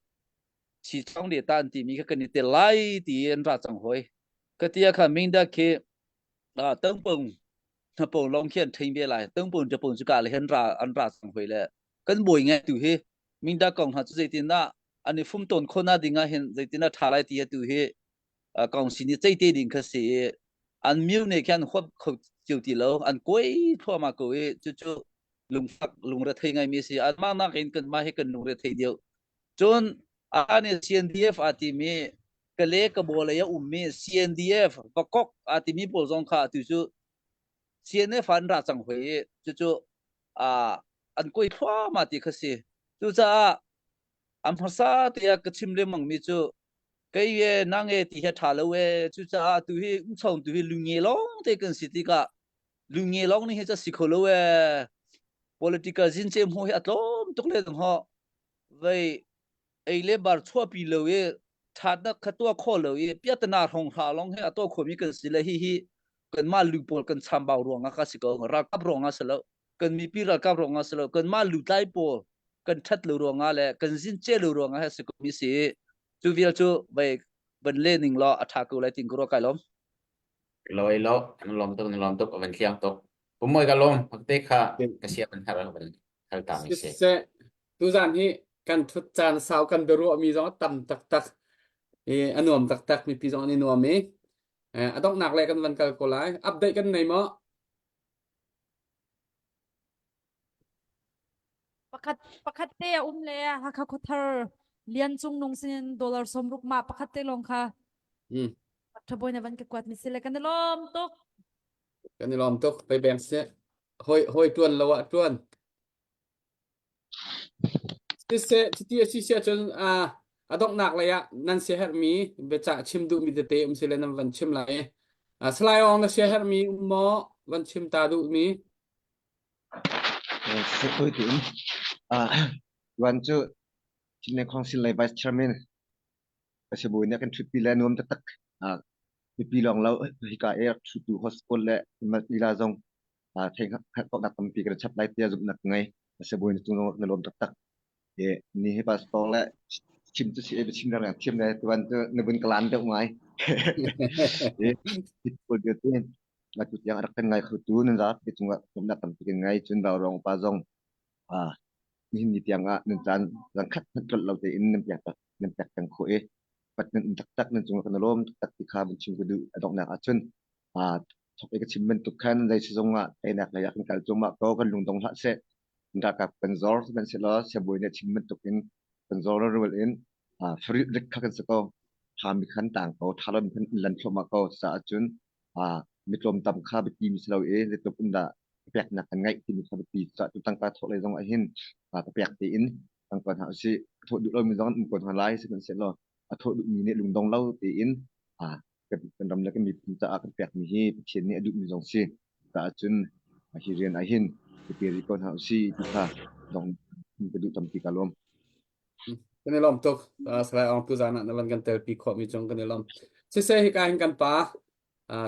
chi chong de tan ti mi ka ni te lai ti an ra chang hoi ka tia kha main dat ki tong pong long ke thein be lai tong pong chu ka le an ra chang hoi le kan boi nge tu he main dat kong ha chu sei tin na ani fum ton khona dinga hen sei tin na tha lai ti tu he kong si ni chei te ding kha se an miu ne khan khop khou chiu ti lo an koi thua ma ko e chu lung ra thei ngai mi si an ma na ken kan ma he kan lung ra thei dio chon ani CNDF ati mi ka le ka bol ya mi CNDF pakok ati mi pol zong kha tu chu CNF an ra chang hoi chu an koi thua ma ti kha se chu cha am phasa te ka chim le mang mi chu cái ye nang e ti ha tha lo we chu cha tu hi chong tu hi lu nge long te kan si ti ka lu nge long ni he cha si kho lo we political jin chem ho ya tlom tuk le dong ho ve ei le bar chua pi lo ye tha da kha to kho lo ye pya ta na hong tha long he to kho mi kan si le hi kan ma lu pol kan cham baw ro nga ka si ko ra kap ro nga sa lo kan mi pi ra kap ro nga sa lo kan ma lu tai pol kan that lo ro nga le kan jin che lo ro nga ha si ko mi si chu vial chu về vấn lên ninh lo attack lại tin kuro kai lom loi lo an lom tok avan thiang tok pumoi ka lom pakte kha ka sia ban har ban hal ta mi se se tu zan hi kan thut chan sao kan beru mi zo tam tak anuam tak mi pi zo ni nuam mi adok nak le kan van kal ko lai update kan nei mo pakhat te le ha kha khothar lian chung nong sin dollar somruk ma pakhat te long kha thaboi na van ke kwat mi sile kan lom tok kan lom tok pe beng se hoi tuan lo wa tuan se ti se chon adok nak le ya nan se her mi be cha chim du mi te sile nan van chim lai slai ong na se her mi mo van chim ta du mi sẽ tôi tinวันจูที่ในของสินไลvice chairman ก็จะบอกเนี่ยกันชุดปีแรกนวมตะตักปีลองแล้วฮิกาเอร์ชุดดูฮอสปอลและมาลีลาจงเทงก็ดักตั้งปีกระชับไล่เตียจุกนักไงก็จะบอกเนี่ยตัวในลมตะตักนี่ให้ปาสตอลและชิมจะเสียไปชิมอะไรชิมเลยวันจูในบนกลานเจ้าไงที่คนเดียวที่มาจุดyang ada kan ngai khutu nanti kita cuma nak tampil ngai cun orang pazong ni tiang nanti kat kalau te in nampak yang kue pat nanti tak cuma kena lom tak dikha bencim kudu adok nak acun tok ikat cimen tukan dari sesonga enak layak kan cuma kau kan lungtong hak se ndak kap penzor dan selo sebuahnya cimen tukin penzor rewelin free dekat sekau kami kan tang kau thalam kan lan cuma kau saacunมีลมต่ำค่าไปปีมีเราเลยตัวปุ่นด่าแปลกหนักกันไงที่มีค่าไปปีจะตั้งการทดเลยต้องไอ้เห็นแปลกตีอินตั้งก่อนหาสิทดดูเรามีต้องมีคนทำลายสิเป็นเสร็จแล้วทดดูมีเนี่ยลุงดองเล่าตีอินกับเป็นดำแล้วก็มีจะอากันแปลกมีให้เช่นเนี่ยดูมีต้องสิแต่จนฮิเรียนไอ้เห็นไปเปลี่ยนก่อนหาสิที่ค่ะต้องมีกระดูกต่ำตีกาลมkan lom tok slai ong tu zan na van kan tel pi kho mi chong kan lom se hi ka hin kan pa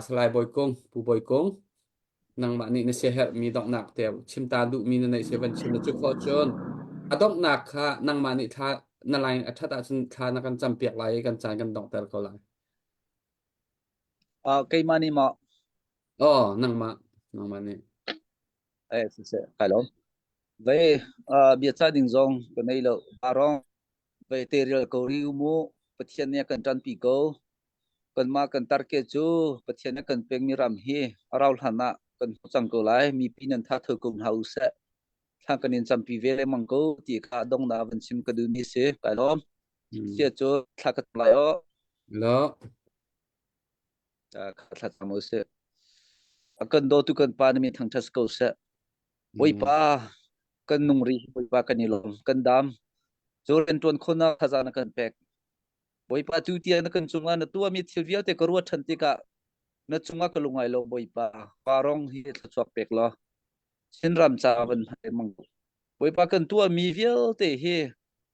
slai boy kong pu boy kong nang ma ni ne se her mi dok nak te chim ta du mi ne se van chim chu kho chon adok nak kha nang ma ni tha na lai atha ta chun kha na kan cham piak lai kan chan kan dok tel ko lai cây mani mà nang ma ni se kai lom về biệt gia đình dòng cái này là barong về tề riêng cầu riu mu bất thiên nha cần trăn pi cầu cần ma cần tar ke chu bất thiên nha cần peng mi ram hi arau hana cần chẳng cầu lại mi pinan tha thơ cùng hậu sẽ thang cần in chăm pi về mang cầu ti kha dong na vẫn sim cái đun ni se cái lom sia chu thà cái lại ó lo thà chăm ó se cần do tu cần pa mi thang chas cầu se oi pa cần nung ri oi pa cần ilom cần dam rồi lên tuần khôn khazana cần pek boy pa tu tia na kan chunga na tua mi thilvia te karwa thanti ka na chunga ka lungai lo boy pa parong hi thachwak pek lo sinram cha ban hai mang boy pa kan tua mi vial te hi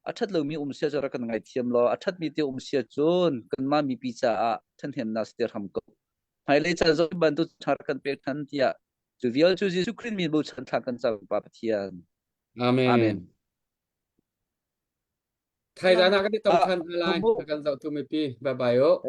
athat lo mi sia jara kan ngai thiam lo athat mi te sia chun kan ma mi pi cha a than hem na ster ham ko hai le cha zo ban tu thar kan pek than tia chu vial chu ji su krin mi bo chan tha kan cha pa pathian amen amen thay ra na cái tông à khan lai không ta kan dạo tu mi pi bye bye ô